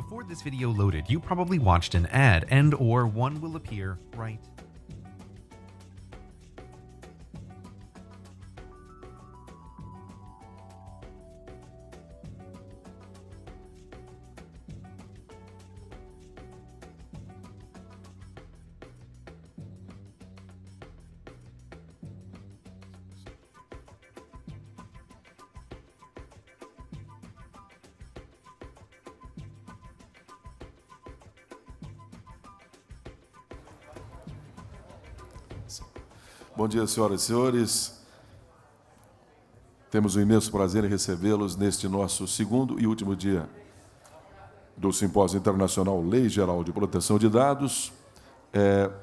Before this video loaded, you probably watched an ad and/or one will appear right. Bom dia, senhoras e senhores. Temos o imenso prazer em recebê-los neste nosso segundo e último dia do Simpósio Internacional Lei Geral de Proteção de Dados.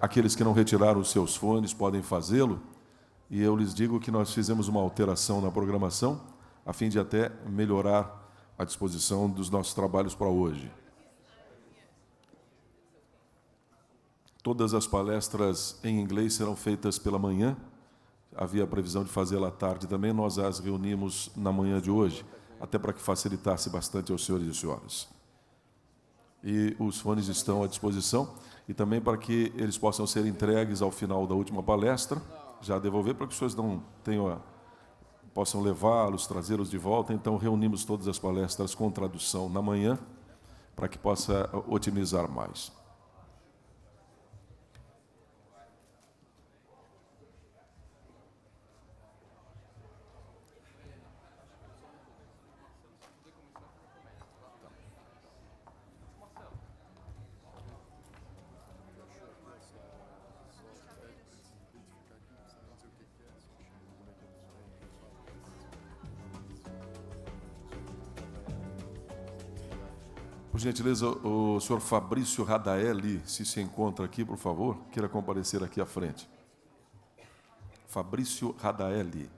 Aqueles que não retiraram os seus fones podem fazê-lo, e eu lhes digo que nós fizemos uma alteração na programação, a fim de até melhorar a disposição dos nossos trabalhos para hoje. Todas as palestras em inglês serão feitas pela manhã. Havia a previsão de fazê-la à tarde também. Nós as reunimos na manhã de hoje, até para que facilitasse bastante aos senhores e senhoras. E os fones estão à disposição, e também para que eles possam ser entregues ao final da última palestra, já devolver, para que os senhores não possam levá-los, trazê-los de volta. Então, reunimos todas as palestras com tradução na manhã, para que possa otimizar mais. Por gentileza, o senhor Fabrício Radaelli, se encontra aqui, por favor, queira comparecer aqui à frente. Fabrício Radaelli.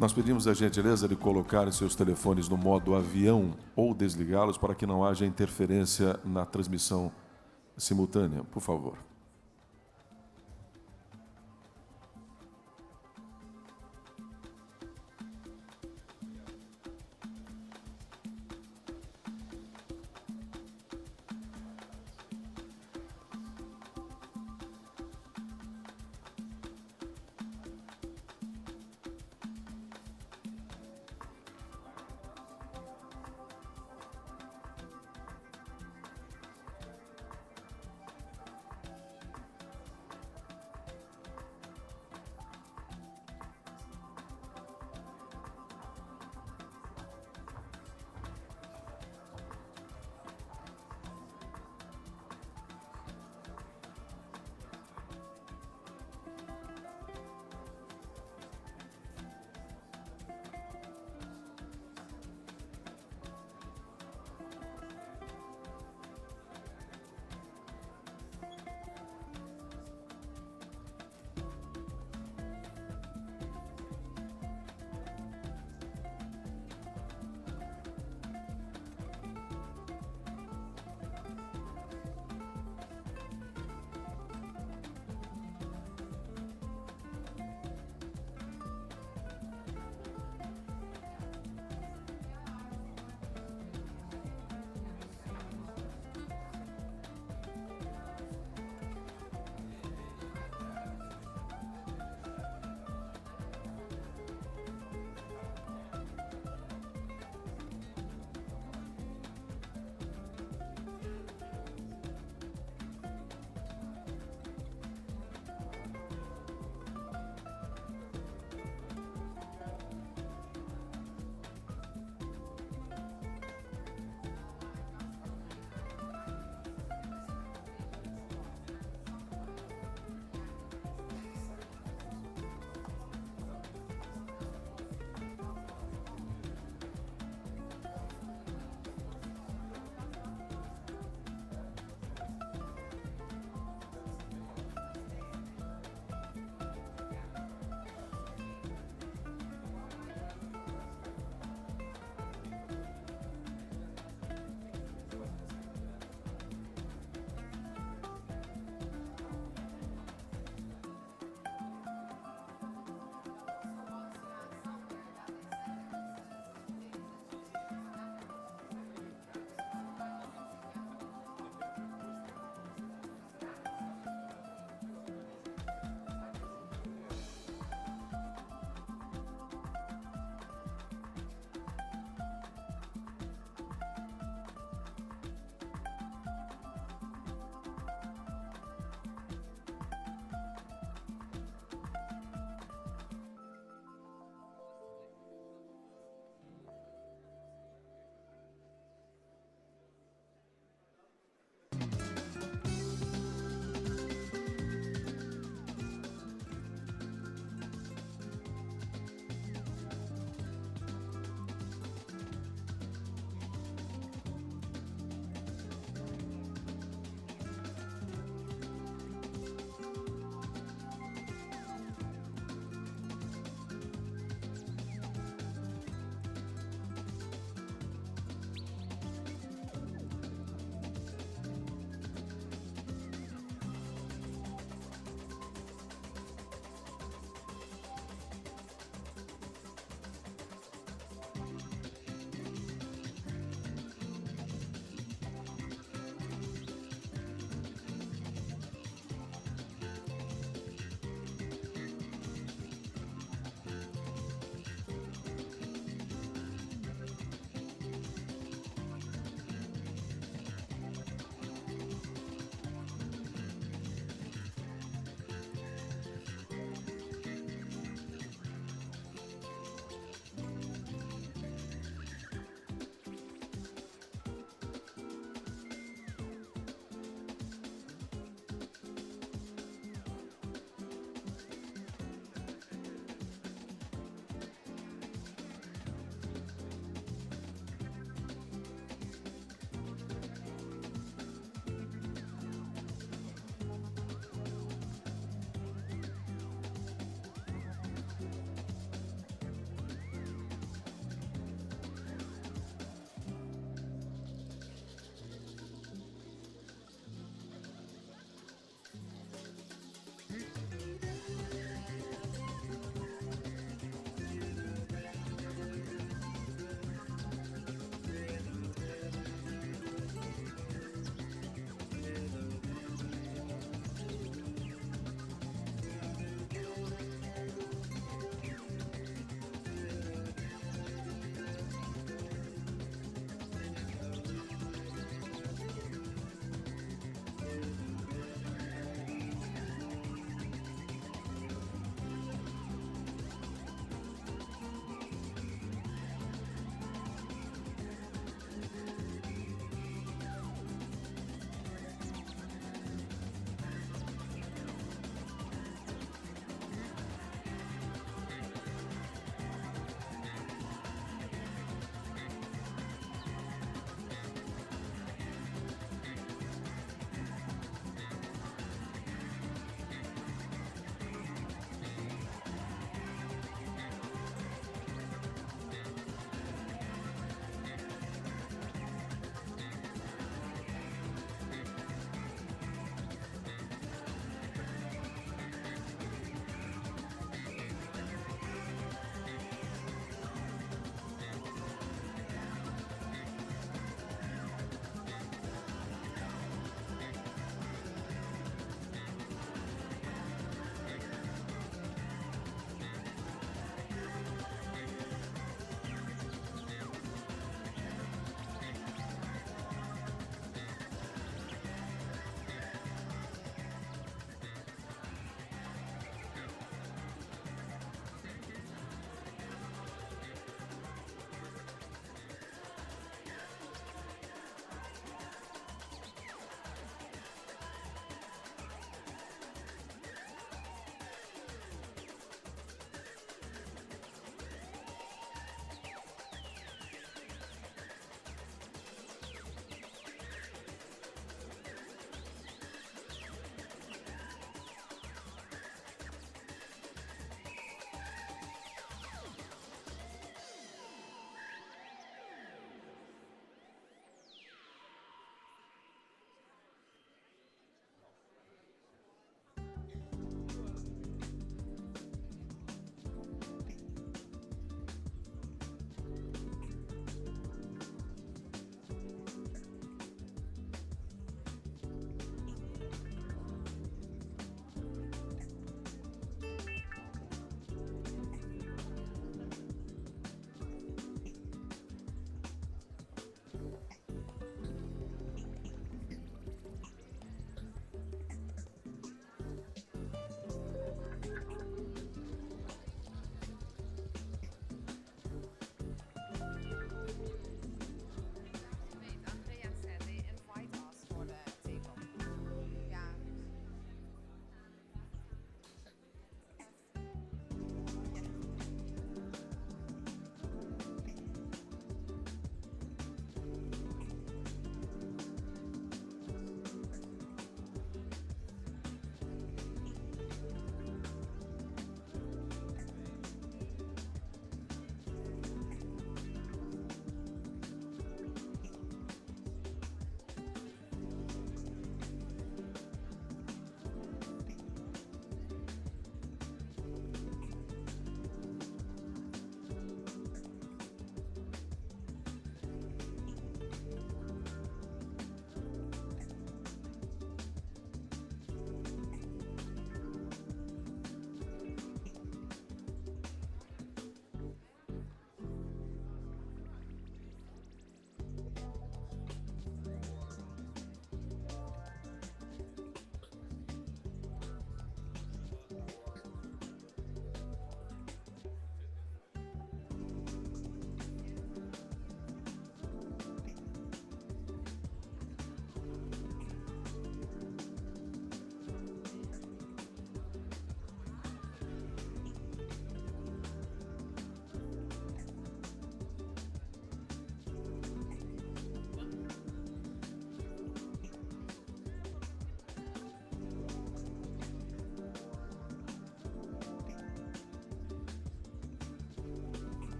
Nós pedimos a gentileza de colocarem seus telefones no modo avião ou desligá-los para que não haja interferência na transmissão simultânea, por favor.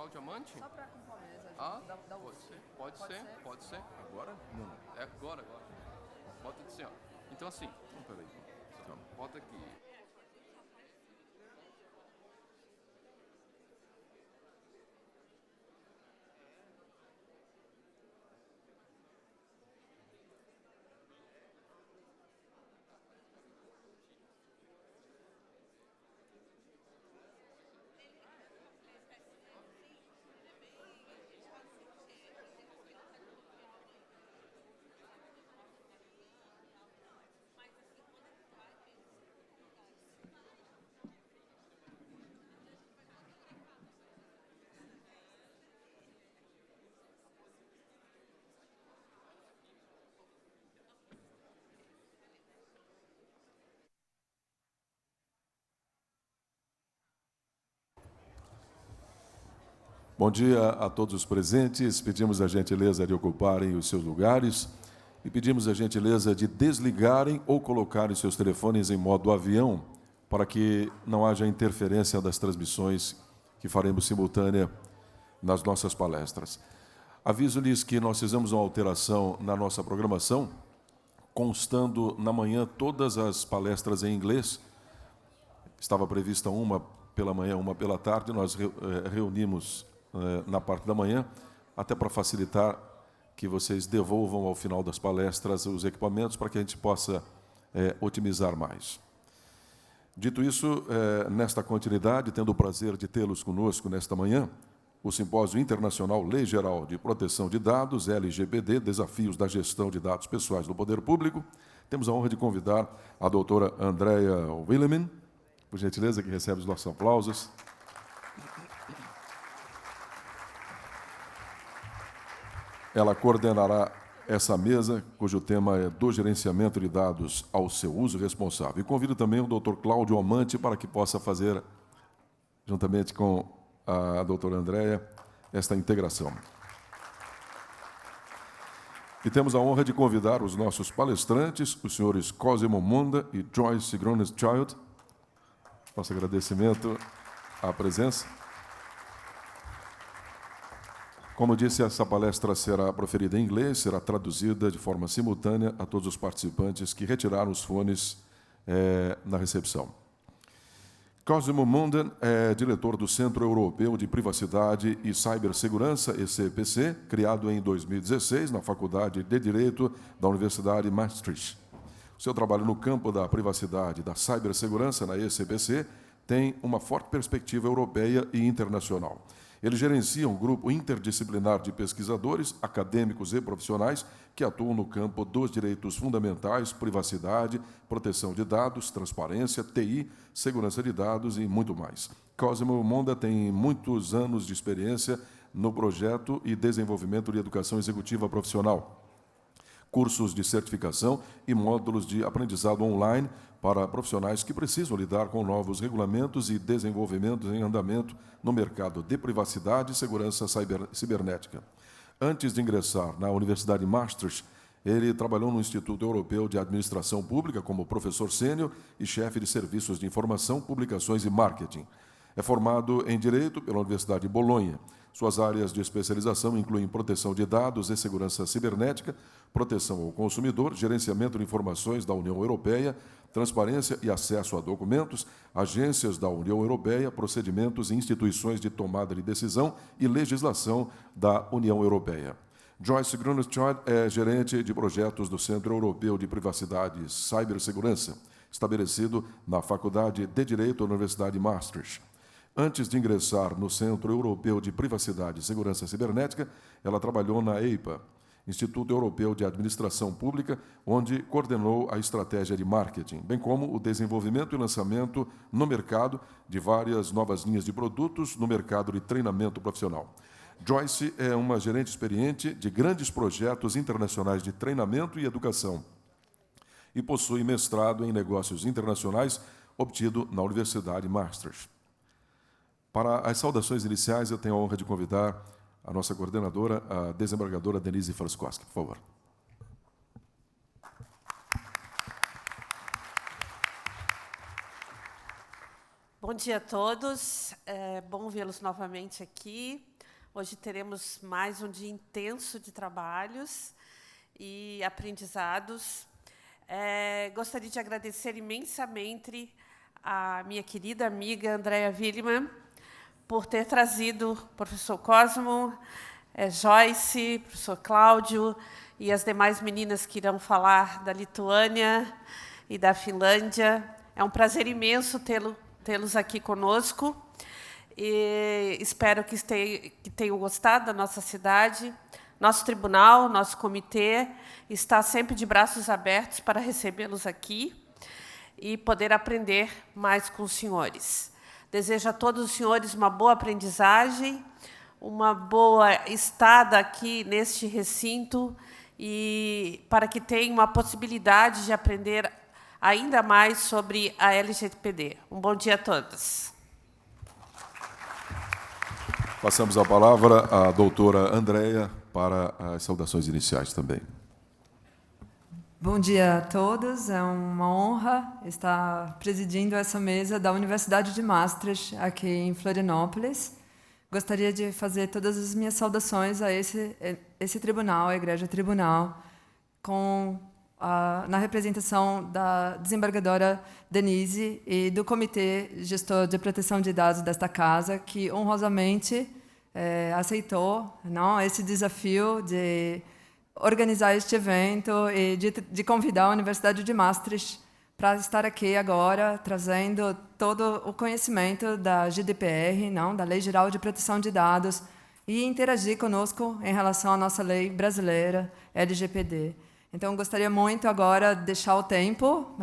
Cláudio Amante? Só para acompanhar a mesa. Pode ser. Agora? Não. É agora. Bota assim, ó. Então assim, Peraí. Calma. bota aqui. Bom dia a todos os presentes. Pedimos a gentileza de ocuparem os seus lugares e pedimos a gentileza de desligarem ou colocarem seus telefones em modo avião para que não haja interferência das transmissões que faremos simultânea nas nossas palestras. Aviso-lhes que nós fizemos uma alteração na nossa programação, constando na manhã todas as palestras em inglês. Estava prevista uma pela manhã, uma pela tarde, nós reunimos na parte da manhã, até para facilitar que vocês devolvam ao final das palestras os equipamentos para que a gente possa otimizar mais. Dito isso, nesta continuidade, tendo o prazer de tê-los conosco nesta manhã, o Simpósio Internacional Lei Geral de Proteção de Dados, LGPD, Desafios da Gestão de Dados Pessoais do Poder Público, temos a honra de convidar a doutora Andrea Willemin, por gentileza, que recebe os nossos aplausos. Ela coordenará essa mesa, cujo tema é do gerenciamento de dados ao seu uso responsável. E convido também o Dr. Cláudio Amante para que possa fazer, juntamente com a doutora Andrea, esta integração. E temos a honra de convidar os nossos palestrantes, os senhores Cosimo Munda e Joyce Groenendschild. Nosso agradecimento à presença. Como disse, essa palestra será proferida em inglês, será traduzida de forma simultânea a todos os participantes que retiraram os fones na recepção. Cosimo Munda é diretor do Centro Europeu de Privacidade e Cibersegurança, ECPC, criado em 2016 na Faculdade de Direito da Universidade de Maastricht. O seu trabalho no campo da privacidade e da cibersegurança na ECPC tem uma forte perspectiva europeia e internacional. Ele gerencia um grupo interdisciplinar de pesquisadores, acadêmicos e profissionais que atuam no campo dos direitos fundamentais, privacidade, proteção de dados, transparência, TI, segurança de dados e muito mais. Cosimo Munda tem muitos anos de experiência no projeto e desenvolvimento de educação executiva profissional, cursos de certificação e módulos de aprendizado online para profissionais que precisam lidar com novos regulamentos e desenvolvimentos em andamento no mercado de privacidade e segurança cibernética. Antes de ingressar na Universidade de Maastricht, ele trabalhou no Instituto Europeu de Administração Pública como professor sênior e chefe de serviços de informação, publicações e marketing. É formado em Direito pela Universidade de Bolonha. Suas áreas de especialização incluem proteção de dados e segurança cibernética, proteção ao consumidor, gerenciamento de informações da União Europeia, transparência e acesso a documentos, agências da União Europeia, procedimentos e instituições de tomada de decisão e legislação da União Europeia. Joyce Groenendschild é gerente de projetos do Centro Europeu de Privacidade e Cibersegurança, estabelecido na Faculdade de Direito da Universidade de Maastricht. Antes de ingressar no Centro Europeu de Privacidade e Segurança Cibernética, ela trabalhou na EIPA, Instituto Europeu de Administração Pública, onde coordenou a estratégia de marketing, bem como o desenvolvimento e lançamento no mercado de várias novas linhas de produtos no mercado de treinamento profissional. Joyce é uma gerente experiente de grandes projetos internacionais de treinamento e educação e possui mestrado em negócios internacionais obtido na Universidade Maastricht. Para as saudações iniciais, eu tenho a honra de convidar a nossa coordenadora, a desembargadora Denise Fraskowski, por favor. Bom dia a todos, é bom vê-los novamente aqui. Hoje teremos mais um dia intenso de trabalhos e aprendizados. Gostaria de agradecer imensamente a minha querida amiga Andrea Willemann por ter trazido o professor Cosmo, Joyce, professor Cláudio e as demais meninas que irão falar da Lituânia e da Finlândia. É um prazer imenso tê-los aqui conosco. E espero que tenham gostado da nossa cidade. Nosso tribunal, nosso comitê, está sempre de braços abertos para recebê-los aqui e poder aprender mais com os senhores. Desejo a todos os senhores uma boa aprendizagem, uma boa estada aqui neste recinto e para que tenham a possibilidade de aprender ainda mais sobre a LGPD. Um bom dia a todos. Passamos a palavra à doutora Andrea para as saudações iniciais também. Bom dia a todos, é uma honra estar presidindo essa mesa da Universidade de Maastricht, aqui em Florianópolis. Gostaria de fazer todas as minhas saudações a esse tribunal, a Igreja Tribunal, na representação da desembargadora Denise e do Comitê Gestor de Proteção de Dados desta casa, que honrosamente aceitou esse desafio de organizar este evento e de convidar a Universidade de Maastricht para estar aqui agora, trazendo todo o conhecimento da GDPR, da Lei Geral de Proteção de Dados, e interagir conosco em relação à nossa lei brasileira, LGPD. Então, gostaria muito agora de deixar o tempo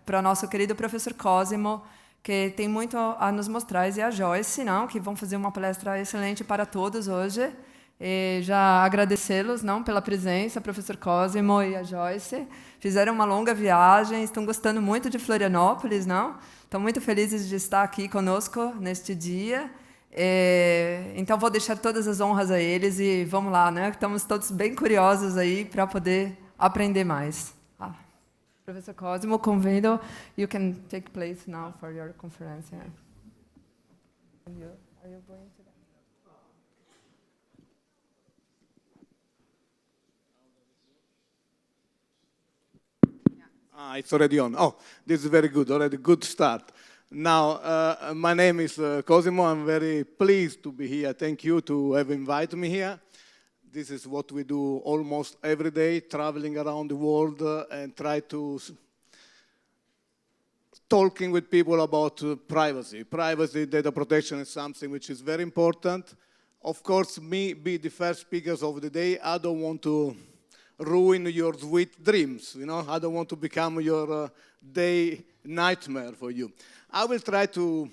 para o nosso querido professor Cosimo, que tem muito a nos mostrar, e a Joyce, que vão fazer uma palestra excelente para todos hoje. E já agradecê-los pela presença, professor Cosimo e a Joyce. Fizeram uma longa viagem, estão gostando muito de Florianópolis, Estão muito felizes de estar aqui conosco neste dia. Então, vou deixar todas as honras a eles e vamos lá, Estamos todos bem curiosos aí para poder aprender mais. Professor Cosimo, convido. You can take place now for your conference. Are you going to that? It's already on. Oh, this is very good. Already good start. Now, my name is Cosimo. I'm very pleased to be here. Thank you to have invited me here. This is what we do almost every day, traveling around the world and try to talking with people about privacy. Privacy, data protection is something which is very important. Of course, me be the first speakers of the day. I don't want to ruin your sweet dreams, I don't want to become your day nightmare for you. I will try to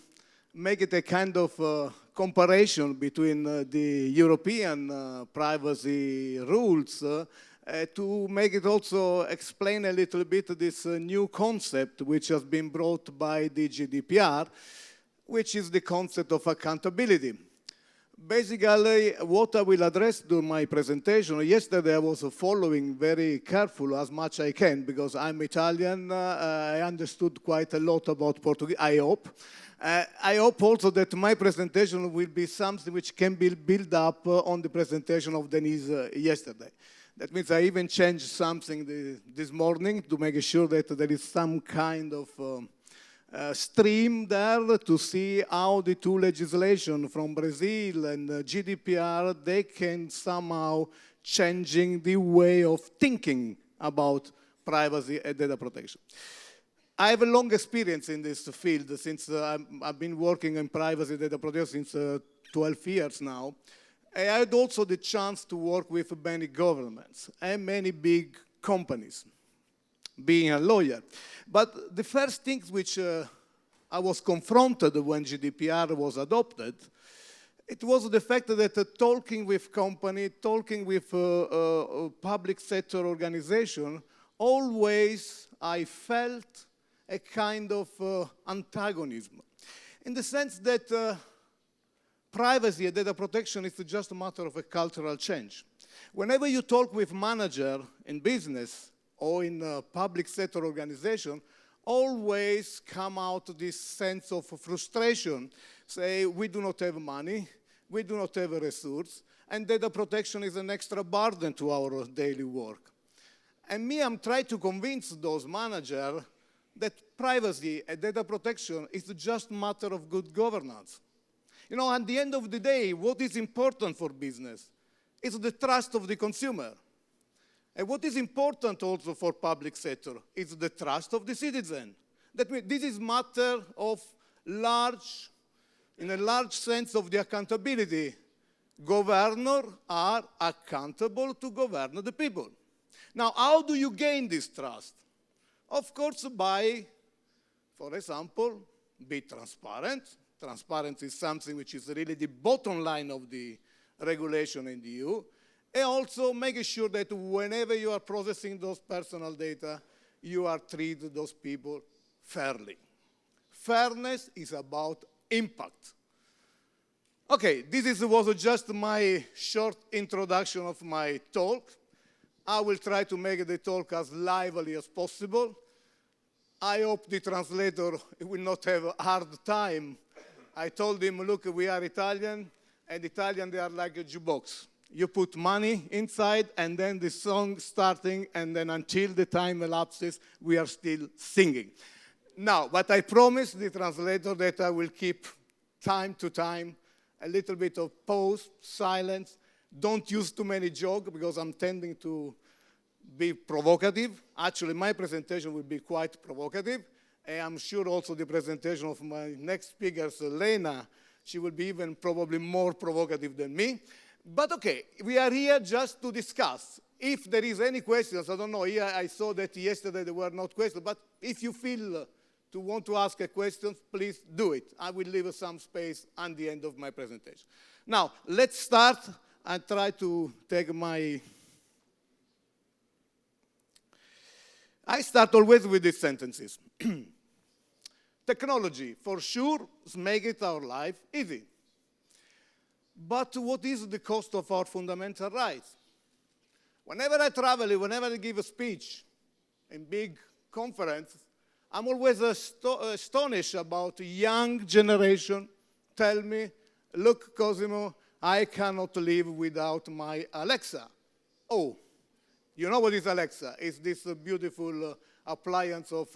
make it a kind of comparison between the European privacy rules to make it also explain a little bit this new concept which has been brought by the GDPR, which is the concept of accountability. Basically, what I will address during my presentation, yesterday I was following very careful as much as I can, because I'm Italian, I understood quite a lot about Portuguese, I hope. I hope also that my presentation will be something which can be built up on the presentation of Denise yesterday. That means I even changed something this morning to make sure that there is some kind of stream there to see how the two legislation from Brazil and GDPR, they can somehow changing the way of thinking about privacy and data protection. I have a long experience in this field since I've been working in privacy data protection since 12 years now. I had also the chance to work with many governments and many big companies, being a lawyer. But the first things which I was confronted when GDPR was adopted, it was the fact that talking with company, talking with public sector organization, always I felt a kind of antagonism, in the sense that privacy and data protection is just a matter of a cultural change. Whenever you talk with manager in business or in a public sector organization, always come out this sense of frustration. Say, we do not have money, we do not have a resource, and data protection is an extra burden to our daily work. And I'm trying to convince those managers that privacy and data protection is just a matter of good governance. You know, at the end of the day, what is important for business is the trust of the consumer. And what is important also for public sector is the trust of the citizen. That means this is matter of in a large sense of the accountability. Governors are accountable to govern the people. Now, how do you gain this trust? Of course, by, for example, be transparent. Transparency is something which is really the bottom line of the regulation in the EU. And also making sure that whenever you are processing those personal data, you are treating those people fairly. Fairness is about impact. Okay, this was just my short introduction of my talk. I will try to make the talk as lively as possible. I hope the translator will not have a hard time. I told him, look, we are Italian, and Italian, they are like a jukebox. You put money inside, and then the song starting, and then until the time elapses, we are still singing. Now, but I promise the translator that I will keep time to time a little bit of pause, silence. Don't use too many jokes, because I'm tending to be provocative. Actually, my presentation will be quite provocative. And I'm sure also the presentation of my next speaker, Lena, she will be even probably more provocative than me. But okay, we are here just to discuss. If there is any questions, I don't know, here I saw that yesterday there were not questions, but if you feel to want to ask a question, please do it. I will leave some space at the end of my presentation. Now, let's start and try to take I start always with these sentences. Technology, for sure, makes our life easy. But what is the cost of our fundamental rights? Whenever I travel, whenever I give a speech in big conferences, I'm always astonished about the young generation tell me, look, Cosimo, I cannot live without my Alexa. Oh, you know what is Alexa? It's this beautiful appliance of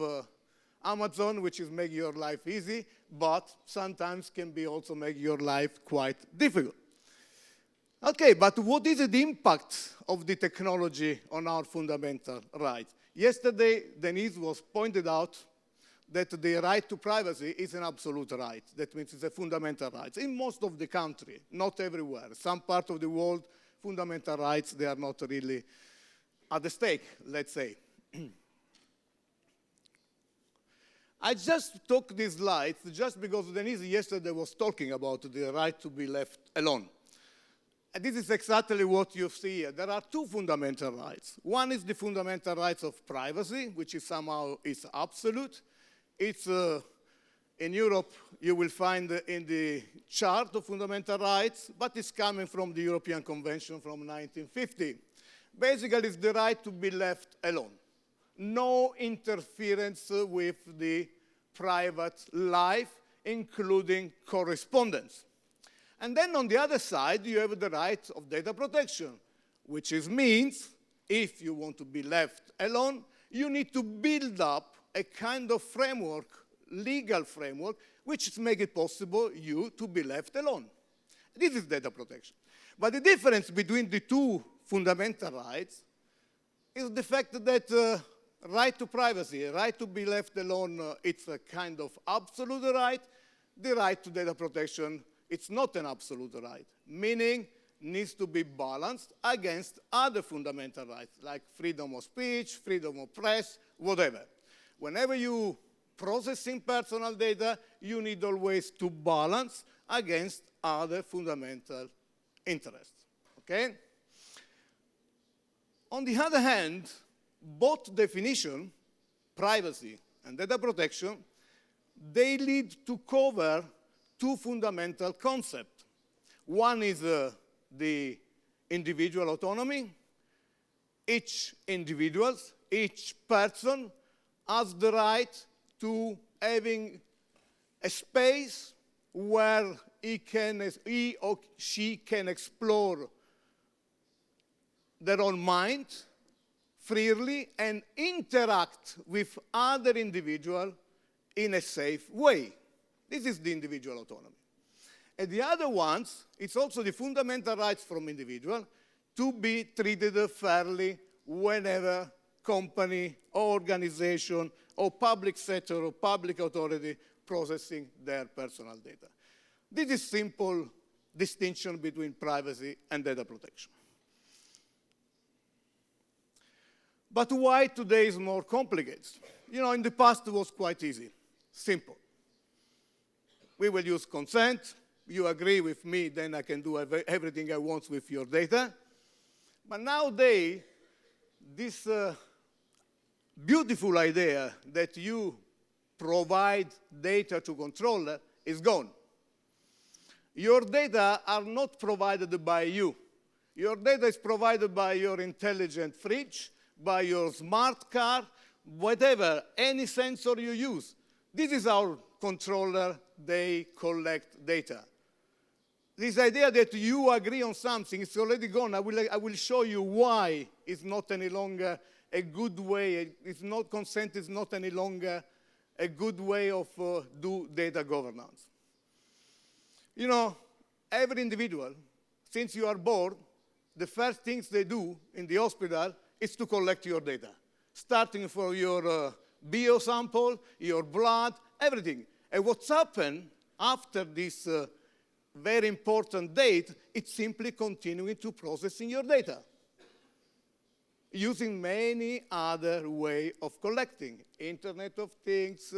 Amazon, which is making your life easy, but sometimes can be also make your life quite difficult. Okay, but what is the impact of the technology on our fundamental rights? Yesterday, Denise was pointed out that the right to privacy is an absolute right. That means it's a fundamental right. In most of the country, not everywhere. Some part of the world, fundamental rights, they are not really at the stake, let's say. I just took these slides just because Denise yesterday was talking about the right to be left alone. And this is exactly what you see here. There are two fundamental rights. One is the fundamental rights of privacy, which is somehow is absolute. It's in Europe, you will find in the chart of fundamental rights, but it's coming from the European Convention from 1950. Basically, it's the right to be left alone. No interference with the private life, including correspondence. And then on the other side, you have the right of data protection, which means if you want to be left alone, you need to build up a kind of framework, legal framework, which makes it possible you to be left alone. This is data protection. But the difference between the two fundamental rights is the fact that right to privacy, right to be left alone, it's a kind of absolute right. The right to data protection, it's not an absolute right, meaning needs to be balanced against other fundamental rights, like freedom of speech, freedom of press, whatever. Whenever you processing personal data, you need always to balance against other fundamental interests, okay? On the other hand, both definition, privacy and data protection, they lead to cover two fundamental concepts. One is the individual autonomy. Each individual, each person has the right to having a space where he or she can explore their own mind freely and interact with other individuals in a safe way. This is the individual autonomy. And the other ones, it's also the fundamental rights from individual to be treated fairly whenever company or organization or public sector or public authority processing their personal data. This is simple distinction between privacy and data protection. But why today is more complicated? You know, in the past it was quite easy, simple. We will use consent. You agree with me, then I can do everything I want with your data. But nowadays, this beautiful idea that you provide data to controller is gone. Your data are not provided by you. Your data is provided by your intelligent fridge, by your smart car, whatever, any sensor you use. This is our controller, they collect data. This idea that you agree on something is already gone. I will show you why it's not any longer a good way. Consent is not any longer a good way of do data governance. You know, every individual, since you are born, the first things they do in the hospital is to collect your data, starting from your biosample, your blood, everything. And what's happened after this very important date, it's simply continuing to processing your data using many other ways of collecting. Internet of Things,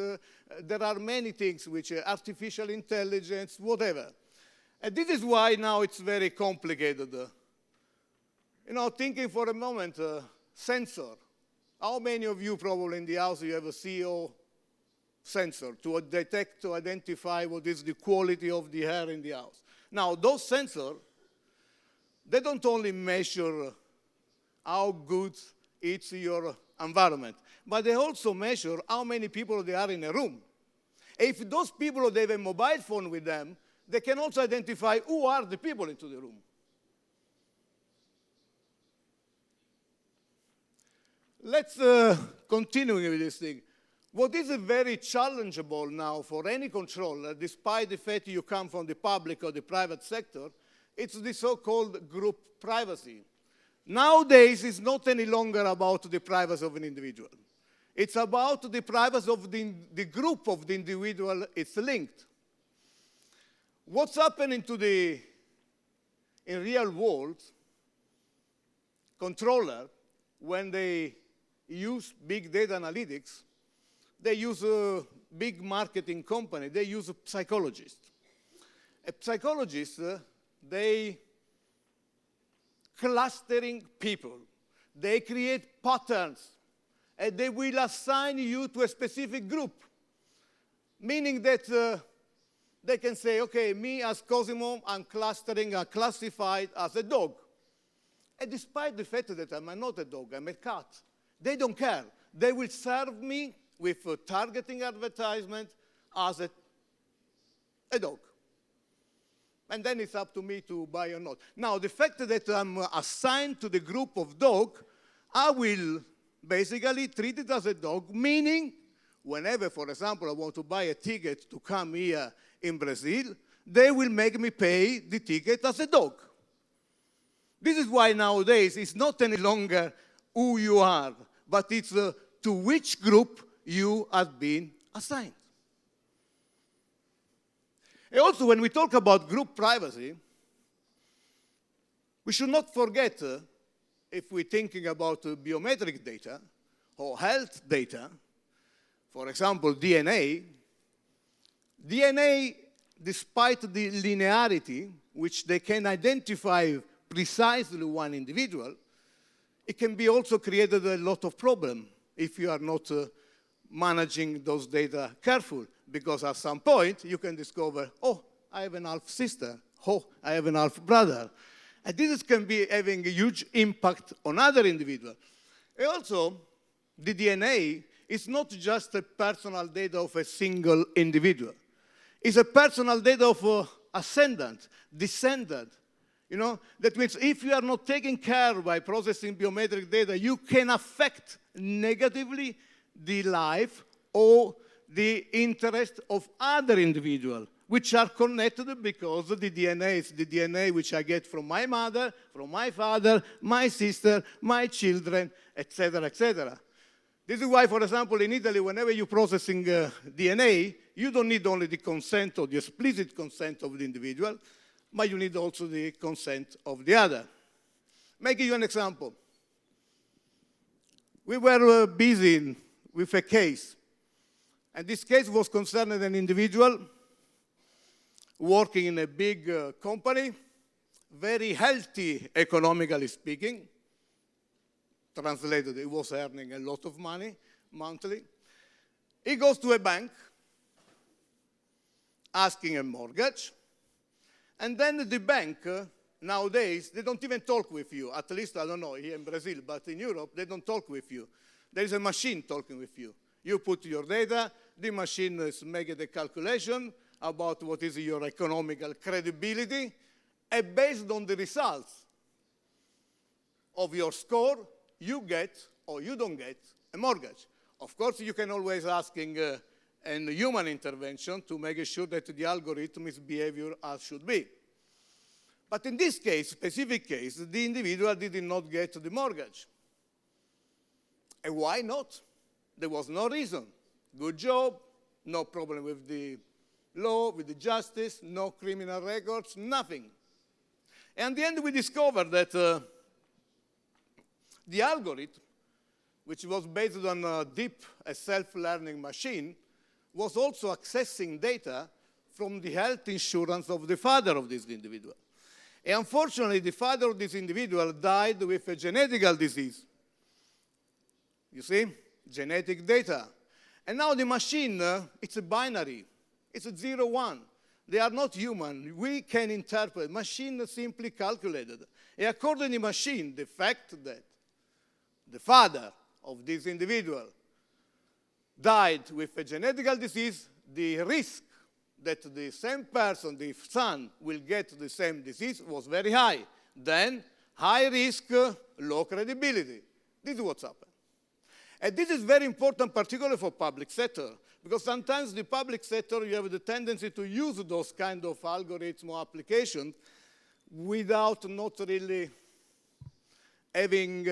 there are many things which are artificial intelligence, whatever. And this is why now it's very complicated. You know, thinking for a moment, sensor. How many of you probably in the house you have a CO sensor to detect, to identify what is the quality of the air in the house? Now, those sensors, they don't only measure how good it's your environment, but they also measure how many people there are in a room. If those people, they have a mobile phone with them, they can also identify who are the people into the room. Let's continue with this thing. What is very challengeable now for any controller, despite the fact you come from the public or the private sector, it's the so-called group privacy. Nowadays, it's not any longer about the privacy of an individual. It's about the privacy of the group of the individual it's linked. What's happening in real world, controller, when they use big data analytics, they use a big marketing company, they use a psychologist. A psychologist, they clustering people. They create patterns, and they will assign you to a specific group, meaning that they can say, okay, me as Cosimo, I'm classified as a dog. And despite the fact that I'm not a dog, I'm a cat, they don't care. They will serve me with a targeting advertisement as a dog. And then it's up to me to buy or not. Now, the fact that I'm assigned to the group of dog, I will basically treat it as a dog, meaning whenever, for example, I want to buy a ticket to come here in Brazil, they will make me pay the ticket as a dog. This is why nowadays it's not any longer who you are, but it's to which group you have been assigned. And also, when we talk about group privacy, we should not forget, if we're thinking about biometric data or health data, for example, DNA, despite the linearity, which they can identify precisely one individual, it can be also created a lot of problem if you are not managing those data carefully, because at some point you can discover, oh, I have an half sister, oh, I have an half brother. And this can be having a huge impact on other individuals. And also, the DNA is not just a personal data of a single individual. It's a personal data of ascendant, descendant. You know, that means if you are not taken care of by processing biometric data, you can affect negatively the life or the interest of other individuals, which are connected because the DNA is the DNA which I get from my mother, from my father, my sister, my children, etc., etc. This is why, for example, in Italy, whenever you're processing DNA, you don't need only the consent or the explicit consent of the individual, but you need also the consent of the other. Let me give you an example. We were busy with a case, and this case was concerning an individual working in a big company, very healthy economically speaking. Translated, he was earning a lot of money monthly. He goes to a bank asking a mortgage, and then the bank, nowadays, they don't even talk with you. At least, I don't know, here in Brazil, but in Europe, they don't talk with you. There is a machine talking with you. You put your data, the machine is making the calculation about what is your economical credibility, and based on the results of your score, you get or you don't get a mortgage. Of course, you can always asking a human intervention to make sure that the algorithm is behavior as should be. But in this case, specific case, the individual did not get the mortgage. And why not? There was no reason. Good job, no problem with the law, with the justice, no criminal records, nothing. And in the end, we discovered that the algorithm, which was based on a deep self-learning machine, was also accessing data from the health insurance of the father of this individual. And unfortunately, the father of this individual died with a genetical disease. You see? Genetic data. And now the machine, it's a binary. It's a 0, 1. They are not human. We can interpret. Machine simply calculated. And according to the machine, the fact that the father of this individual died with a genetical disease, the risk that the same person, the son, will get the same disease was very high. Then, high risk, low credibility. This is what's happened. And this is very important, particularly for public sector, because sometimes the public sector, you have the tendency to use those kind of algorithms or applications without not really having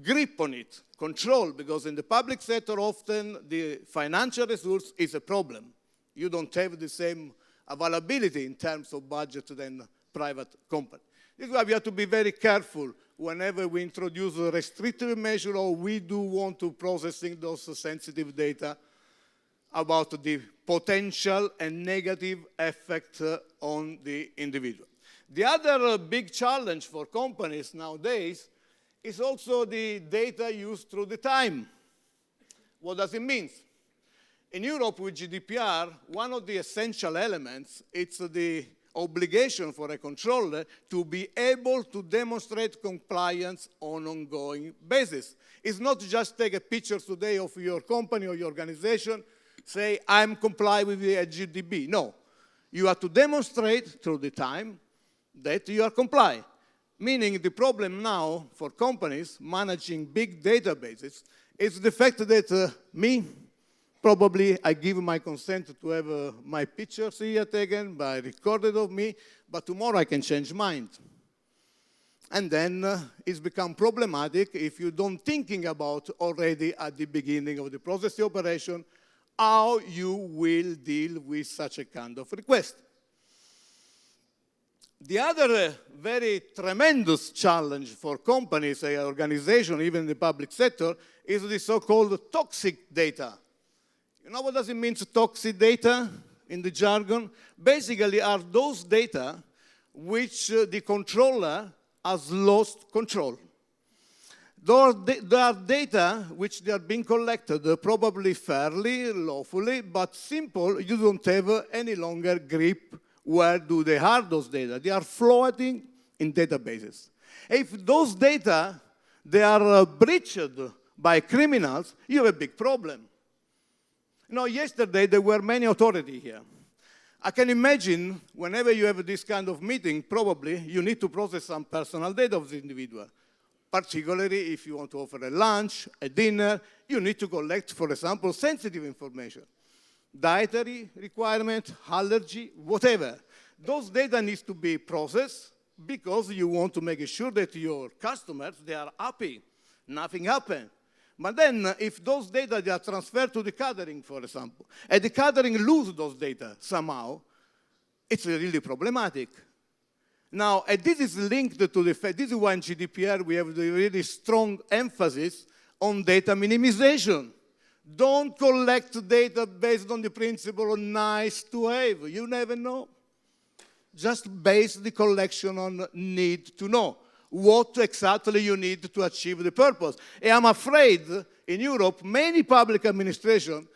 grip on it, control, because in the public sector, often the financial resource is a problem. You don't have the same availability in terms of budget than private company. This is why we have to be very careful whenever we introduce a restrictive measure or we do want to processing those sensitive data about the potential and negative effect on the individual. The other big challenge for companies nowadays is also the data used through the time. What does it mean? In Europe, with GDPR, one of the essential elements is the obligation for a controller to be able to demonstrate compliance on an ongoing basis. It's not just take a picture today of your company or your organization, say, I'm complying with the GDP. No. You have to demonstrate through the time that you are complying. Meaning the problem now for companies managing big databases is the fact that probably I give my consent to have my pictures here taken by recorded of me, but tomorrow I can change mind. And then it's become problematic if you don't thinking about already at the beginning of the process operation how you will deal with such a kind of request. The other very tremendous challenge for companies and organizations, even in the public sector, is the so-called toxic data. You know what does it mean, toxic data in the jargon? Basically are those data which the controller has lost control. There are data which they are being collected probably fairly, lawfully, but simple, you don't have any longer grip where do they have those data. They are floating in databases. If those data, they are breached by criminals, you have a big problem. You know, yesterday there were many authorities here. I can imagine whenever you have this kind of meeting, probably you need to process some personal data of the individual. Particularly if you want to offer a lunch, a dinner, you need to collect, for example, sensitive information. Dietary requirement, allergy, whatever. Those data need to be processed because you want to make sure that your customers, they are happy, nothing happened. But then, if those data they are transferred to the catering, for example, and the catering lose those data somehow, it's really problematic. Now, and this is linked to the fact, this is why in GDPR we have the really strong emphasis on data minimization. Don't collect data based on the principle of nice to have. You never know. Just base the collection on need to know. What exactly you need to achieve the purpose. And I'm afraid in Europe, many public administrations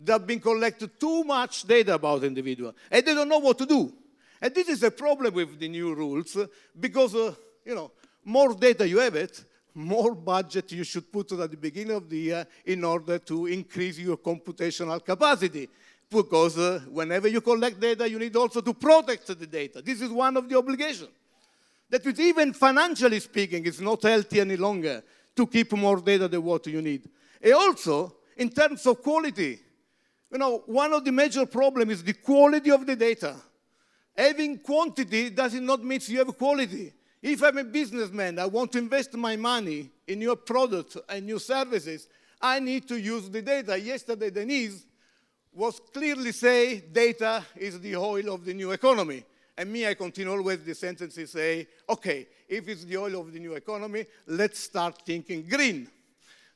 have been collecting too much data about individuals, and they don't know what to do. And this is a problem with the new rules, because more data you have it, more budget you should put at the beginning of the year in order to increase your computational capacity. Because whenever you collect data, you need also to protect the data. This is one of the obligations. That is, even financially speaking, it's not healthy any longer to keep more data than what you need. And also, in terms of quality, one of the major problems is the quality of the data. Having quantity does not mean you have quality. If I'm a businessman, I want to invest my money in your product and new services, I need to use the data. Yesterday, Denise was clearly saying data is the oil of the new economy. And me, I continue always the sentences say, okay, if it's the oil of the new economy, let's start thinking green.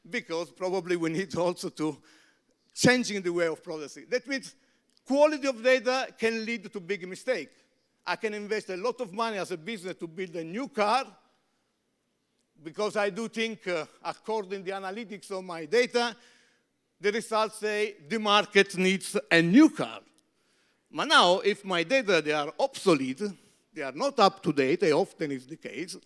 Because probably we need also to changing the way of processing. That means quality of data can lead to big mistake. I can invest a lot of money as a business to build a new car, because I do think, according to the analytics of my data, the results say the market needs a new car. But now, if my data, they are obsolete, they are not up to date, and often is the case,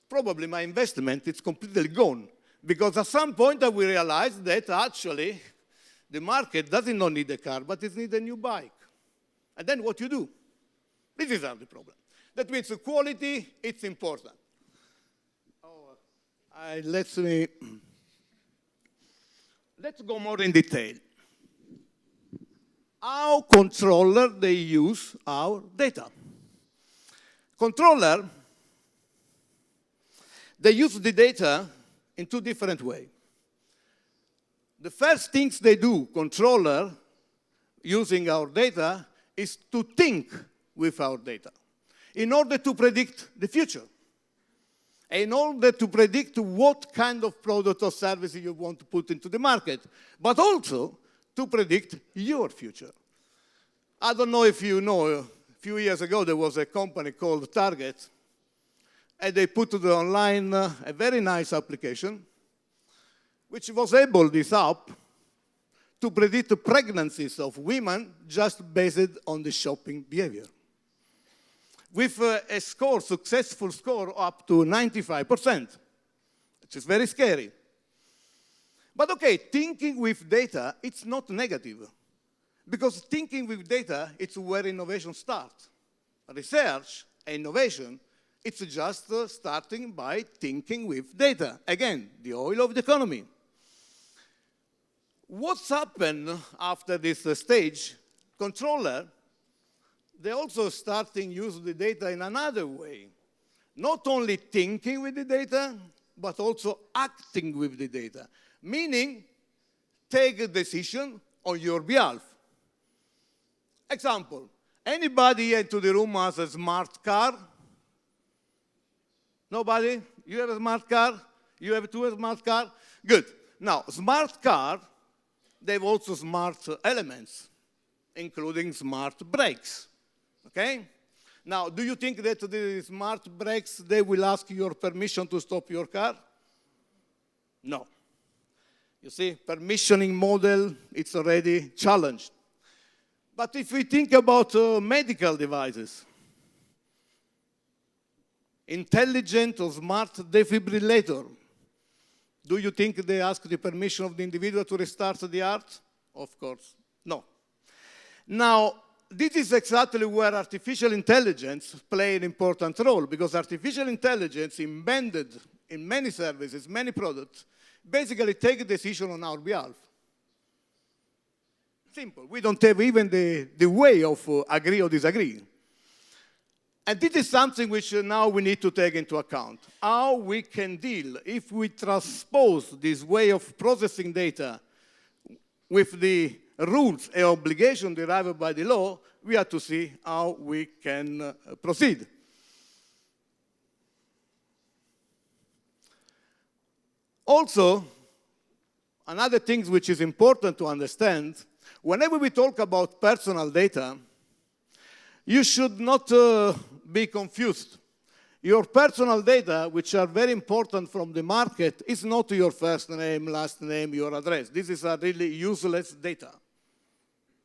probably my investment is completely gone. Because at some point I will realize that actually the market doesn't need a car, but it needs a new bike. And then what you do? This is the problem. That means the quality, it's important. Let's go more in detail. How controllers they use our data. Controller, they use the data in two different ways. The first things they do, controller, using our data, is to think with our data in order to predict the future, in order to predict what kind of product or service you want to put into the market, but also to predict your future. I don't know if you know, a few years ago there was a company called Target, and they put online a very nice application, which was able, this app, to predict the pregnancies of women just based on the shopping behavior. With a score, successful score up to 95%, which is very scary. But okay, thinking with data, it's not negative. Because thinking with data, it's where innovation starts. Research and innovation, it's just starting by thinking with data. Again, the oil of the economy. What's happened after this stage? Controller, they also starting use the data in another way. Not only thinking with the data, but also acting with the data. Meaning, take a decision on your behalf. Example, anybody into the room has a smart car? Nobody? You have a smart car? You have two smart car? Good. Now, smart car, they have also smart elements, including smart brakes. Okay? Now, do you think that the smart brakes, they will ask your permission to stop your car? No. You see, permissioning model, it's already challenged. But if we think about medical devices, intelligent or smart defibrillator, do you think they ask the permission of the individual to restart the heart? Of course, no. Now, this is exactly where artificial intelligence plays an important role, because artificial intelligence embedded in many services, many products, basically take a decision on our behalf. Simple. We don't have even the way of agree or disagree. And this is something which now we need to take into account. How we can deal, if we transpose this way of processing data with the rules and obligations derived by the law, we have to see how we can proceed. Also, another thing which is important to understand, whenever we talk about personal data, you should not be confused. Your personal data, which are very important from the market, is not your first name, last name, your address. This is a really useless data.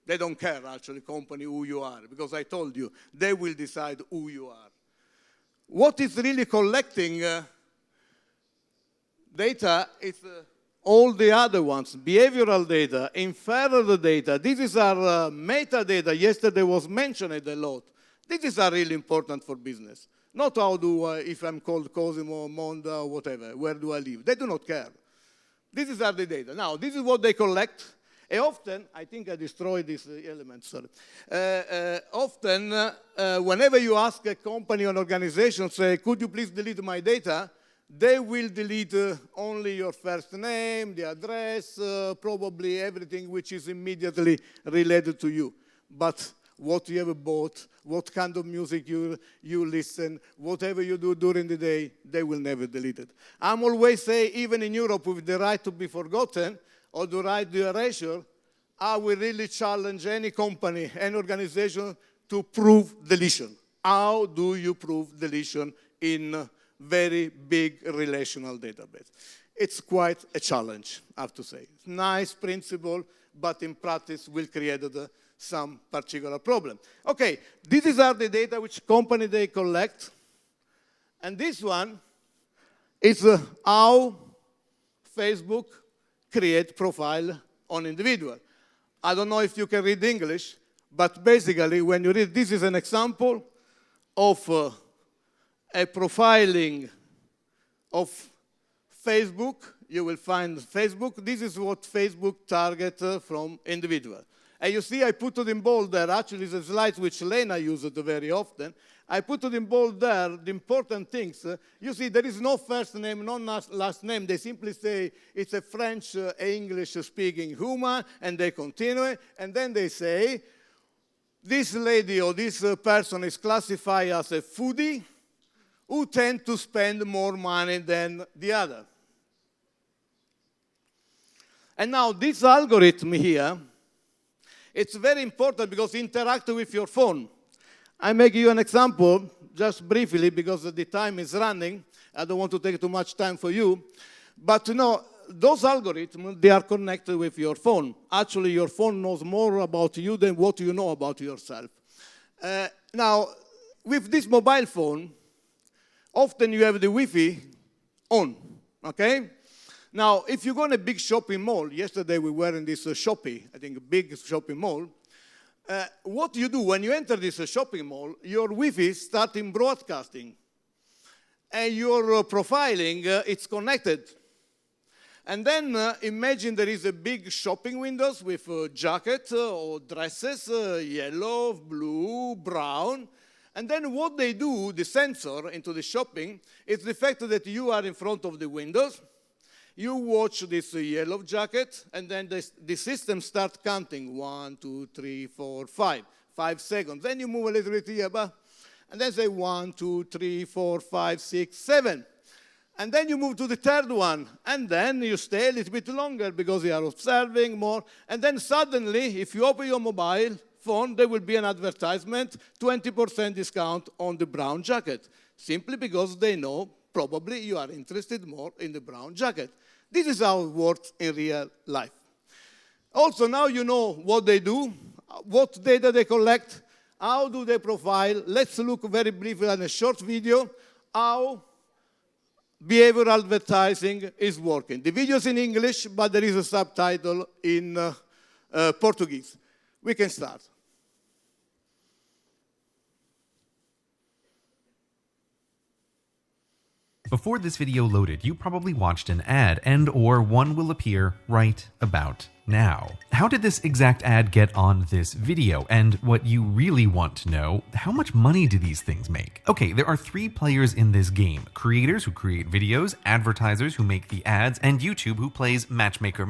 They don't care, actually, company, who you are, because I told you, they will decide who you are. What is really collecting data is all the other ones, behavioral data, inferred data. This is our metadata. Yesterday was mentioned a lot. This is really important for business. Not how do I, if I'm called Cosimo, Monda, or whatever, where do I live? They do not care. This is the data. Now, this is what they collect. And often, I think I destroyed this element, sorry. Often, whenever you ask a company or an organization, say, could you please delete my data? They will delete only your first name, the address, probably everything which is immediately related to you. But what you have bought, what kind of music you listen, whatever you do during the day, they will never delete it. I'm always say, even in Europe, with the right to be forgotten or the right to erasure, I will really challenge any company, any organization to prove deletion. How do you prove deletion in very big relational database? It's quite a challenge, I have to say. Nice principle, but in practice will create some particular problem. Okay, these are the data which company they collect. And this one is how Facebook create profile on individual. I don't know if you can read English, but basically when you read, this is an example of a profiling of Facebook. You will find Facebook. This is what Facebook target from individual. And you see I put it in bold there. Actually, it's a slide which Lena uses very often. I put it in bold there, the important things. You see there is no first name, no last name. They simply say it's a French, English-speaking human, and they continue. And then they say, this lady or this person is classified as a foodie, who tend to spend more money than the other. And now this algorithm here, it's very important because it interacts with your phone. I make you an example, just briefly, because the time is running. I don't want to take too much time for you. But you know, those algorithms, they are connected with your phone. Actually, your phone knows more about you than what you know about yourself. Now, with this mobile phone, often you have the Wi-Fi on, okay? Now, if you go in a big shopping mall, yesterday we were in this Shopee, I think a big shopping mall, what you do when you enter this shopping mall, your Wi-Fi starts broadcasting. And your profiling, it's connected. And then imagine there is a big shopping windows with jackets or dresses, yellow, blue, brown. And then what they do, the sensor into the shopping, is the fact that you are in front of the windows, you watch this yellow jacket, and then the system starts counting 1, 2, 3, 4, 5. 5 seconds. Then you move a little bit here, and then say 1, 2, 3, 4, 5, 6, 7. And then you move to the third one, and then you stay a little bit longer because you are observing more. And then suddenly, if you open your mobile phone, there will be an advertisement, 20% discount on the brown jacket, simply because they know probably you are interested more in the brown jacket. This is how it works in real life. Also, now you know what they do, what data they collect, how do they profile. Let's look very briefly at a short video how behavioral advertising is working. The video is in English, but there is a subtitle in Portuguese. We can start. Before this video loaded, you probably watched an ad and/or one will appear right about now. How did this exact ad get on this video? And what you really want to know, how much money do these things make? Okay, there are 3 players in this game: creators who create videos, advertisers who make the ads, and YouTube who plays matchmaker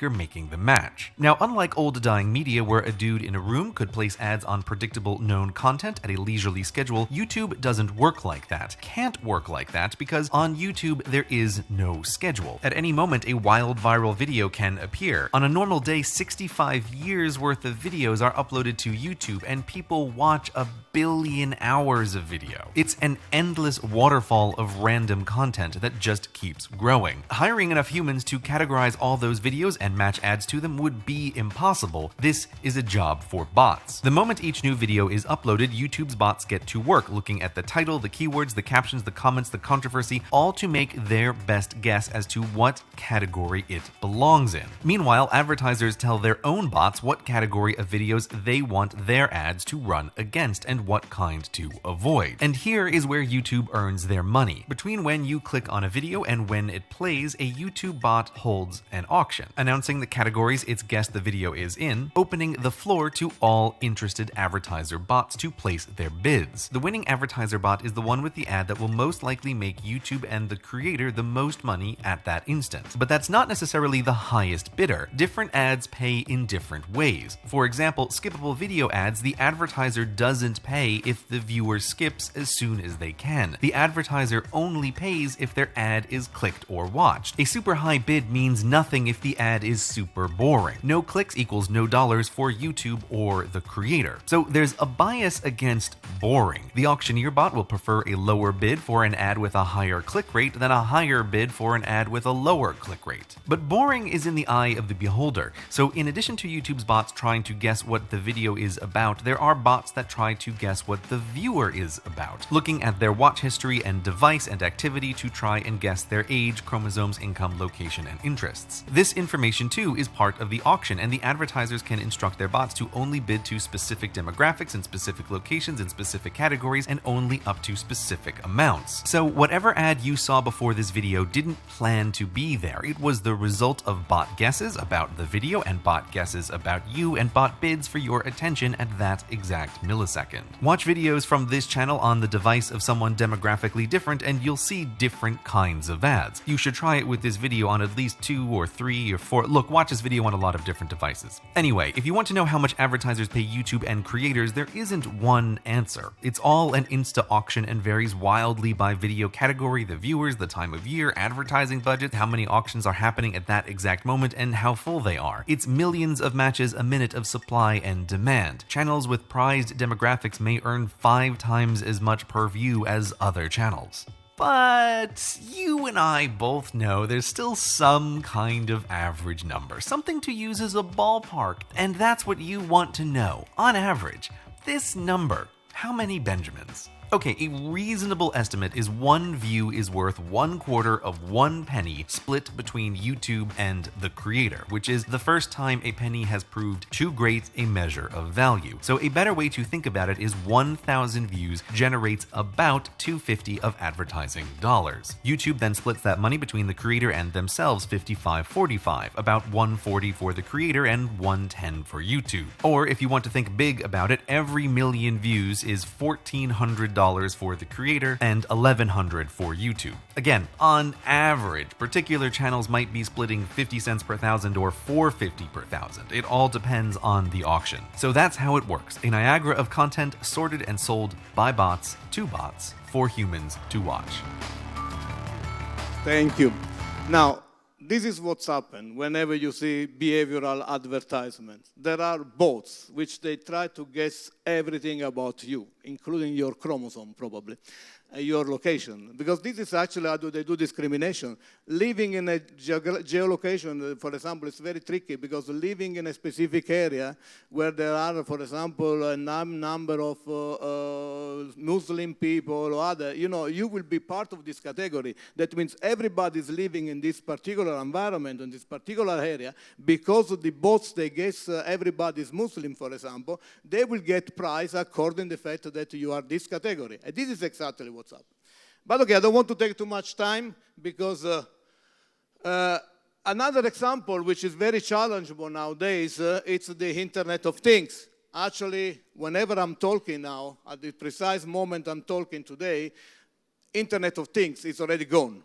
making the match. Now, unlike old dying media where a dude in a room could place ads on predictable known content at a leisurely schedule, YouTube doesn't work like that. Can't work like that because on YouTube there is no schedule. At any moment, a wild viral video can appear. On a normal day, 65 years worth of videos are uploaded to YouTube and people watch 1 billion hours of video. It's an endless waterfall of random content that just keeps growing. Hiring enough humans to categorize all those videos and match ads to them would be impossible. This is a job for bots. The moment each new video is uploaded, YouTube's bots get to work looking at the title, the keywords, the captions, the comments, the controversy, all to make their best guess as to what category it belongs in. Meanwhile, advertisers tell their own bots what category of videos they want their ads to run against and what kind to avoid. And here is where YouTube earns their money. Between when you click on a video and when it plays, a YouTube bot holds an auction, announcing the categories it's guessed the video is in, opening the floor to all interested advertiser bots to place their bids. The winning advertiser bot is the one with the ad that will most likely make YouTube and the creator the most money at that instant. But that's not necessarily the highest bidder. Different ads pay in different ways. For example, skippable video ads, the advertiser doesn't pay if the viewer skips as soon as they can. The advertiser only pays if their ad is clicked or watched. A super high bid means nothing if the ad is super boring. No clicks equals no dollars for YouTube or the creator. So there's a bias against boring. The auctioneer bot will prefer a lower bid for an ad with a higher click rate than a higher bid for an ad with a lower click rate. But boring is in the eye of the beholder. So in addition to YouTube's bots trying to guess what the video is about, there are bots that try to guess what the viewer is about, looking at their watch history and device and activity to try and guess their age, chromosomes, income, location, and interests. This information too is part of the auction, and the advertisers can instruct their bots to only bid to specific demographics and specific locations and specific categories and only up to specific amounts. So whatever ad you saw before this video didn't plan to be there. It was the result of bot guesses about the video and bot guesses about you and bot bids for your attention at that exact millisecond. Watch videos from this channel on the device of someone demographically different and you'll see different kinds of ads. You should try it with this video on at least 2 or 3 or 4. Look, watch this video on a lot of different devices. Anyway, if you want to know how much advertisers pay YouTube and creators, there isn't one answer. It's all an Insta auction and varies wildly by video category, the viewers, the time of year, advertising budget, how many auctions are happening at that exact moment, and how full they are. It's millions of matches a minute of supply and demand. Channels with prized demographics may earn 5 times as much per view as other channels. But you and I both know there's still some kind of average number, something to use as a ballpark, and that's what you want to know. On average, this number, how many Benjamins? Okay, a reasonable estimate is 1 view is worth 1/4 of 1 penny split between YouTube and the creator, which is the first time a penny has proved too great a measure of value. So a better way to think about it is 1,000 views generates about $250 of advertising dollars. YouTube then splits that money between the creator and themselves 55-45, about 140 for the creator and 110 for YouTube. Or if you want to think big about it, every million views is $1,400 for the creator and $1,100 for YouTube. Again, on average, particular channels might be splitting 50 cents per thousand or $4.50 per thousand. It all depends on the auction. So that's how it works. A Niagara of content sorted and sold by bots to bots for humans to watch. Thank you. Now, this is what's happened whenever you see behavioral advertisements. There are bots which they try to guess everything about you, including your chromosome probably, your location. Because this is actually how they do discrimination. Living in a geolocation, for example, is very tricky because living in a specific area where there are, for example, a number of Muslim people or other, you will be part of this category. That means everybody is living in this particular environment, in this particular area, because of the bots, they guess everybody is Muslim, for example, they will get price according to the fact that you are this category. And this is exactly what's up. But okay, I don't want to take too much time because another example which is very challengeable nowadays, it's the Internet of Things. Actually, whenever I'm talking now, at the precise moment I'm talking today, Internet of Things is already gone,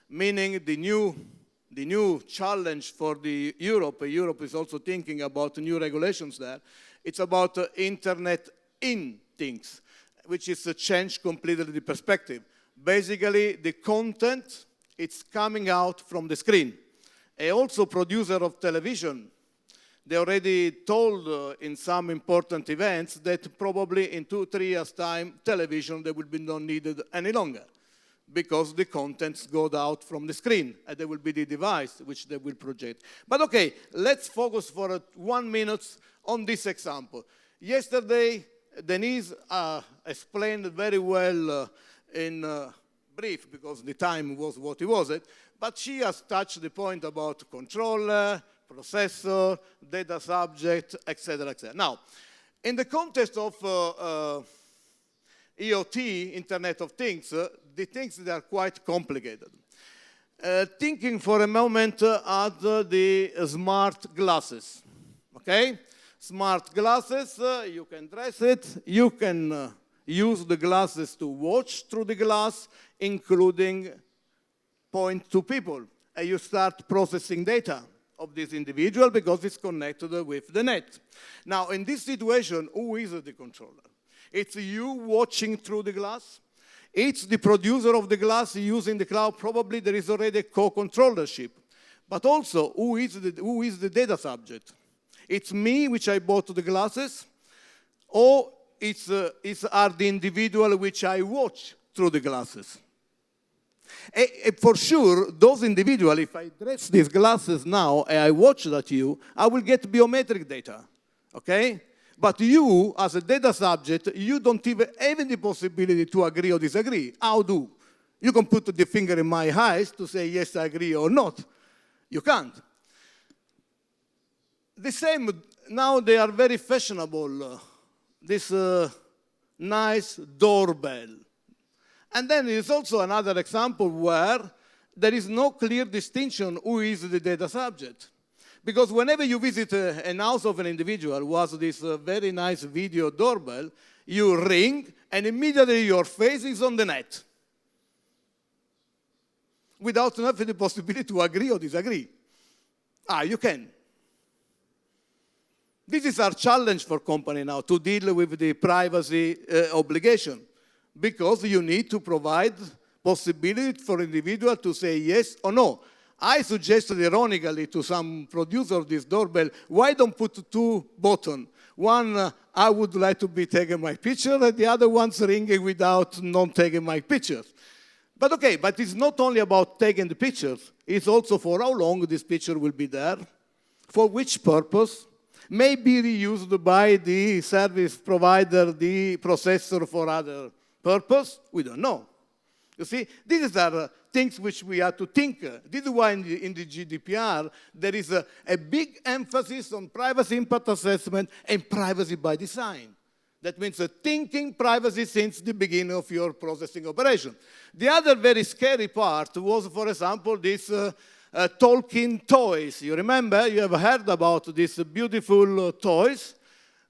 meaning the new challenge for Europe is also thinking about new regulations there. It's about Internet in Things, which is a change completely the perspective. Basically, the content, it's coming out from the screen. And also producer of television, they already told in some important events that probably in 2-3 years' time, television, they will be not needed any longer because the contents go out from the screen and there will be the device which they will project. But okay, let's focus for 1 minute on this example. Yesterday, Denise explained very well in brief because the time was what it was, but she has touched the point about controller, processor, data subject, etc., etc. Now, in the context of IoT, Internet of Things, the things that are quite complicated. Thinking for a moment at the smart glasses, okay? Smart glasses, you can dress it, you can use the glasses to watch through the glass, including point to people. And you start processing data of this individual because it's connected with the net. Now, in this situation, who is the controller? It's you watching through the glass. It's the producer of the glass using the cloud. Probably there is already a co-controllership. But also, who is the data subject? It's me, which I bought the glasses, or are the individual which I watch through the glasses. For sure, those individuals, if I dress these glasses now and I watch at you, I will get biometric data, okay? But you, as a data subject, you don't even have the possibility to agree or disagree. How do? You can put the finger in my eyes to say, yes, I agree or not. You can't. The same, now they are very fashionable, this nice doorbell. And then there's also another example where there is no clear distinction who is the data subject. Because whenever you visit a house of an individual who has this very nice video doorbell, you ring and immediately your face is on the net without having the possibility to agree or disagree. You can. This is our challenge for company now, to deal with the privacy obligation, because you need to provide possibility for individual to say yes or no. I suggested ironically to some producer of this doorbell, why don't put 2 buttons? One, I would like to be taking my picture, and the other one's ringing without not taking my pictures. But okay, but it's not only about taking the pictures, it's also for how long this picture will be there, for which purpose, may be reused by the service provider, the processor for other purpose, we don't know. You see, these are things which we have to think. This is why in the GDPR, there is a big emphasis on privacy impact assessment and privacy by design. That means thinking privacy since the beginning of your processing operation. The other very scary part was, for example, this talking toys. You remember, you have heard about these beautiful toys,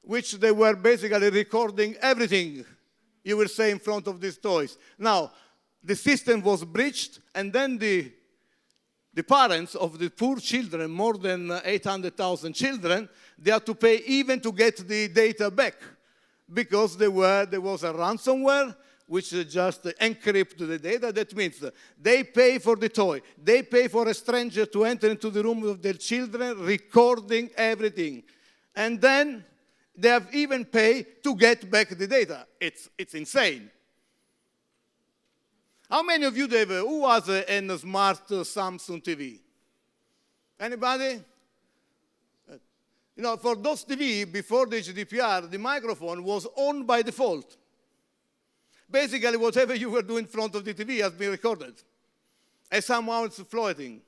which they were basically recording everything you will say in front of these toys. Now, the system was breached, and then the parents of the poor children, more than 800,000 children, they had to pay even to get the data back, because there was a ransomware which just encrypted the data. That means they pay for the toy. They pay for a stranger to enter into the room of their children, recording everything. And then they have even paid to get back the data. It's insane. How many of you, who has a smart Samsung TV? Anybody? You know, for those TV, before the GDPR, the microphone was on by default. Basically, whatever you were doing in front of the TV has been recorded. And somehow it's floating.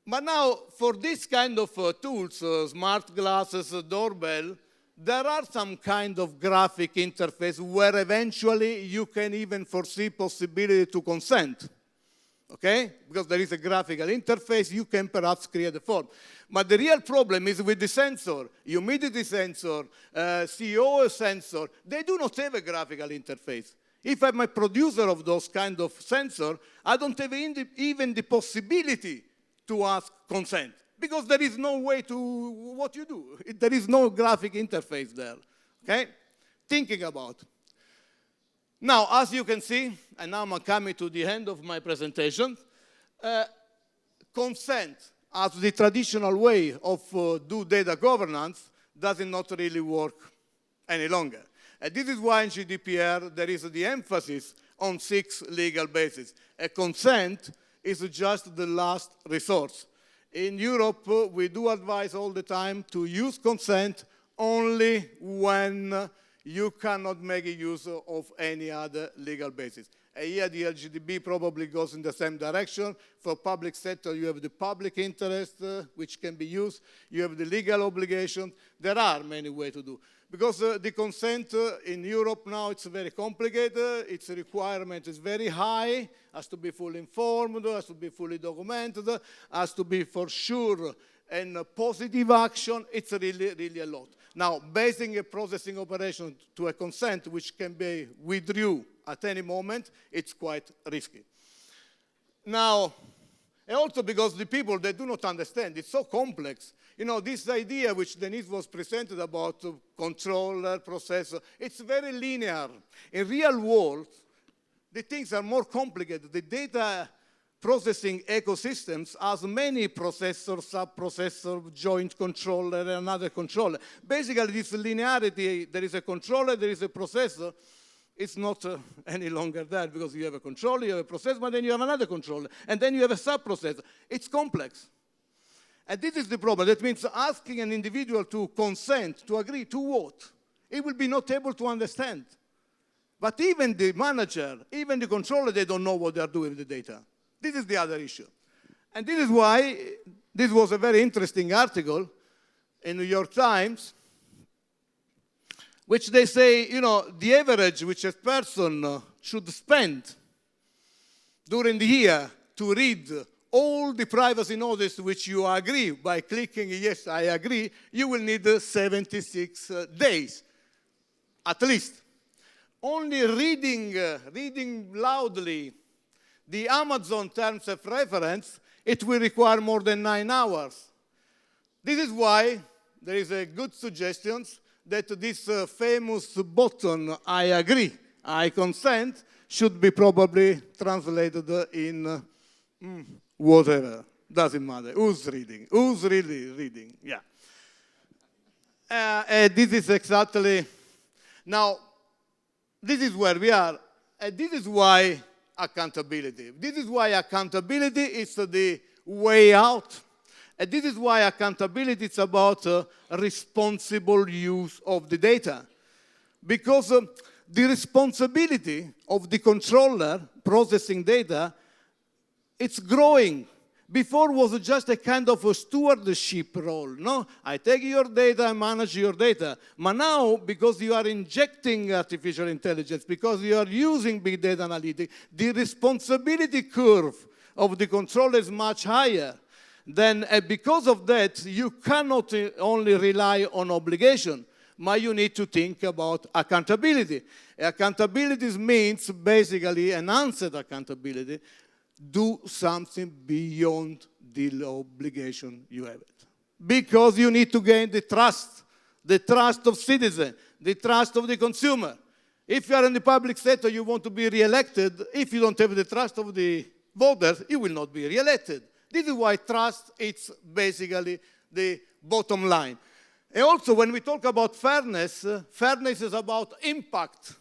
But now, for this kind of tools, smart glasses, doorbell, there are some kind of graphic interface where eventually you can even foresee possibility to consent. Okay? Because there is a graphical interface, you can perhaps create a form. But the real problem is with the sensor, humidity sensor, CO sensor, they do not have a graphical interface. If I'm a producer of those kind of sensor, I don't have even the possibility to ask consent, because there is no way to what you do. There is no graphic interface there. Okay? Thinking about. Now, as you can see, and now I'm coming to the end of my presentation, consent as the traditional way of do data governance does not really work any longer. And this is why in GDPR there is the emphasis on 6 legal bases. A consent is just the last resource. In Europe, we do advise all the time to use consent only when you cannot make use of any other legal basis. Here the LGDB probably goes in the same direction. For public sector, you have the public interest, which can be used. You have the legal obligation. There are many ways to do. Because the consent in Europe now, it's very complicated. Its requirement is very high, has to be fully informed, has to be fully documented, has to be for sure and positive action. It's really, really a lot. Now, basing a processing operation to a consent which can be withdrawn at any moment, it's quite risky. Now, and also because the people, they do not understand, it's so complex. You know, this idea which Denise was presented about controller, processor, it's very linear. In real world, the things are more complicated. The data processing ecosystems has many processors, sub-processor, joint controller, and another controller. Basically, this linearity, there is a controller, there is a processor, it's not any longer there because you have a controller, you have a processor, but then you have another controller, and then you have a sub-processor. It's complex. And this is the problem. That means asking an individual to consent, to agree to what? He will be not able to understand. But even the manager, even the controller, they don't know what they are doing with the data. This is the other issue. And this is why this was a very interesting article in New York Times, which they say, you know, the average which a person should spend during the year to read all the privacy notice which you agree by clicking yes, I agree, you will need 76 days, at least. Only reading loudly the Amazon terms of reference, it will require more than 9 hours. This is why there is a good suggestion that this famous button, I agree, I consent, should be probably translated in whatever, doesn't matter. Who's reading? Who's really reading? Yeah. This is exactly, now, this is where we are. And this is why accountability. This is why accountability is the way out. And this is why accountability is about responsible use of the data. Because the responsibility of the controller processing data, it's growing. Before was just a kind of a stewardship role. No, I take your data, I manage your data. But now, because you are injecting artificial intelligence, because you are using big data analytics, the responsibility curve of the controller is much higher. Then, because of that, you cannot only rely on obligation, but you need to think about accountability. Accountability means basically enhanced accountability. Do something beyond the obligation you have. Because you need to gain the trust of citizens, the trust of the consumer. If you are in the public sector, you want to be re-elected. If you don't have the trust of the voters, you will not be re-elected. This is why trust is basically the bottom line. And also, when we talk about fairness, fairness is about impact.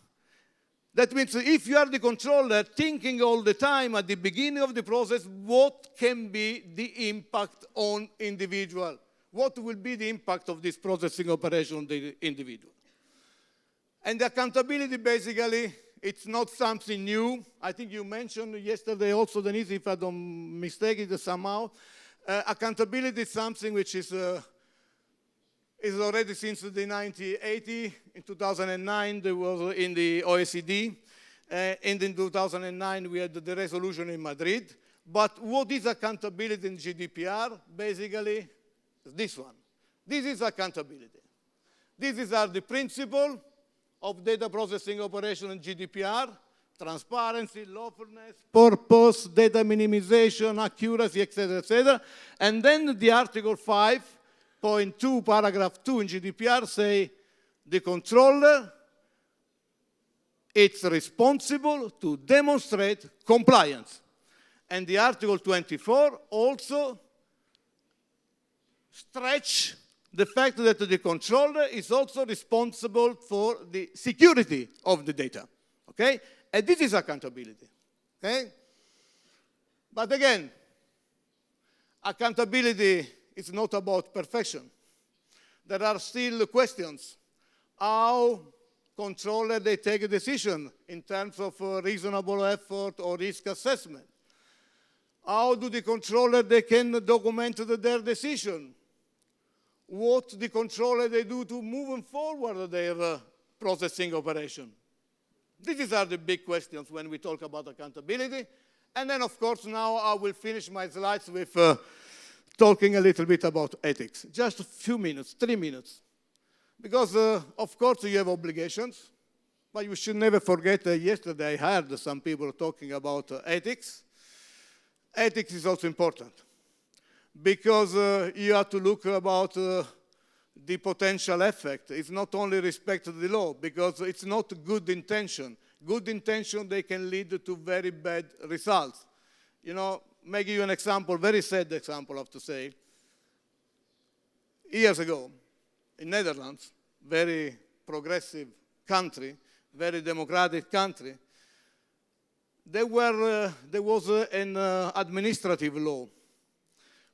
That means if you are the controller thinking all the time at the beginning of the process, what can be the impact on individual? What will be the impact of this processing operation on the individual? And the accountability, basically, it's not something new. I think you mentioned yesterday also, Denise, if I don't mistake it somehow. Accountability is something which is It's already since the 1980. In 2009, there was in the OECD. And in 2009, we had the resolution in Madrid. But what is accountability in GDPR? Basically, this one. This is accountability. These are the principle of data processing operation in GDPR: transparency, lawfulness, purpose, data minimization, accuracy, etc., etc. And then the Article 5.2, paragraph 2 in GDPR say the controller is responsible to demonstrate compliance. And the Article 24 also stretch the fact that the controller is also responsible for the security of the data. Okay? And this is accountability. Okay? But again, accountability is not about perfection. There are still questions. How controller they take a decision in terms of reasonable effort or risk assessment? How do the controller they can document their decision? What the controller they do to move forward their processing operation? These are the big questions when we talk about accountability. And then, of course, now I will finish my slides with talking a little bit about ethics. Just a few minutes, 3 minutes. Because, of course, you have obligations, but you should never forget that yesterday I heard some people talking about ethics. Ethics is also important because you have to look about the potential effect. It's not only respect to the law, because it's not good intention. Good intention, they can lead to very bad results. You know, may give you an example, very sad example, I have to say. Years ago, in Netherlands, very progressive country, very democratic country, there was an administrative law,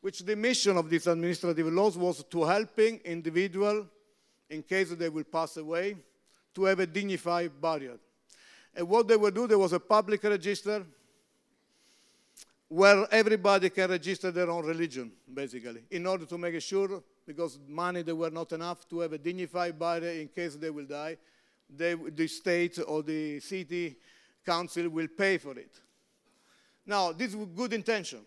which the mission of these administrative laws was to helping individuals, in case they will pass away, to have a dignified burial. And what they would do, there was a public register where everybody can register their own religion, basically, in order to make sure, because money there were not enough to have a dignified burial in case they will die, the state or the city council will pay for it. Now, this was good intention,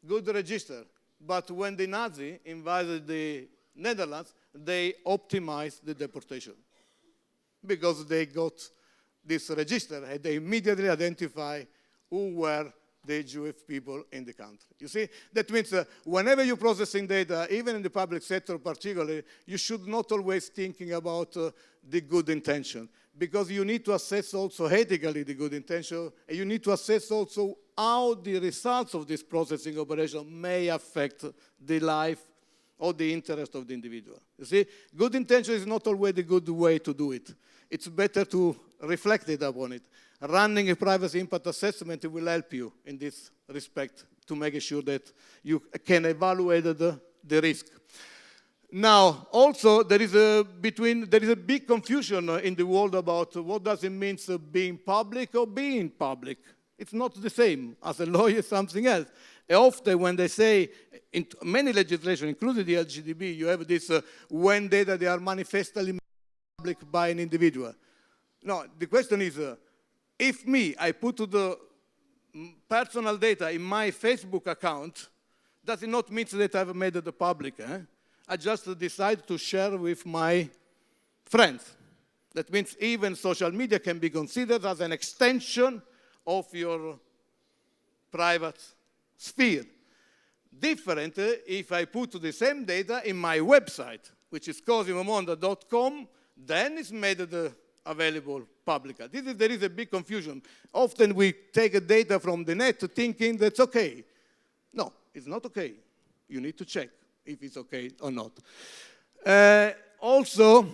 good register, but when the Nazi invaded the Netherlands, they optimized the deportation because they got this register and they immediately identify who were the Jewish people in the country. You see, that means whenever you're processing data, even in the public sector particularly, you should not always thinking about the good intention, because you need to assess also ethically the good intention, and you need to assess also how the results of this processing operation may affect the life or the interest of the individual. You see, good intention is not always the good way to do it. It's better to reflect it upon it. Running a privacy impact assessment will help you in this respect to make sure that you can evaluate the risk. Now, also, there is a big confusion in the world about what does it mean being public or being public. It's not the same. As a lawyer, something else. And often when they say, in many legislation, including the LGPD, you have this when data they are manifestly public by an individual. No, the question is, if I put the personal data in my Facebook account, does it not mean that I've made it public? I just decide to share with my friends. That means even social media can be considered as an extension of your private sphere. Different if I put the same data in my website, which is cosimomonda.com, then it's made available publicly. There is a big confusion. Often we take data from the net thinking that's okay. No, it's not okay. You need to check if it's okay or not. Also,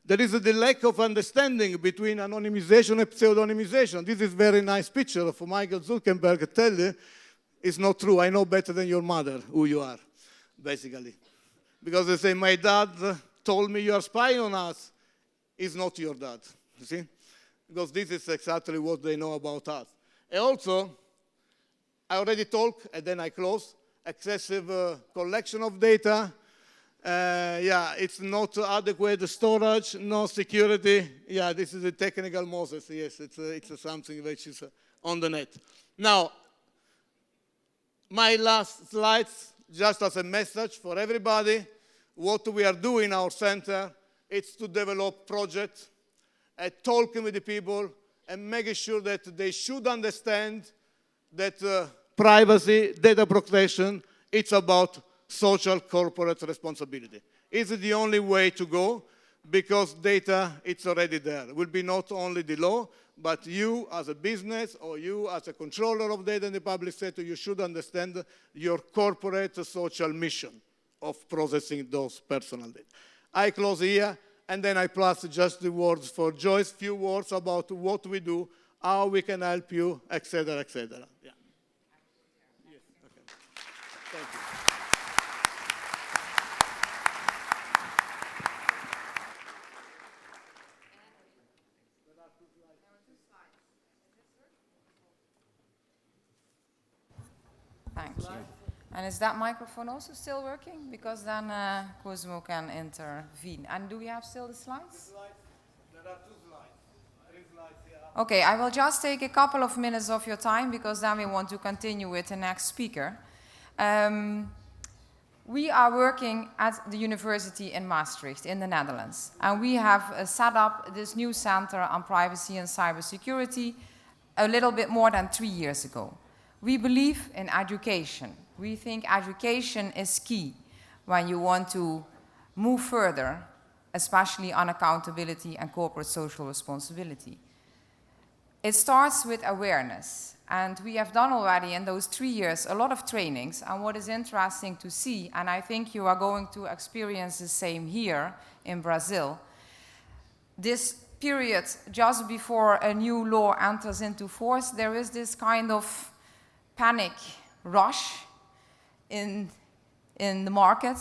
there is the lack of understanding between anonymization and pseudonymization. This is a very nice picture of Michael Zuckerberg. Tell you, it's not true. I know better than your mother who you are, basically. Because they say, my dad told me you are spying on us. Is not your dad, you see? Because this is exactly what they know about us. And also, I already talked, and then I close, excessive collection of data, Yeah, it's not adequate storage, no security. Yeah, this is a technical Moses. Yes, it's something which is on the net. Now, my last slides, just as a message for everybody, what we are doing in our center is to develop projects, talking with the people, and making sure that they should understand that privacy, data protection, it's about social corporate responsibility. It's the only way to go, because data, it's already there. It will be not only the law, but you as a business or you as a controller of data in the public sector, you should understand your corporate social mission of processing those personal data. I close here, and then I pass just the words for Joyce, few words about what we do, how we can help you, etc., etc. Yeah. Yes, okay. Thank you. Thank you. And is that microphone also still working? Because then Cosimo can intervene. And do we have still the slides? There are 2 slides. 3 slides here. Okay, I will just take a couple of minutes of your time, because then we want to continue with the next speaker. We are working at the university in Maastricht in the Netherlands. And we have set up this new center on privacy and cybersecurity a little bit more than 3 years ago. We believe in education. We think education is key when you want to move further, especially on accountability and corporate social responsibility. It starts with awareness. And we have done already in those 3 years a lot of trainings. And what is interesting to see, and I think you are going to experience the same here in Brazil, this period just before a new law enters into force, there is this kind of panic rush in the market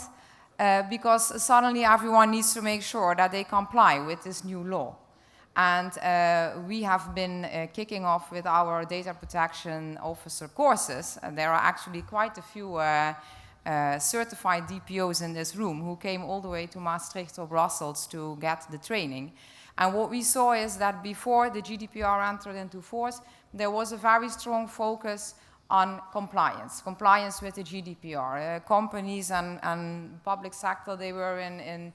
because suddenly everyone needs to make sure that they comply with this new law. And we have been kicking off with our data protection officer courses. And there are actually quite a few certified DPOs in this room who came all the way to Maastricht or Brussels to get the training. And what we saw is that before the GDPR entered into force, there was a very strong focus on compliance with the GDPR. Companies and public sector, they were in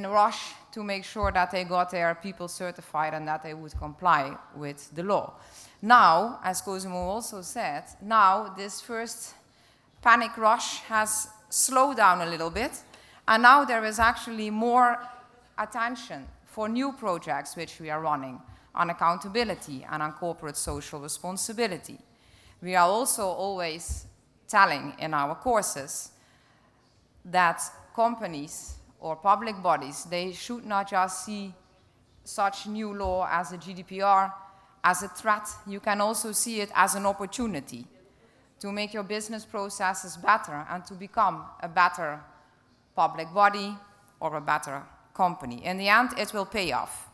a rush to make sure that they got their people certified and that they would comply with the law. Now, as Cosimo also said, now this first panic rush has slowed down a little bit, and now there is actually more attention for new projects which we are running on accountability and on corporate social responsibility. We are also always telling in our courses that companies or public bodies, they should not just see such new law as a GDPR as a threat. You can also see it as an opportunity to make your business processes better and to become a better public body or a better company. In the end, it will pay off.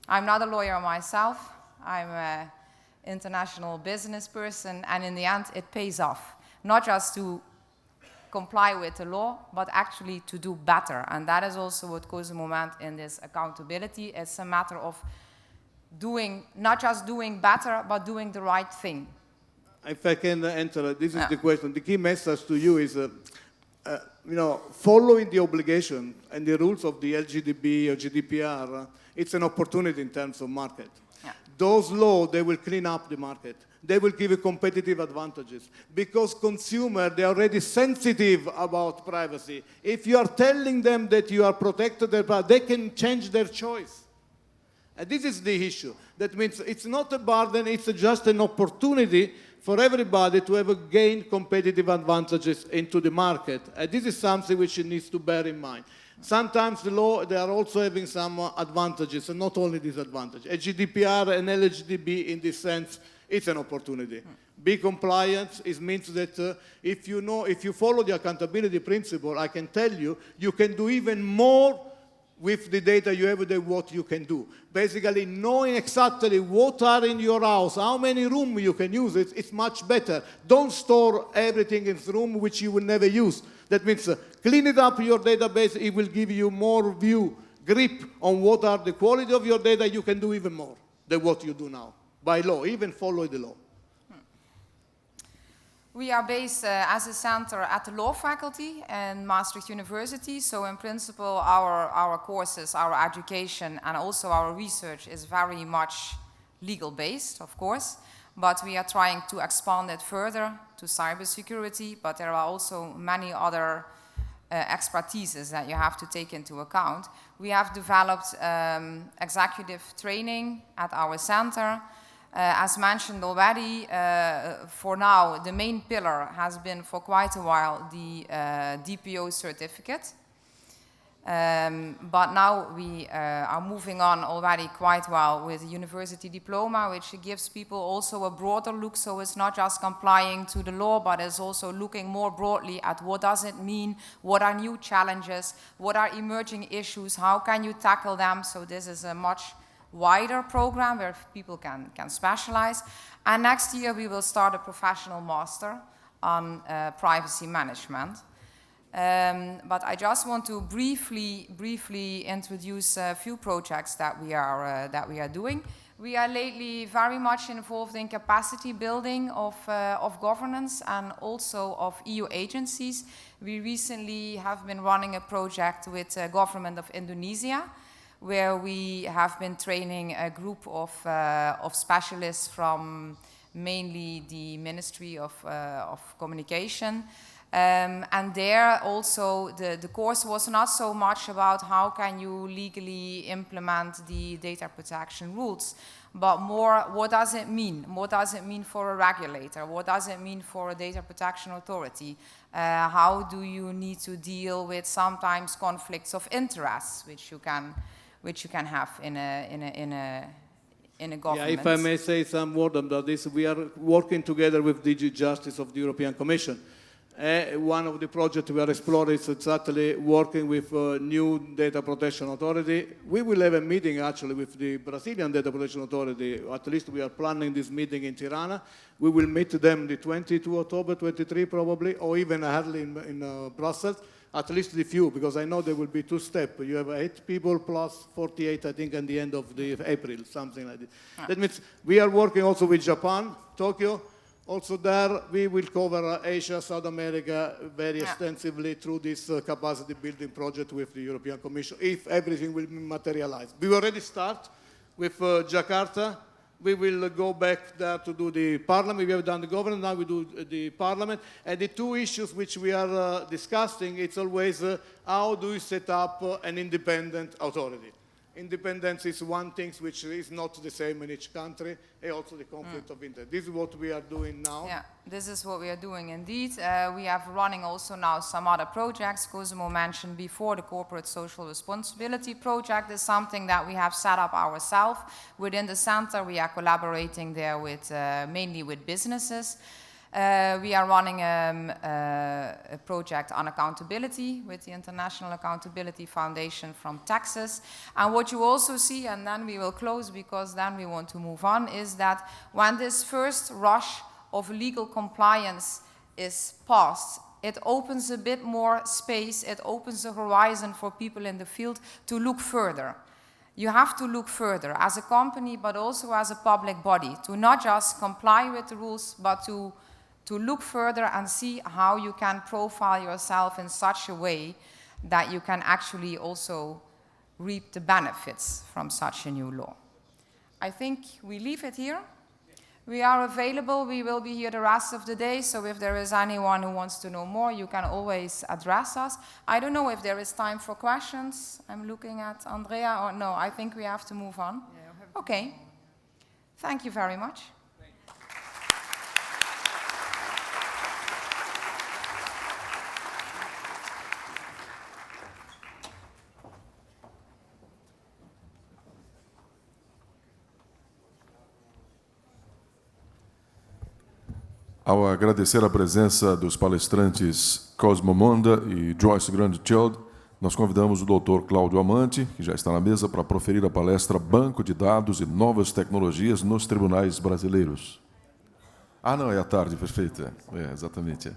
I'm not a lawyer myself. I'm an international business person, and in the end, it pays off. Not just to comply with the law, but actually to do better. And that is also what Cosimo meant in this accountability. It's a matter of doing, not just doing better, but doing the right thing. If I can enter, this is the question. The key message to you is, following the obligation and the rules of the LGDB or GDPR, it's an opportunity in terms of market. Yeah. Those laws, they will clean up the market. They will give you competitive advantages because consumers, they are already sensitive about privacy. If you are telling them that you are protected, they can change their choice. And this is the issue. That means it's not a burden, it's just an opportunity for everybody to have gained competitive advantages into the market. And this is something which you need to bear in mind. Sometimes the law, they are also having some advantages, and not only disadvantages. A GDPR and LGDB, in this sense, it's an opportunity. Be compliant. It means that if you follow the accountability principle, I can tell you, you can do even more with the data you have than what you can do. Basically, knowing exactly what are in your house, how many rooms you can use, it's much better. Don't store everything in the room which you will never use. That means cleaning up your database, it will give you more grip on what are the quality of your data. You can do even more than what you do now, by law, even follow the law. We are based as a center at the law faculty and Maastricht University, so in principle our courses, our education and also our research is very much legal based, of course, but we are trying to expand it further to cybersecurity, but there are also many other expertises that you have to take into account. We have developed executive training at our center. As mentioned already, for now, the main pillar has been for quite a while the DPO certificate. But now we are moving on already quite well with the university diploma, which gives people also a broader look, so it's not just complying to the law, but it's also looking more broadly at what does it mean, what are new challenges, what are emerging issues, how can you tackle them. So this is a much wider program where people can specialize. And next year we will start a professional master on privacy management. But I just want to briefly introduce a few projects that we are doing. We are lately very much involved in capacity building of governance and also of EU agencies. We recently have been running a project with the government of Indonesia, where we have been training a group of specialists from mainly the Ministry of Communication. And there also the course was not so much about how can you legally implement the data protection rules, but more what does it mean? What does it mean for a regulator? What does it mean for a data protection authority? How do you need to deal with sometimes conflicts of interest, which you can have in a government? Yeah, if I may say some word about this, we are working together with DG Justice of the European Commission. One of the projects we are exploring is exactly working with new data protection authority. We will have a meeting actually with the Brazilian data protection authority. At least we are planning this meeting in Tirana. We will meet them the 22 October, 23 probably, or even early in Brussels. At least the few, because I know there will be two steps. You have 8 people plus 48, I think, at the end of the April, something like that. Yeah. That means we are working also with Japan, Tokyo. Also there, we will cover Asia, South America very extensively through this capacity building project with the European Commission, if everything will materialize. We already start with Jakarta. We will go back there to do the parliament. We have done the government, now we do the parliament. And the two issues which we are discussing, it's always how do we set up an independent authority. Independence is one thing which is not the same in each country, and also the conflict of interest. This is what we are doing now. Yeah, this is what we are doing indeed. We have running also now some other projects. Cosimo mentioned before the Corporate Social Responsibility Project is something that we have set up ourselves. Within the center, we are collaborating there with mainly with businesses. We are running a project on accountability with the International Accountability Foundation from Texas. And what you also see, and then we will close because then we want to move on, is that when this first rush of legal compliance is passed, it opens a bit more space, it opens a horizon for people in the field to look further. You have to look further as a company, but also as a public body, to not just comply with the rules, but to look further and see how you can profile yourself in such a way that you can actually also reap the benefits from such a new law. I think we leave it here. We are available. We will be here the rest of the day, so if there is anyone who wants to know more, you can always address us. I don't know if there is time for questions. I'm looking at Andrea, or no, I think we have to move on. Yeah, okay. Thank you very much. Ao agradecer a presença dos palestrantes Cosmo Monda e Joyce Grandchild, nós convidamos o Dr. Cláudio Amante, que já está na mesa, para proferir a palestra Banco de Dados e Novas Tecnologias nos Tribunais Brasileiros. Ah, não, é à tarde, perfeito. É, exatamente.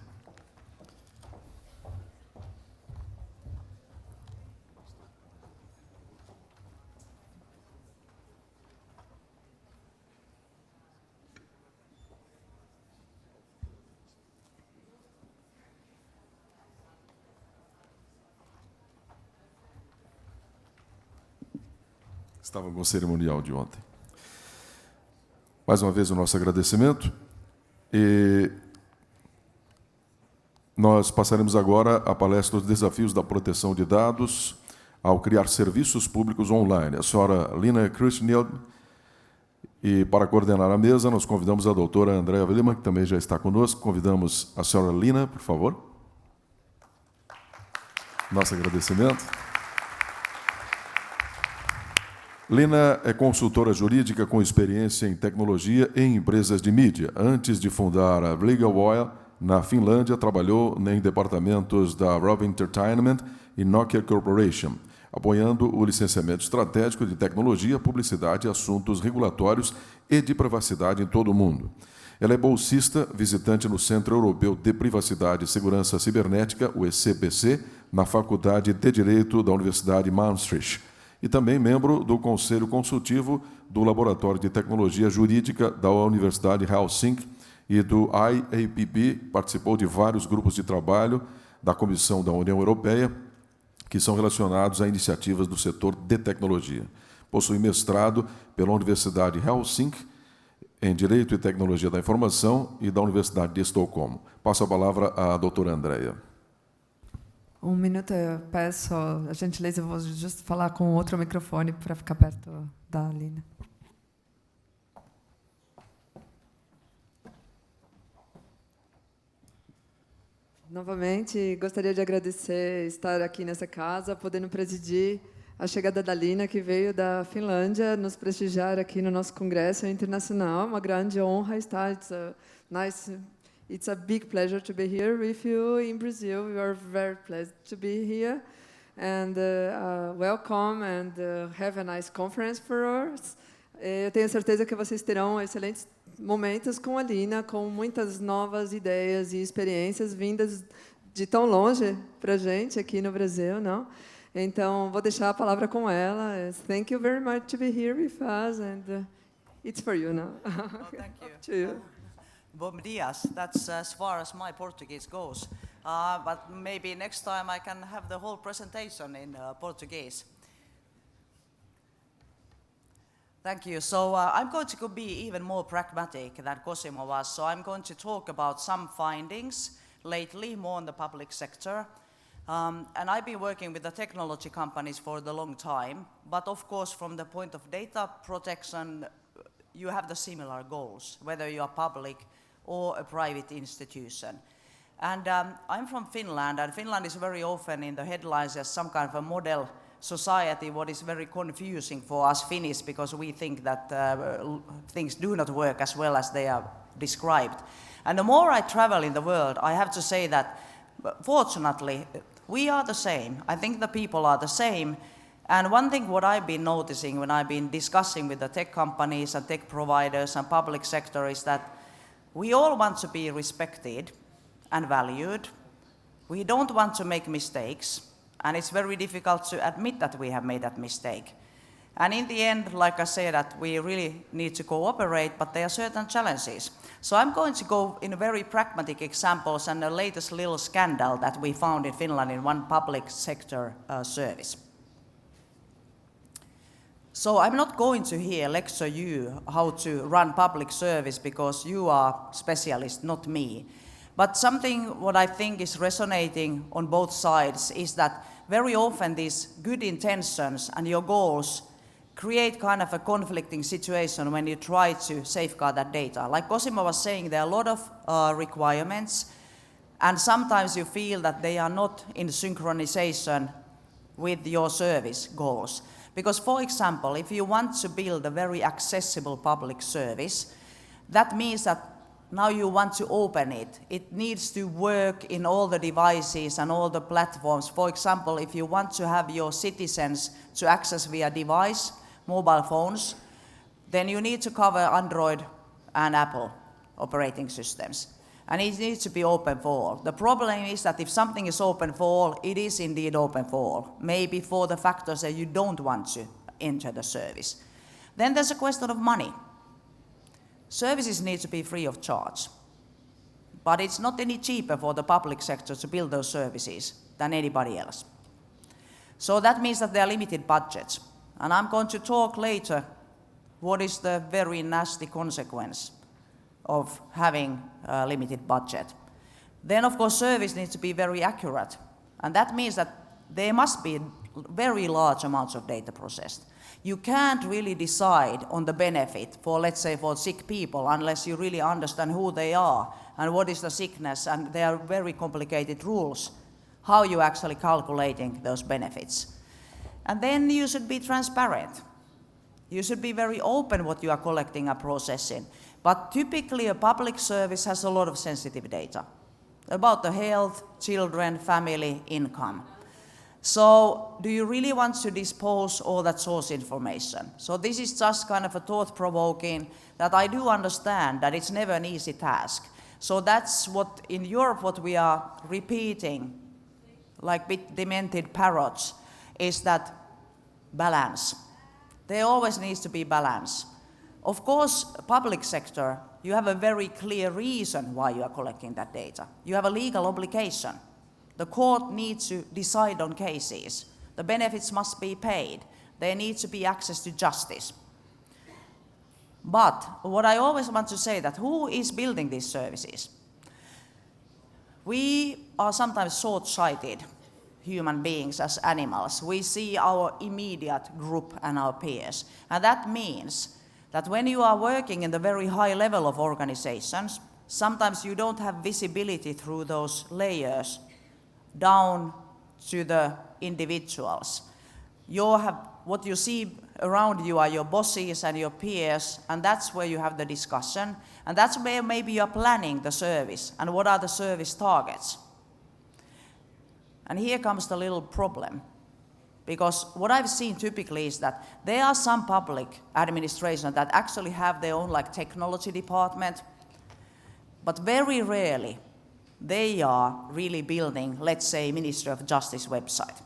Estava com o cerimonial de ontem. Mais uma vez o nosso agradecimento. E nós passaremos agora a palestra dos Desafios da Proteção de Dados ao criar serviços públicos online. A senhora Lina Krishnild. E para coordenar a mesa, nós convidamos a doutora Andrea Lima, que também já está conosco. Convidamos a senhora Lina, por favor. Nosso agradecimento. Lina é consultora jurídica com experiência em tecnologia e em empresas de mídia. Antes de fundar a Legal Oil, na Finlândia, trabalhou em departamentos da Robin Entertainment e Nokia Corporation, apoiando o licenciamento estratégico de tecnologia, publicidade, assuntos regulatórios e de privacidade em todo o mundo. Ela é bolsista, visitante no Centro Europeu de Privacidade e Segurança Cibernética, o ECPC, na Faculdade de Direito da Universidade Maastricht, e também membro do Conselho Consultivo do Laboratório de Tecnologia Jurídica da Universidade Helsinki e do IAPP. Participou de vários grupos de trabalho da Comissão da União Europeia, que são relacionados a iniciativas do setor de tecnologia. Possui mestrado pela Universidade Helsinki em Direito e Tecnologia da Informação e da Universidade de Estocolmo. Passo a palavra à doutora Andrea. Um minuto, eu peço a gentileza, eu vou justo falar com outro microfone para ficar perto da Lina. Novamente, gostaria de agradecer estar aqui nessa casa, podendo presidir a chegada da Lina, que veio da Finlândia, nos prestigiar aqui no nosso congresso internacional. Uma grande honra estar. It's a big pleasure to be here with you in Brazil. We are very pleased to be here, and welcome and have a nice conference for us. Eu tenho certeza que vocês terão excelentes momentos com a Lina, com muitas novas ideias e experiências vindas de tão longe para a gente aqui no Brasil, não? Então, vou deixar a palavra com ela. Thank you very much to be here with us, and it's for you now. Well, thank you. To you. Bom dias. That's as far as my Portuguese goes. But maybe next time I can have the whole presentation in Portuguese. Thank you. So I'm going to be even more pragmatic than Cosimo was. So I'm going to talk about some findings lately, more in the public sector. And I've been working with the technology companies for a long time. But of course, from the point of data protection, you have the similar goals, whether you are public or a private institution. And I'm from Finland, and Finland is very often in the headlines as some kind of a model society, what is very confusing for us Finnish, because we think that things do not work as well as they are described. And the more I travel in the world, I have to say that, fortunately, we are the same. I think the people are the same. And one thing what I've been noticing when I've been discussing with the tech companies and tech providers and public sector is that we all want to be respected and valued. We don't want to make mistakes. And it's very difficult to admit that we have made that mistake. And in the end, like I said, that we really need to cooperate, but there are certain challenges. So I'm going to go in very pragmatic examples and the latest little scandal that we found in Finland in one public sector service. So I'm not going to here lecture you how to run public service because you are specialists, not me. But something what I think is resonating on both sides is that very often these good intentions and your goals create kind of a conflicting situation when you try to safeguard that data. Like Cosimo was saying, there are a lot of requirements, and sometimes you feel that they are not in synchronization with your service goals. Because, for example, if you want to build a very accessible public service, that means that now you want to open it. It needs to work in all the devices and all the platforms. For example, if you want to have your citizens to access via device, mobile phones, then you need to cover Android and Apple operating systems. And it needs to be open for all. The problem is that if something is open for all, it is indeed open for all. Maybe for the factors that you don't want to enter the service. Then there's a question of money. Services need to be free of charge. But it's not any cheaper for the public sector to build those services than anybody else. So that means that there are limited budgets. And I'm going to talk later what is the very nasty consequence of having a limited budget. Then, of course, service needs to be very accurate. And that means that there must be very large amounts of data processed. You can't really decide on the benefit for, let's say, for sick people unless you really understand who they are and what is the sickness, and there are very complicated rules how you're actually calculating those benefits. And then you should be transparent. You should be very open what you are collecting and processing. But typically a public service has a lot of sensitive data about the health, children, family, income. So do you really want to dispose all that source information? So this is just kind of a thought-provoking that I do understand that it's never an easy task. So that's what in Europe what we are repeating like bit demented parrots is that balance. There always needs to be balance. Of course, public sector, you have a very clear reason why you are collecting that data. You have a legal obligation. The court needs to decide on cases. The benefits must be paid. There needs to be access to justice. But what I always want to say that who is building these services? We are sometimes short-sighted human beings as animals. We see our immediate group and our peers. And that means that when you are working in the very high level of organizations, sometimes you don't have visibility through those layers down to the individuals. What you see around you are your bosses and your peers, and that's where you have the discussion. And that's where maybe you're planning the service and what are the service targets. And here comes the little problem. Because what I've seen typically is that there are some public administrations that actually have their own like technology department, but very rarely they are really building, let's say, Ministry of Justice website.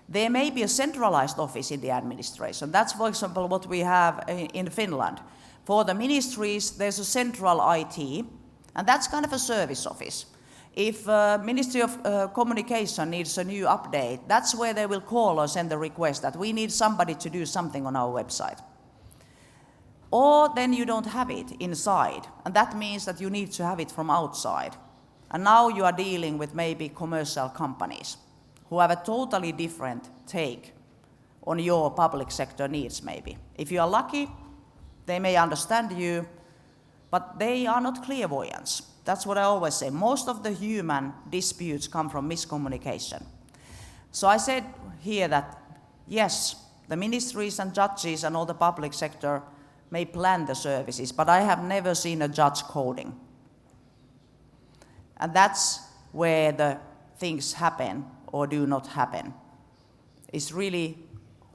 There may be a centralized office in the administration. That's, for example, what we have in Finland. For the ministries, there's a central IT, and that's kind of a service office. If Ministry of Communication needs a new update, that's where they will call or send a request that we need somebody to do something on our website. Or then you don't have it inside, and that means that you need to have it from outside. And now you are dealing with maybe commercial companies who have a totally different take on your public sector needs maybe. If you are lucky, they may understand you, but they are not clairvoyants. That's what I always say. Most of the human disputes come from miscommunication. So I said here that, yes, the ministries and judges and all the public sector may plan the services, but I have never seen a judge coding. And that's where the things happen or do not happen. It's really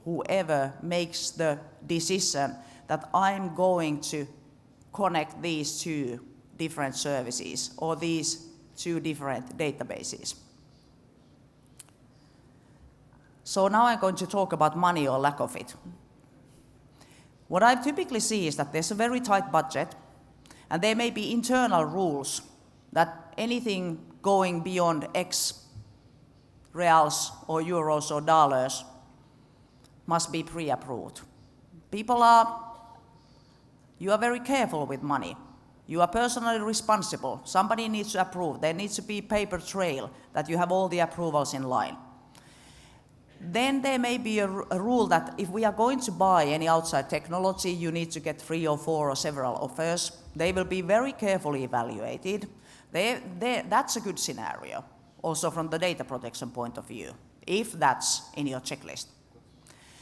whoever makes the decision that I'm going to connect these two different services or these two different databases. So now I'm going to talk about money or lack of it. What I typically see is that there's a very tight budget, and there may be internal rules that anything going beyond X reals or euros or dollars must be pre-approved. You are very careful with money. You are personally responsible. Somebody needs to approve. There needs to be a paper trail that you have all the approvals in line. Then there may be a rule that if we are going to buy any outside technology, you need to get 3 or 4 or several offers. They will be very carefully evaluated. That's a good scenario, also from the data protection point of view, if that's in your checklist.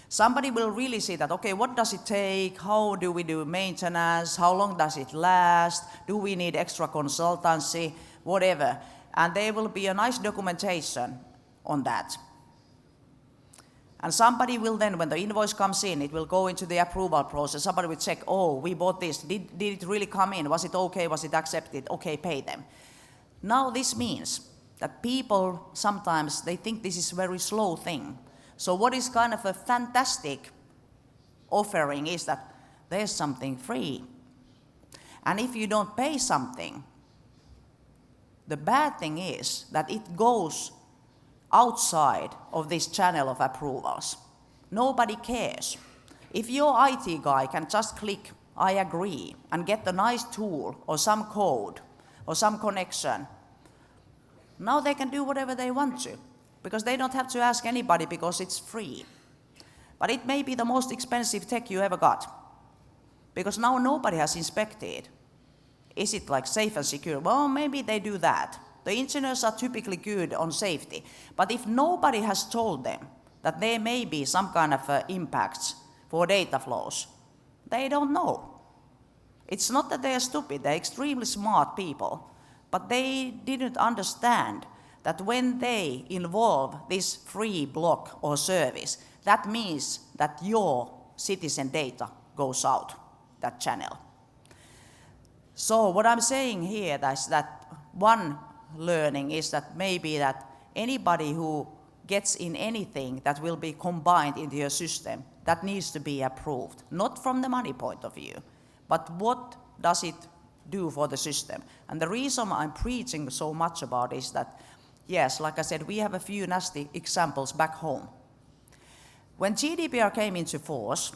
Somebody will really see that, okay, what does it take? How do we do maintenance? How long does it last? Do we need extra consultancy? Whatever. And there will be a nice documentation on that. And somebody will then, when the invoice comes in, it will go into the approval process. Somebody will check, oh, we bought this. Did it really come in? Was it okay? Was it accepted? Okay, pay them. Now this means that people sometimes, they think this is a very slow thing. So what is kind of a fantastic offering is that there's something free. And if you don't pay something, the bad thing is that it goes outside of this channel of approvals. Nobody cares. If your IT guy can just click, I agree, and get a nice tool or some code or some connection, now they can do whatever they want to, because they don't have to ask anybody because it's free. But it may be the most expensive tech you ever got, because now nobody has inspected. Is it like safe and secure? Well, maybe they do that. The engineers are typically good on safety, but if nobody has told them that there may be some kind of impacts for data flows, they don't know. It's not that they are stupid, they're extremely smart people, but they didn't understand that when they involve this free block or service, that means that your citizen data goes out that channel. So what I'm saying here is that one learning is that maybe that anybody who gets in anything that will be combined into your system, that needs to be approved, not from the money point of view, but what does it do for the system? And the reason I'm preaching so much about is that, yes, like I said, we have a few nasty examples back home. When GDPR came into force,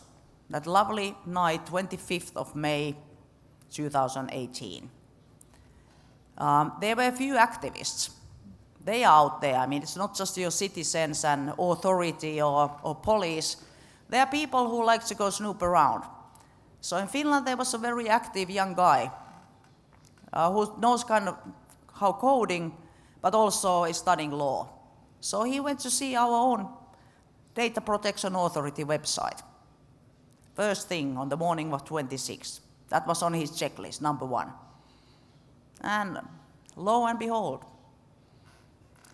that lovely night, 25th of May, 2018, there were a few activists. They are out there. I mean, it's not just your citizens and authority or police. There are people who like to go snoop around. So in Finland, there was a very active young guy who knows kind of how coding, but also is studying law. So he went to see our own Data Protection Authority website. First thing on the morning of 26th. That was on his checklist, number 1. And lo and behold,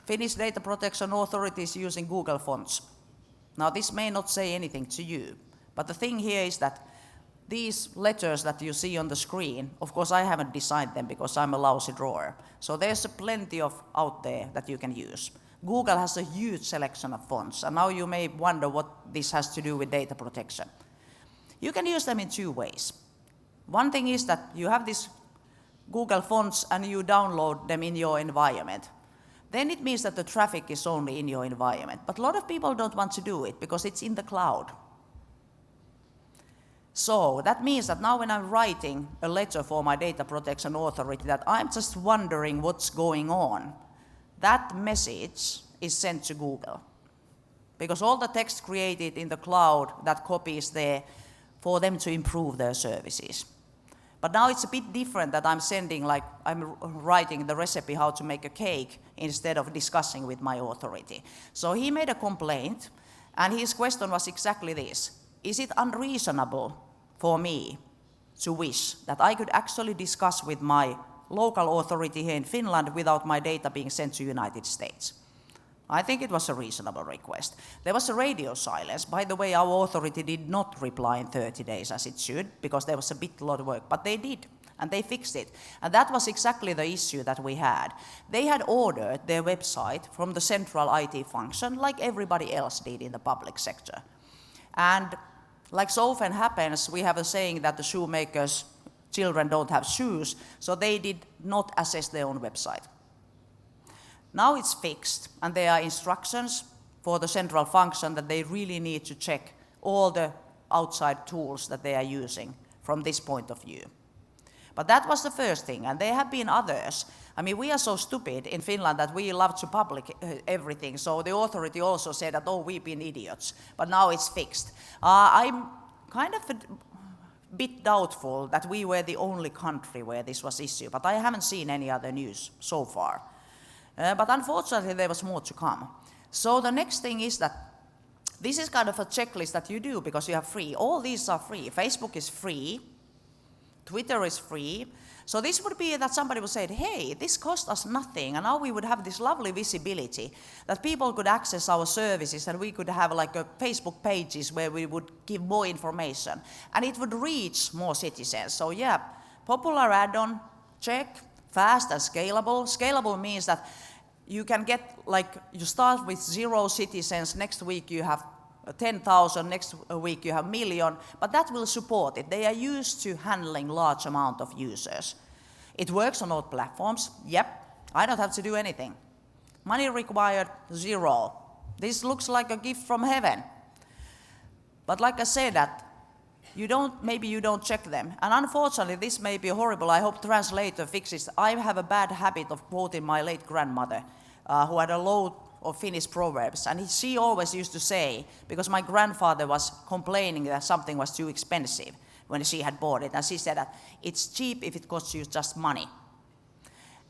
Finnish Data Protection Authority is using Google fonts. Now this may not say anything to you, but the thing here is that these letters that you see on the screen, of course I haven't designed them because I'm a lousy drawer. So there's plenty of out there that you can use. Google has a huge selection of fonts, and now you may wonder what this has to do with data protection. You can use them in 2 ways. One thing is that you have these Google fonts and you download them in your environment. Then it means that the traffic is only in your environment. But a lot of people don't want to do it because it's in the cloud. So that means that now when I'm writing a letter for my data protection authority that I'm just wondering what's going on, that message is sent to Google. Because all the text created in the cloud, that copy is there for them to improve their services. But now it's a bit different that I'm sending, like I'm writing the recipe how to make a cake instead of discussing with my authority. So he made a complaint, and his question was exactly this. Is it unreasonable for me to wish that I could actually discuss with my local authority here in Finland without my data being sent to the United States? I think it was a reasonable request. There was a radio silence. By the way, our authority did not reply in 30 days as it should, because there was a lot of work, but they did, and they fixed it. And that was exactly the issue that we had. They had ordered their website from the central IT function like everybody else did in the public sector. And like so often happens, we have a saying that the shoemaker's children don't have shoes, so they did not assess their own website. Now it's fixed, and there are instructions for the central function that they really need to check all the outside tools that they are using from this point of view. But that was the first thing, and there have been others. I mean, we are so stupid in Finland that we love to public everything, so the authority also said that, oh, we've been idiots, but now it's fixed. I'm kind of a bit doubtful that we were the only country where this was issue, but I haven't seen any other news so far. But unfortunately, there was more to come. So the next thing is that this is kind of a checklist that you do because you have free. All these are free. Facebook is free. Twitter is free. So this would be that somebody would say, hey, this cost us nothing, and now we would have this lovely visibility that people could access our services, and we could have like a Facebook pages where we would give more information, and it would reach more citizens. So yeah, popular add-on, check. Fast and scalable. Scalable means that you can get, like, you start with 0 citizens, next week you have 10,000, next week you have 1 million, but that will support it. They are used to handling large amount of users. It works on all platforms. Yep, I don't have to do anything. Money required, 0. This looks like a gift from heaven. But like I said, that maybe you don't check them. And unfortunately, this may be horrible. I hope translator fixes. I have a bad habit of quoting my late grandmother, who had a load of Finnish proverbs. And she always used to say, because my grandfather was complaining that something was too expensive when she had bought it. And she said that it's cheap if it costs you just money.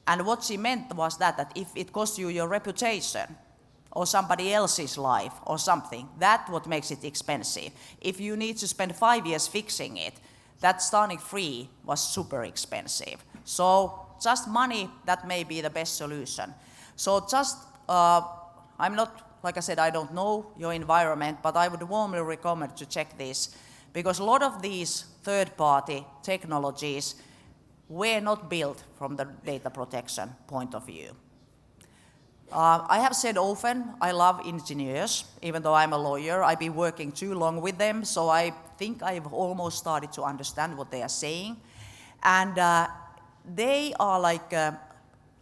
And what she meant was that if it costs you your reputation, or somebody else's life or something, that's what makes it expensive. If you need to spend 5 years fixing it, that starting free was super expensive. So just money, that may be the best solution. So just, I'm not, like I said, I don't know your environment, but I would warmly recommend to check this, because a lot of these third-party technologies were not built from the data protection point of view. I have said often, I love engineers, even though I'm a lawyer. I've been working too long with them, so I think I've almost started to understand what they are saying. And they are like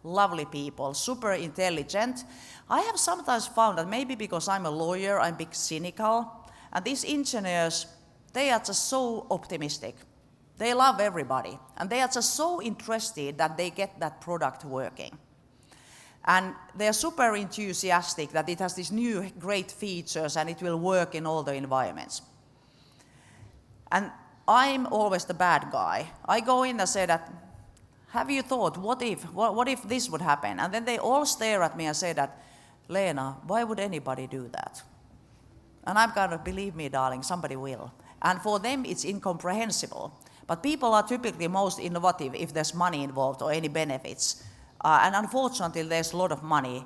lovely people, super intelligent. I have sometimes found that maybe because I'm a lawyer, I'm a bit cynical, and these engineers, they are just so optimistic. They love everybody, and they are just so interested that they get that product working. And they're super enthusiastic that it has these new great features and it will work in all the environments. And I'm always the bad guy. I go in and say that, have you thought, what if this would happen? And then they all stare at me and say that, Leena, why would anybody do that? And I'm kind of, believe me, darling, somebody will. And for them, it's incomprehensible. But people are typically most innovative if there's money involved or any benefits. And unfortunately, there's a lot of money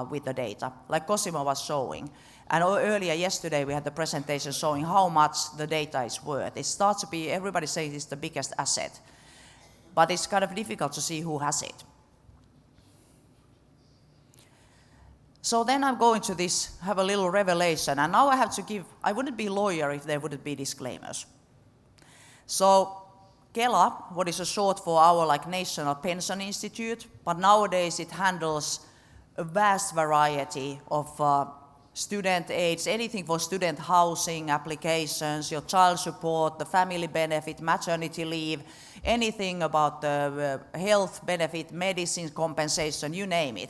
with the data, like Cosimo was showing. And earlier yesterday, we had the presentation showing how much the data is worth. It starts to be, everybody says it's the biggest asset, but it's kind of difficult to see who has it. So then I'm going to have a little revelation, and now I have to give, I wouldn't be a lawyer if there wouldn't be disclaimers. So Kela, what is a short for our National Pension Institute, but nowadays it handles a vast variety of student aids, anything for student housing applications, your child support, the family benefit, maternity leave, anything about the health benefit, medicine compensation, you name it.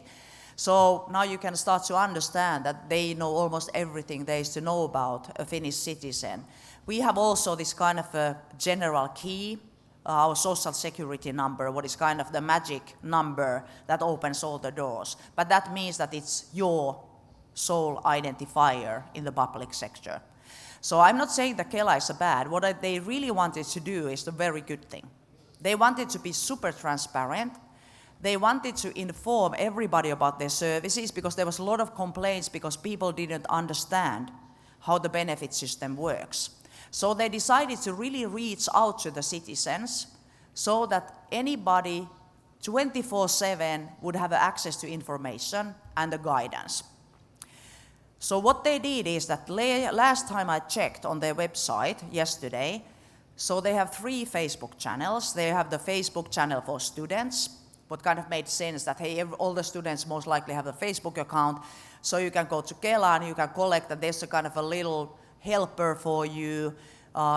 So now you can start to understand that they know almost everything there is to know about a Finnish citizen. We have also this kind of a general key, our social security number, what is kind of the magic number that opens all the doors. But that means that it's your sole identifier in the public sector. So I'm not saying that Kela is bad. What they really wanted to do is the very good thing. They wanted to be super transparent. They wanted to inform everybody about their services, because there was a lot of complaints because people didn't understand how the benefit system works. So they decided to really reach out to the citizens so that anybody 24/7 would have access to information and the guidance. So what they did is that last time I checked on their website yesterday, so they have 3 Facebook channels. They have the Facebook channel for students, what kind of made sense that, hey, all the students most likely have a Facebook account, so you can go to Kela and you can collect, and there's a kind of a little helper for you.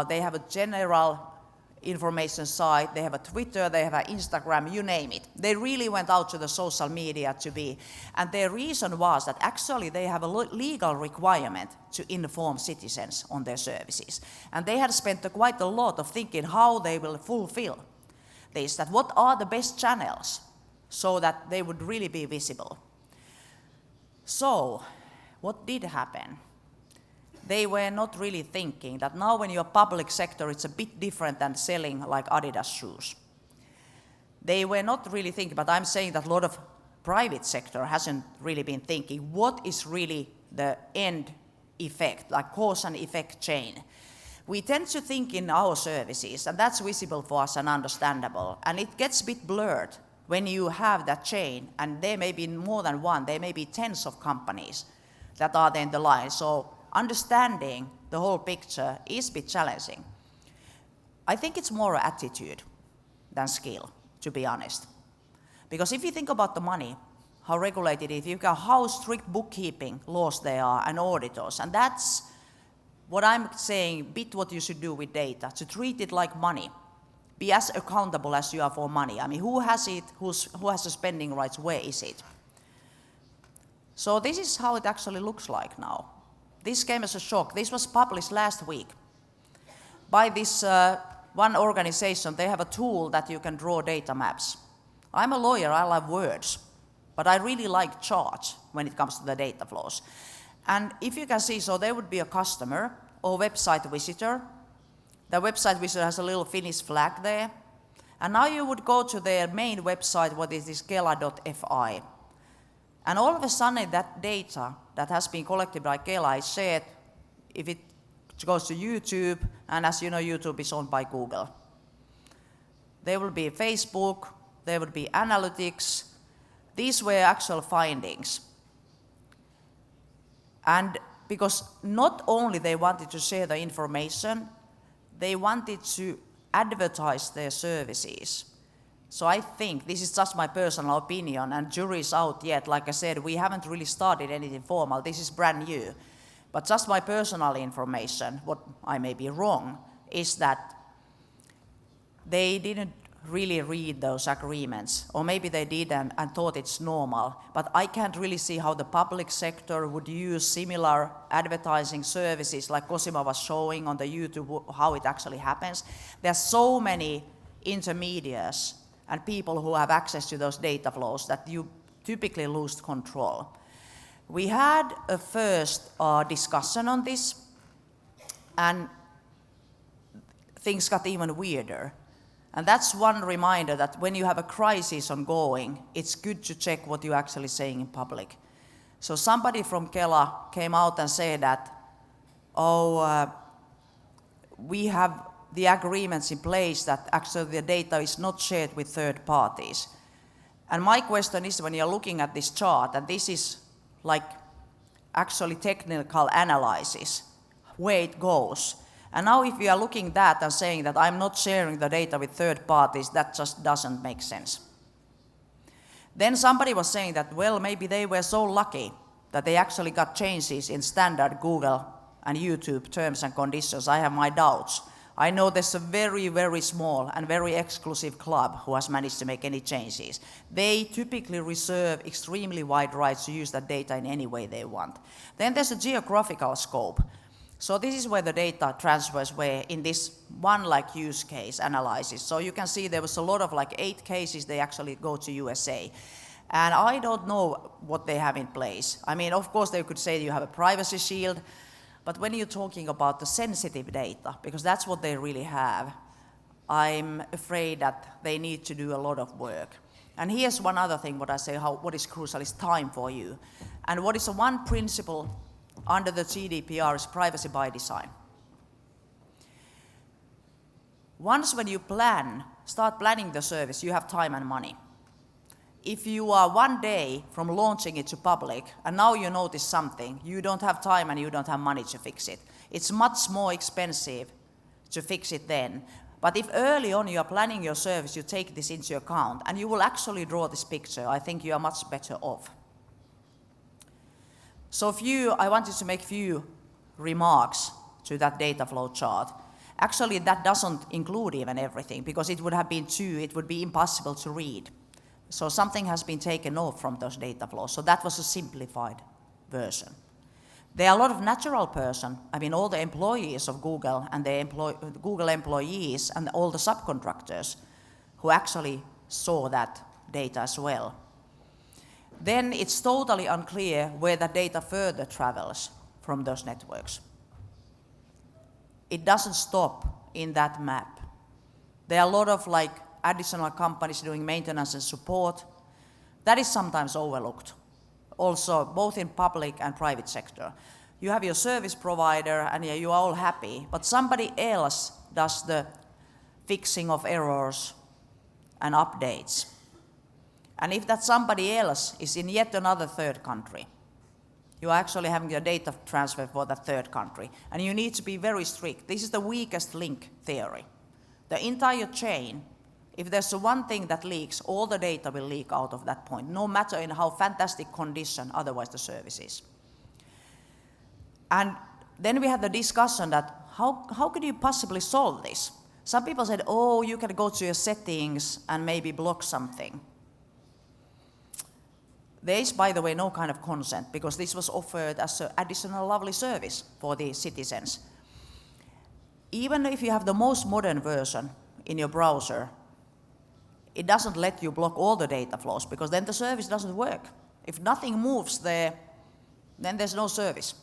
They have a general information site, they have a Twitter, they have an Instagram, you name it. They really went out to the social media to be, and their reason was that actually they have a legal requirement to inform citizens on their services. And they had spent quite a lot of thinking how they will fulfill this, that what are the best channels so that they would really be visible. So, what did happen? They were not really thinking that now when you're public sector, it's a bit different than selling like Adidas shoes. They were not really thinking, but I'm saying that a lot of private sector hasn't really been thinking what is really the end effect, like cause and effect chain. We tend to think in our services, and that's visible for us and understandable, and it gets a bit blurred when you have that chain, and there may be more than one, there may be tens of companies that are there in the line. So understanding the whole picture is a bit challenging. I think it's more attitude than skill, to be honest. Because if you think about the money, how regulated it is, how strict bookkeeping laws there are and auditors, and that's what I'm saying, bit what you should do with data, to treat it like money. Be as accountable as you are for money. I mean, who has it, who has the spending rights, where is it? So this is how it actually looks like now. This came as a shock. This was published last week by this one organization. They have a tool that you can draw data maps. I'm a lawyer, I love words, but I really like charts when it comes to the data flows. And if you can see, so there would be a customer or website visitor. The website visitor has a little Finnish flag there. And now you would go to their main website, what is this Kela.fi. And all of a sudden that data that has been collected by Kela is shared if it goes to YouTube, and as you know, YouTube is owned by Google. There will be Facebook, there would be analytics. These were actual findings. And because not only they wanted to share the information, they wanted to advertise their services. So I think, this is just my personal opinion, and jury's out yet. Like I said, we haven't really started anything formal. This is brand new. But just my personal information, what I may be wrong, is that they didn't really read those agreements, or maybe they did and thought it's normal, but I can't really see how the public sector would use similar advertising services like Cosima was showing on the YouTube, how it actually happens. There's so many intermediaries and people who have access to those data flows that you typically lose control. We had a first discussion on this, and things got even weirder. And that's one reminder that when you have a crisis ongoing, it's good to check what you're actually saying in public. So somebody from Kela came out and said that, we have the agreements in place that actually the data is not shared with third parties. And my question is, when you're looking at this chart, and this is like actually technical analysis, where it goes. And now if we are looking at that and saying that I'm not sharing the data with third parties, that just doesn't make sense. Then somebody was saying that, well, maybe they were so lucky that they actually got changes in standard Google and YouTube terms and conditions. I have my doubts. I know there's a very, very small and very exclusive club who has managed to make any changes. They typically reserve extremely wide rights to use that data in any way they want. Then there's a geographical scope. So this is where the data transfers were in this one use case analysis. So you can see there was a lot of 8 cases, they actually go to USA. And I don't know what they have in place. I mean, of course they could say you have a privacy shield, but when you're talking about the sensitive data, because that's what they really have, I'm afraid that they need to do a lot of work. And here's one other thing, what I say, what is crucial is time for you. And what is one principle under the GDPR is privacy by design. Once when you start planning the service, you have time and money. If you are one day from launching it to public, and now you notice something, you don't have time and you don't have money to fix it. It's much more expensive to fix it then. But if early on you are planning your service, you take this into account, and you will actually draw this picture, I think you are much better off. So I wanted to make a few remarks to that data flow chart. Actually, that doesn't include even everything, because it would have been it would be impossible to read. So something has been taken off from those data flows. So that was a simplified version. There are a lot of natural persons, all the employees of Google and the Google employees and all the subcontractors who actually saw that data as well. Then it's totally unclear where the data further travels from those networks. It doesn't stop in that map. There are a lot of additional companies doing maintenance and support. That is sometimes overlooked, also both in public and private sector. You have your service provider and you are all happy, but somebody else does the fixing of errors and updates. And if that somebody else is in yet another third country, you are actually having your data transfer for that third country. And you need to be very strict. This is the weakest link theory. The entire chain, if there's one thing that leaks, all the data will leak out of that point, no matter in how fantastic condition otherwise the service is. And then we had the discussion that how could you possibly solve this? Some people said, oh, you can go to your settings and maybe block something. There is, by the way, no kind of consent, because this was offered as an additional lovely service for the citizens. Even if you have the most modern version in your browser, it doesn't let you block all the data flows, because then the service doesn't work. If nothing moves there, then there's no service.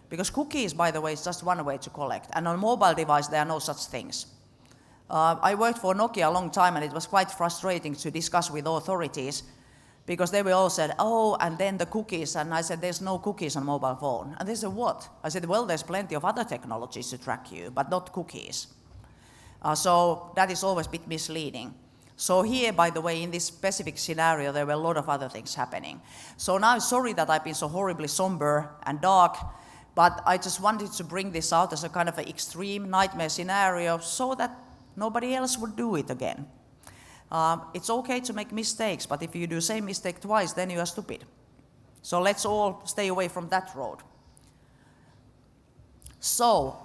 Because cookies, by the way, is just one way to collect. And on a mobile device, there are no such things. I worked for Nokia a long time, and it was quite frustrating to discuss with authorities, because they were all said, oh, and then the cookies. And I said, there's no cookies on mobile phone. And they said, what? I said, well, there's plenty of other technologies to track you, but not cookies. So that is always a bit misleading. So here, by the way, in this specific scenario, there were a lot of other things happening. So now I'm sorry that I've been so horribly somber and dark, but I just wanted to bring this out as a kind of an extreme nightmare scenario so that nobody else would do it again. It's okay to make mistakes, but if you do the same mistake twice, then you are stupid. So let's all stay away from that road. So,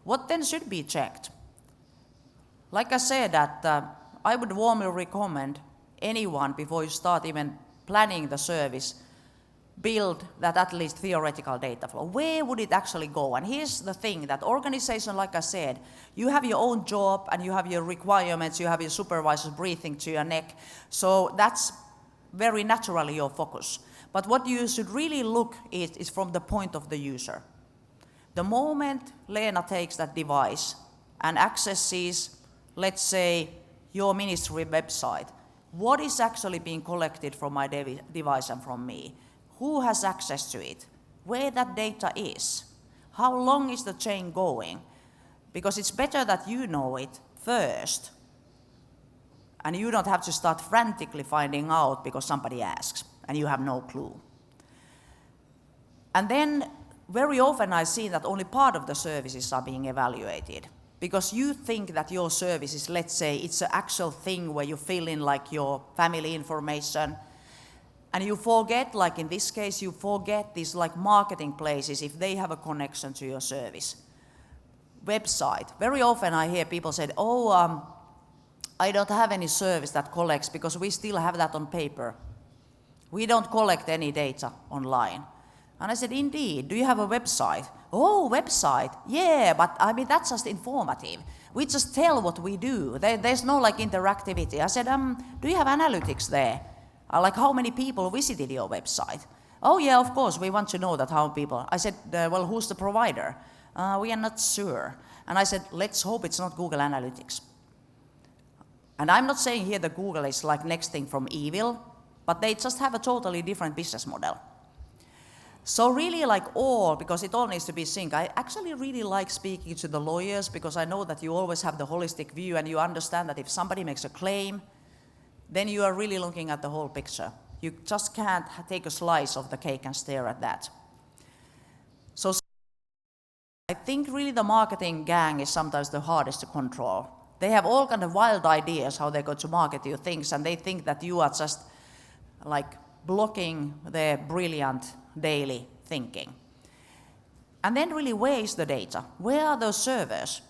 what then should be checked? Like I said, that I would warmly recommend anyone, before you start even planning the service, build that at least theoretical data flow. Where would it actually go? And here's the thing, that organization, like I said, you have your own job and you have your requirements, you have your supervisors breathing to your neck. So that's very naturally your focus. But what you should really look at is from the point of the user. The moment Lena takes that device and accesses, let's say, your ministry website, what is actually being collected from my device and from me? Who has access to it? Where that data is? How long is the chain going? Because it's better that you know it first, and you don't have to start frantically finding out because somebody asks and you have no clue. And then very often I see that only part of the services are being evaluated, because you think that your service is, let's say, it's an actual thing where you fill in like your family information, and you forget, like in this case, you forget these like marketing places if they have a connection to your service. Website. Very often I hear people say, oh, I don't have any service that collects because we still have that on paper. We don't collect any data online. And I said, indeed, do you have a website? Oh, website, yeah, but I mean, that's just informative. We just tell what we do. There's no like interactivity. I said, do you have analytics there? Like how many people visited your website? Oh yeah, of course, we want to know that how people. I said, well, who's the provider? We are not sure. And I said, let's hope it's not Google Analytics. And I'm not saying here that Google is like next thing from evil, but they just have a totally different business model. So really because it all needs to be synced, I actually really like speaking to the lawyers, because I know that you always have the holistic view and you understand that if somebody makes a claim, then you are really looking at the whole picture. You just can't take a slice of the cake and stare at that. So I think really the marketing gang is sometimes the hardest to control. They have all kind of wild ideas how they're going to market you things, and they think that you are just like blocking their brilliant daily thinking. And then really, where is the data? Where are those servers?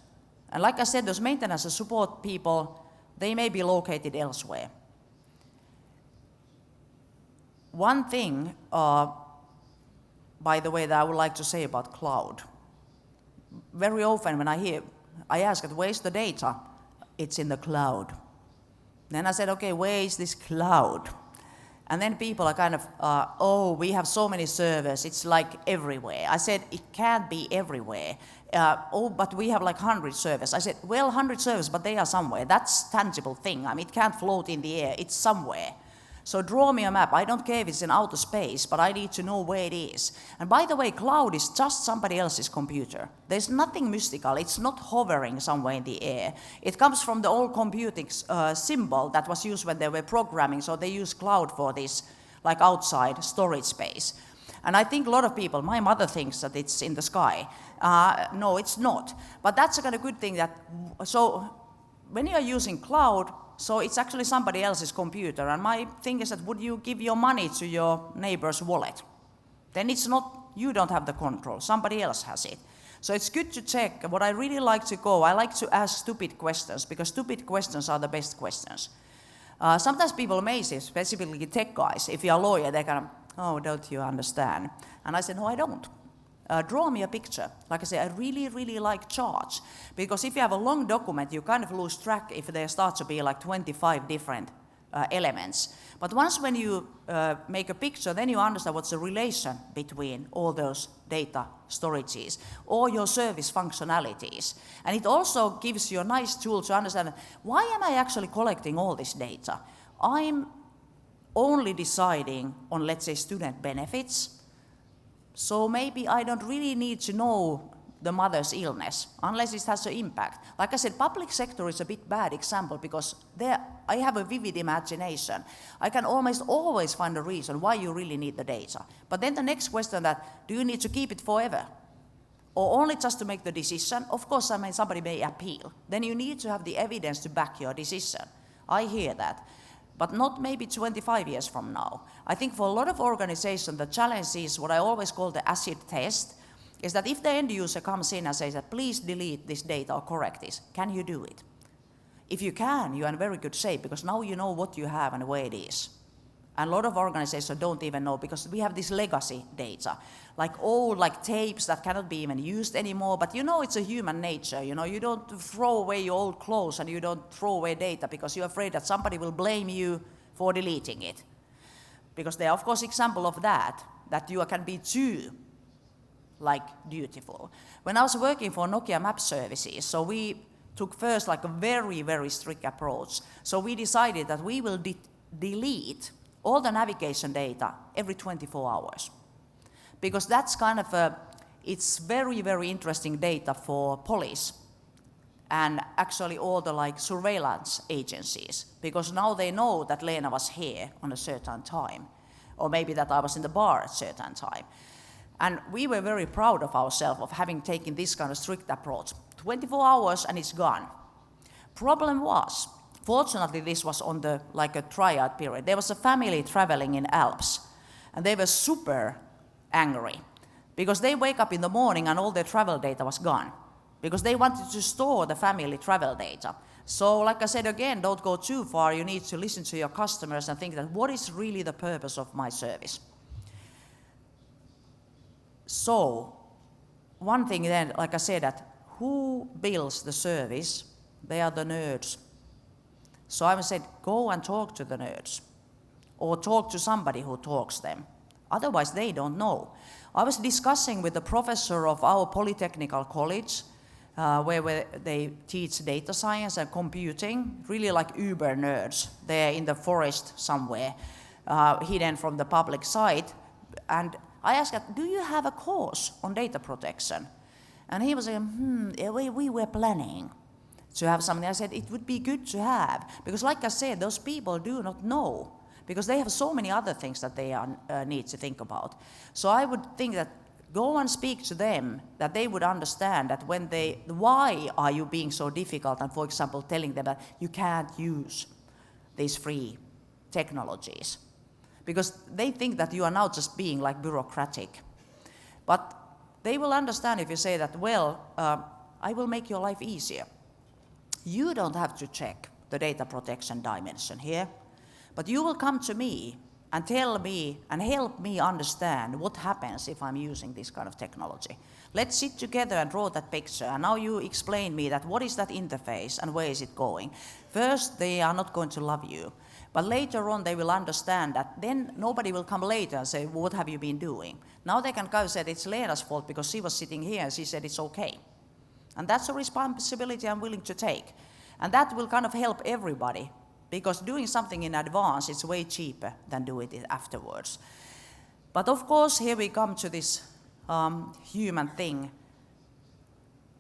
And like I said, those maintenance and support people, they may be located elsewhere. One thing, by the way, that I would like to say about cloud. Very often when I ask, where's the data? It's in the cloud. Then I said, okay, where is this cloud? And then people are kind of, oh, we have so many servers, it's like everywhere. I said, it can't be everywhere. Oh, but we have like 100 servers. I said, well, 100 servers, but they are somewhere. That's a tangible thing. I mean, it can't float in the air, it's somewhere. So draw me a map. I don't care if it's in outer space, but I need to know where it is. And by the way, cloud is just somebody else's computer. There's nothing mystical. It's not hovering somewhere in the air. It comes from the old computing symbol that was used when they were programming. So they use cloud for this, like outside storage space. And I think a lot of people, my mother thinks that it's in the sky. No, it's not. But that's a kind of good thing that, so when you're using cloud, so it's actually somebody else's computer. And my thing is that would you give your money to your neighbor's wallet? Then it's not you don't have the control, somebody else has it. So it's good to check. What I really like to go, I like to ask stupid questions, because stupid questions are the best questions. Sometimes people may say, specifically tech guys, if you're a lawyer, they're kind of, oh, don't you understand? And I said, no, I don't. Draw me a picture. Like I say, I really, really like charts, because if you have a long document, you kind of lose track if there starts to be like 25 different elements. But once when you make a picture, then you understand what's the relation between all those data storages or your service functionalities. And it also gives you a nice tool to understand, why am I actually collecting all this data? I'm only deciding on, let's say, student benefits. So maybe I don't really need to know the mother's illness, unless it has an impact. Like I said, public sector is a bit bad example, because there I have a vivid imagination. I can almost always find a reason why you really need the data. But then the next question that, do you need to keep it forever? Or only just to make the decision? Of course, I mean, somebody may appeal. Then you need to have the evidence to back your decision. I hear that. But not maybe 25 years from now. I think for a lot of organizations, the challenge is what I always call the acid test, is that if the end user comes in and says that, please delete this data or correct this, can you do it? If you can, you're in very good shape, because now you know what you have and where it is. And a lot of organizations don't even know, because we have this legacy data, like old tapes that cannot be even used anymore. But you know it's a human nature. You know, you don't throw away your old clothes and you don't throw away data because you're afraid that somebody will blame you for deleting it. Because there are, of course, examples of that you can be too dutiful. When I was working for Nokia Map Services, so we took first a very, very strict approach. So we decided that we will delete all the navigation data every 24 hours. Because that's kind of it's very, very interesting data for police and actually all the surveillance agencies, because now they know that Lena was here on a certain time, or maybe that I was in the bar at a certain time. And we were very proud of ourselves of having taken this kind of strict approach. 24 hours and it's gone. Problem was, fortunately this was on the a triad period. There was a family traveling in Alps, and they were super angry because they wake up in the morning and all their travel data was gone, because they wanted to store the family travel data. So like I said again, don't go too far. You need to listen to your customers and think that what is really the purpose of my service? So, one thing then, like I said, that who builds the service? They are the nerds. So I said, go and talk to the nerds, or talk to somebody who talks them. Otherwise, they don't know. I was discussing with the professor of our Polytechnical College, where they teach data science and computing, really like uber nerds. They're in the forest somewhere, hidden from the public sight. And I asked, do you have a course on data protection? And he was saying, we were planning to have something. I said, it would be good to have, because like I said, those people do not know, because they have so many other things that they need to think about. So I would think that go and speak to them, that they would understand that why are you being so difficult, and for example, telling them that you can't use these free technologies. Because they think that you are now just being bureaucratic. But they will understand if you say that, well, I will make your life easier. You don't have to check the data protection dimension here, but you will come to me and tell me and help me understand what happens if I'm using this kind of technology. Let's sit together and draw that picture, and now you explain me that what is that interface and where is it going. First, they are not going to love you. But later on, they will understand that then nobody will come later and say, well, what have you been doing? Now they can go and say, it's Lena's fault because she was sitting here and she said it's okay. And that's a responsibility I'm willing to take. And that will kind of help everybody, because doing something in advance is way cheaper than doing it afterwards. But of course, here we come to this human thing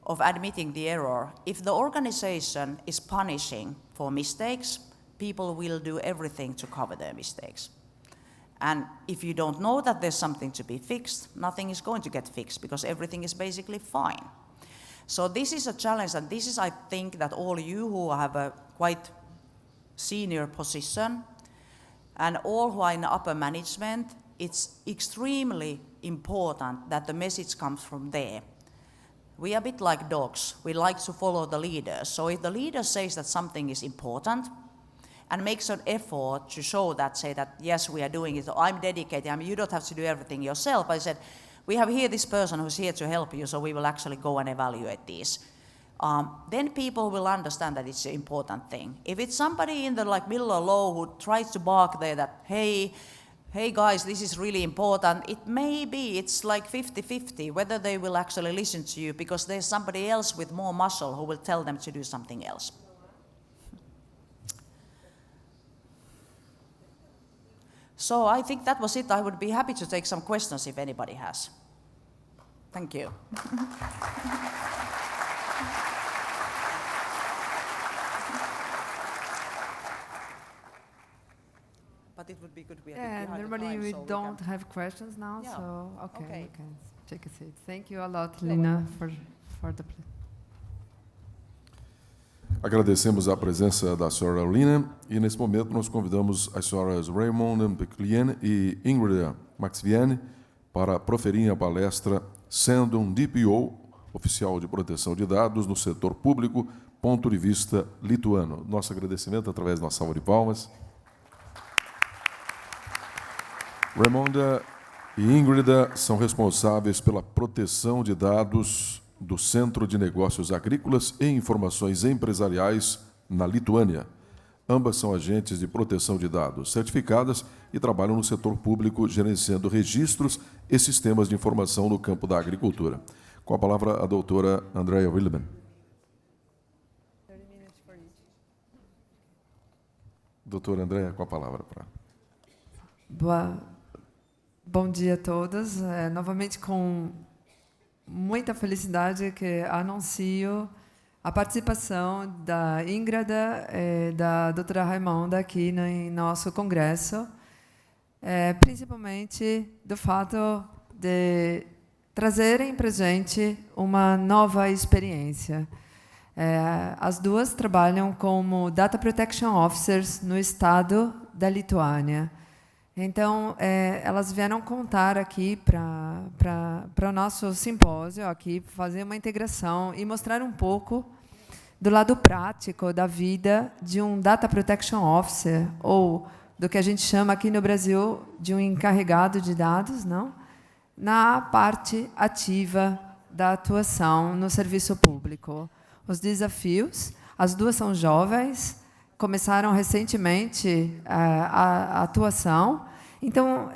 of admitting the error. If the organization is punishing for mistakes, people will do everything to cover their mistakes. And if you don't know that there's something to be fixed, nothing is going to get fixed, because everything is basically fine. So this is a challenge, and this is, I think, that all you who have a quite senior position and all who are in upper management, it's extremely important that the message comes from there. We are a bit like dogs. We like to follow the leaders. So if the leader says that something is important and makes an effort to show that, say that, yes, we are doing it, I'm dedicated, I mean, you don't have to do everything yourself. I said, we have here this person who's here to help you, so we will actually go and evaluate these. Then people will understand that it's an important thing. If it's somebody in the middle or low who tries to bark there that, hey guys, this is really important, it may be, it's like 50-50 whether they will actually listen to you because there's somebody else with more muscle who will tell them to do something else. So I think that was it. I would be happy to take some questions if anybody has. Thank you. But it would be good we are behind the normally time, we so don't can... have questions now, Yeah. so okay, Okay. we can take a seat. Thank you a lot, Lina, for the... Agradecemos a presença da senhora Lina e, nesse momento, nós convidamos as senhoras Raymond Beclien e Ingrid Maxiviene para proferirem a palestra Sendo um DPO, Oficial de Proteção de Dados no Setor Público, ponto de vista lituano. Nosso agradecimento através de uma salva de palmas. Raimonda e Ingrid são responsáveis pela proteção de dados do Centro de Negócios Agrícolas e Informações Empresariais na Lituânia. Ambas são agentes de proteção de dados certificadas e trabalham no setor público gerenciando registros e sistemas de informação no campo da agricultura. Com a palavra, a doutora Andrea Willeben. 30 minutes for each. Doutora Andrea, com a palavra. Bom dia a todos. Novamente com muita felicidade que anuncio a participação da Ingrid e da doutora Raimonda aqui no nosso congresso, principalmente do fato de trazerem para a gente uma nova experiência. As duas trabalham como Data Protection Officers no estado da Lituânia. Então, elas vieram contar aqui para o nosso simpósio, aqui, fazer uma integração e mostrar um pouco do lado prático da vida de um Data Protection Officer, ou do que a gente chama aqui no Brasil de um encarregado de dados, não? Na parte ativa da atuação no serviço público. Os desafios, as duas são jovens, começaram recentemente a atuação. Então,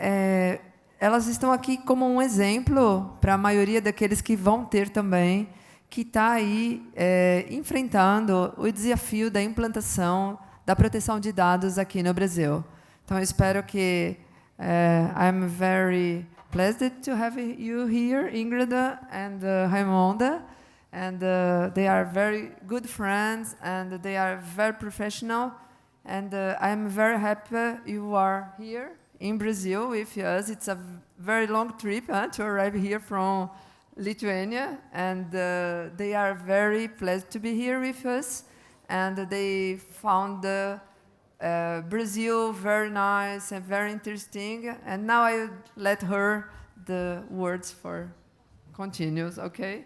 elas estão aqui como um exemplo para a maioria daqueles que vão ter também, que está aí enfrentando o desafio da implantação da proteção de dados aqui no Brasil. Então, eu espero que I'm very pleased to have you here, Ingrid and Raimonda. And they are very good friends, and they are very professional. And I'm very happy you are here in Brazil with us. It's a very long trip to arrive here from Lithuania, and they are very pleased to be here with us. And they found Brazil very nice and very interesting. And now I let her the words for continues, okay?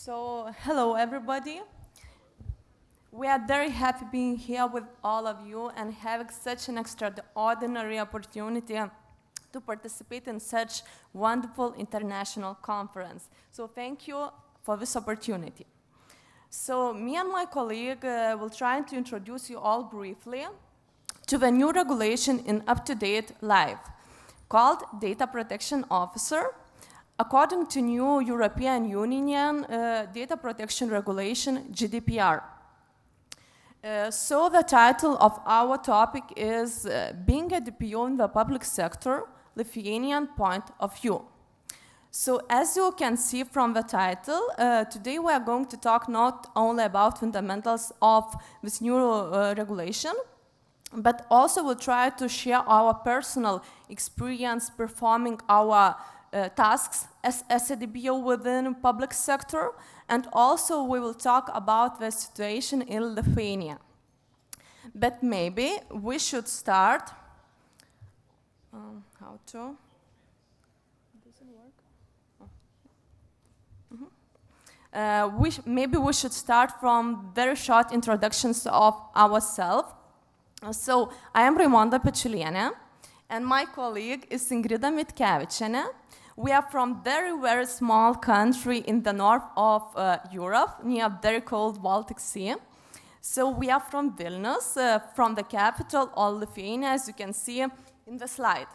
So, hello everybody. We are very happy being here with all of you and having such an extraordinary opportunity to participate in such wonderful international conference. So thank you for this opportunity. So me and my colleague will try to introduce you all briefly to the new regulation in up-to-date life called Data Protection Officer, according to new European Union Data Protection Regulation, GDPR. So the title of our topic is Being a DPO in the Public Sector, Lithuanian Point of View. So as you can see from the title, today we are going to talk not only about fundamentals of this new regulation, but also we'll try to share our personal experience performing our tasks as a DPO within public sector, and also we will talk about the situation in Lithuania. But maybe we should start. How to? Does it work? Maybe we should start from very short introductions of ourselves. So I am Raimonda Pečiulienė, and my colleague is Ingrida Mitkevičienė. We are from very, very small country in the north of Europe, near very cold Baltic Sea. So we are from Vilnius, from the capital of Lithuania, as you can see in the slide.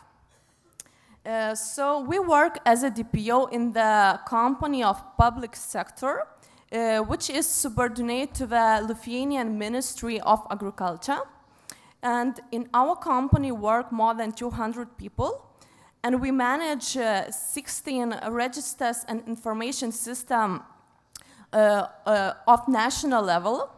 So we work as a DPO in the company of public sector, which is subordinate to the Lithuanian Ministry of Agriculture. And in our company work more than 200 people, and we manage 16 registers and information system of national level.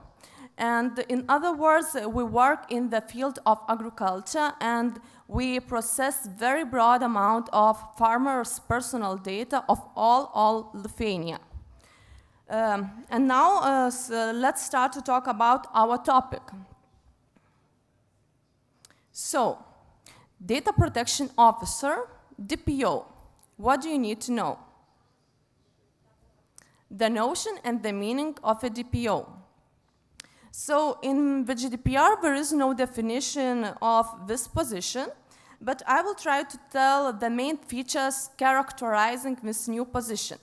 And in other words, we work in the field of agriculture, and we process very broad amount of farmers' personal data of all Lithuania. And now let's start to talk about our topic. So, Data Protection Officer, DPO, what do you need to know? The notion and the meaning of a DPO. So in the GDPR, there is no definition of this position, but I will try to tell the main features characterizing this new position.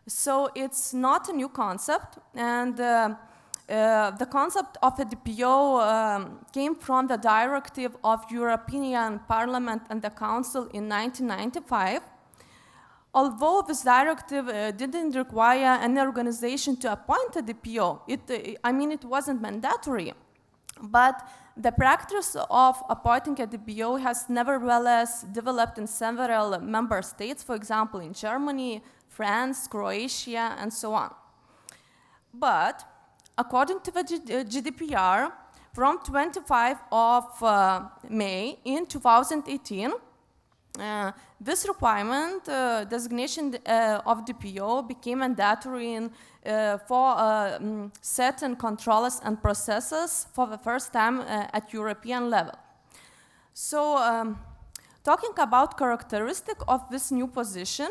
So it's not a new concept, and the concept of a DPO came from the directive of European Parliament and the Council in 1995. Although this directive didn't require any organization to appoint a DPO, it wasn't mandatory, but the practice of appointing a DPO has nevertheless developed in several member states, for example, in Germany, France, Croatia, and so on. But according to the GDPR, from 25 of May in 2018, this requirement, designation of DPO, became mandatory for certain controls and processes for the first time at European level. So, talking about characteristic of this new position,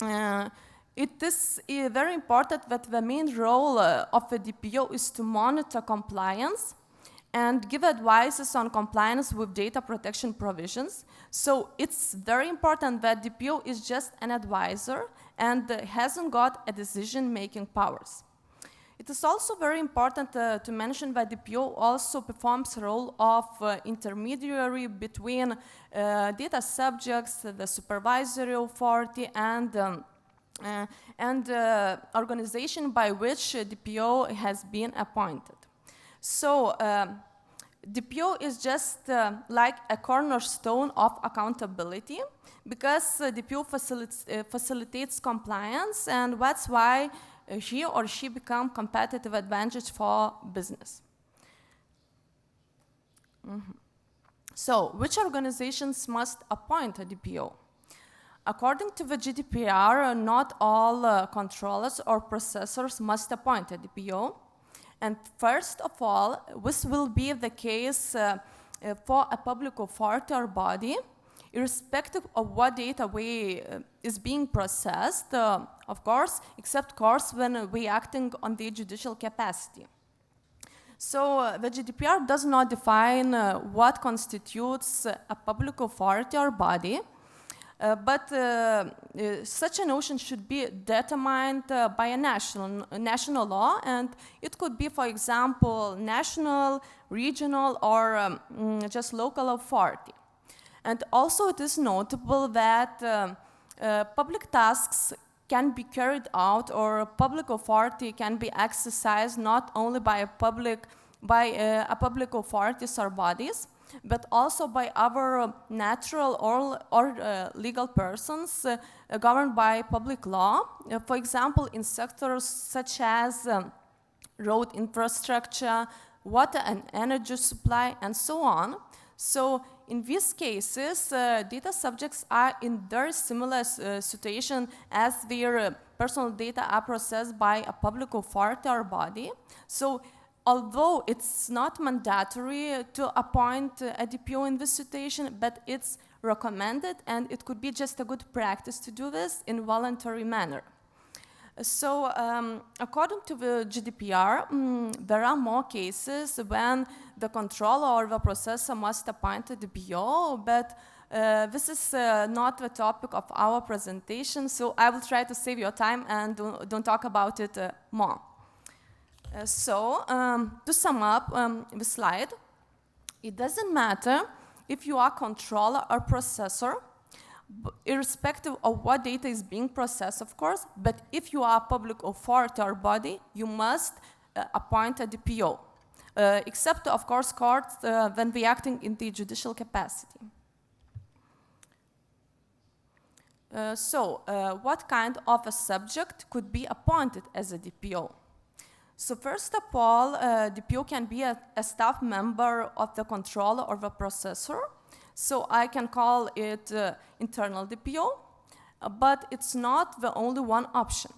it is very important that the main role of a DPO is to monitor compliance and give advices on compliance with data protection provisions. So it's very important that DPO is just an advisor and hasn't got a decision-making powers. It is also very important to mention that DPO also performs a role of intermediary between data subjects, the supervisory authority, and organization by which DPO has been appointed. So DPO is just like a cornerstone of accountability, because DPO facilitates compliance, and that's why he or she become competitive advantage for business. So, which organizations must appoint a DPO? According to the GDPR, not all controllers or processors must appoint a DPO. And first of all, this will be the case for a public authority or body, irrespective of what data is being processed, of course, except when we acting on the judicial capacity. So the GDPR does not define what constitutes a public authority or body, but such a notion should be determined by a national law, and it could be, for example, national, regional, or just local authority. And also it is notable that public tasks can be carried out, or public authority can be exercised not only by public authorities or bodies, but also by other natural or legal persons governed by public law. For example, in sectors such as road infrastructure, water and energy supply, and so on. So in these cases, data subjects are in very similar situation as their personal data are processed by a public authority or body. So although it's not mandatory to appoint a DPO in this situation, but it's recommended, and it could be just a good practice to do this in voluntary manner. So according to the GDPR, there are more cases when the controller or the processor must appoint a DPO, but this is not the topic of our presentation, so I will try to save your time and don't talk about it more. So to sum up the slide, it doesn't matter if you are controller or processor, irrespective of what data is being processed, of course, but if you are a public authority or body, you must appoint a DPO, except, of course, courts when they acting in the judicial capacity. So what kind of a subject could be appointed as a DPO? So first of all, DPO can be a staff member of the controller or the processor. So I can call it internal DPO, but it's not the only one option.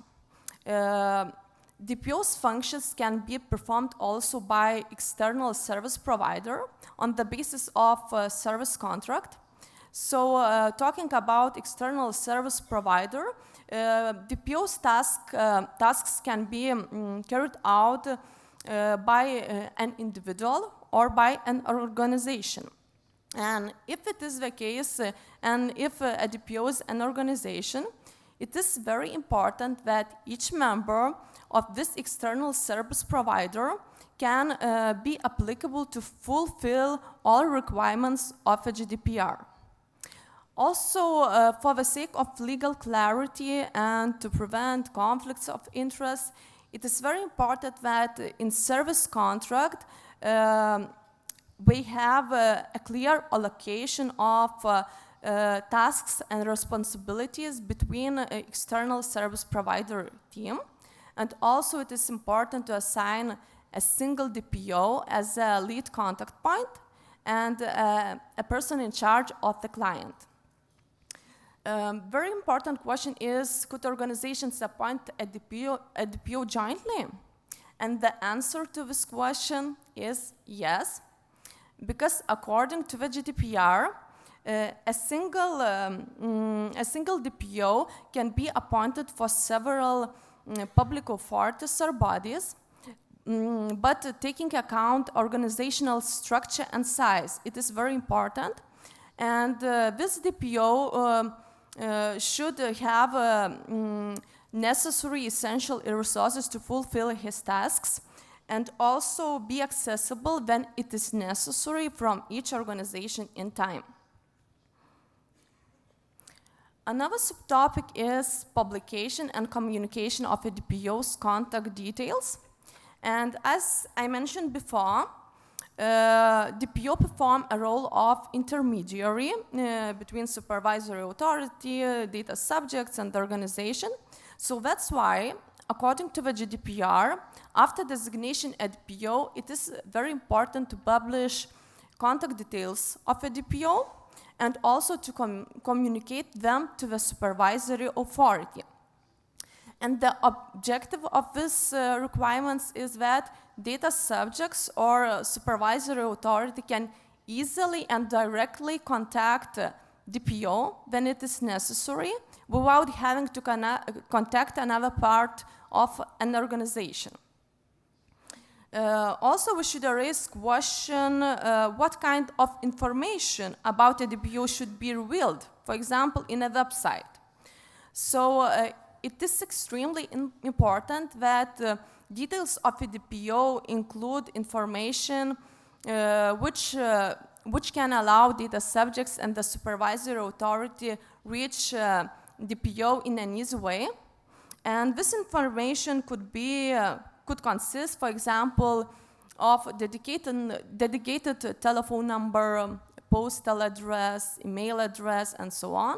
DPO's functions can be performed also by external service provider on the basis of a service contract. So talking about external service provider, DPO's tasks can be carried out by an individual or by an organization. And if it is the case, and if a DPO is an organization, it is very important that each member of this external service provider can be applicable to fulfill all requirements of a GDPR. Also, for the sake of legal clarity and to prevent conflicts of interest, it is very important that in service contract, we have a clear allocation of tasks and responsibilities between external service provider team. And also it is important to assign a single DPO as a lead contact point and a person in charge of the client. Very important question is, could organizations appoint a DPO jointly? And the answer to this question is yes, because according to the GDPR, a single DPO can be appointed for several public authorities or bodies, but taking account organizational structure and size, it is very important. And this DPO should have necessary essential resources to fulfill his tasks and also be accessible when it is necessary from each organization in time. Another subtopic is publication and communication of a DPO's contact details. And as I mentioned before, DPO perform a role of intermediary between supervisory authority, data subjects, and the organization. So that's why, according to the GDPR, after designation at DPO, it is very important to publish contact details of a DPO and also to communicate them to the supervisory authority. And the objective of these requirements is that data subjects or supervisory authority can easily and directly contact DPO when it is necessary without having to contact another part of an organization. Also, we should raise question what kind of information about a DPO should be revealed, for example, in a website. So it is extremely important that details of a DPO include information which can allow data subjects and the supervisory authority reach DPO in an easy way. And this information could consist, for example, of dedicated telephone number, postal address, email address, and so on.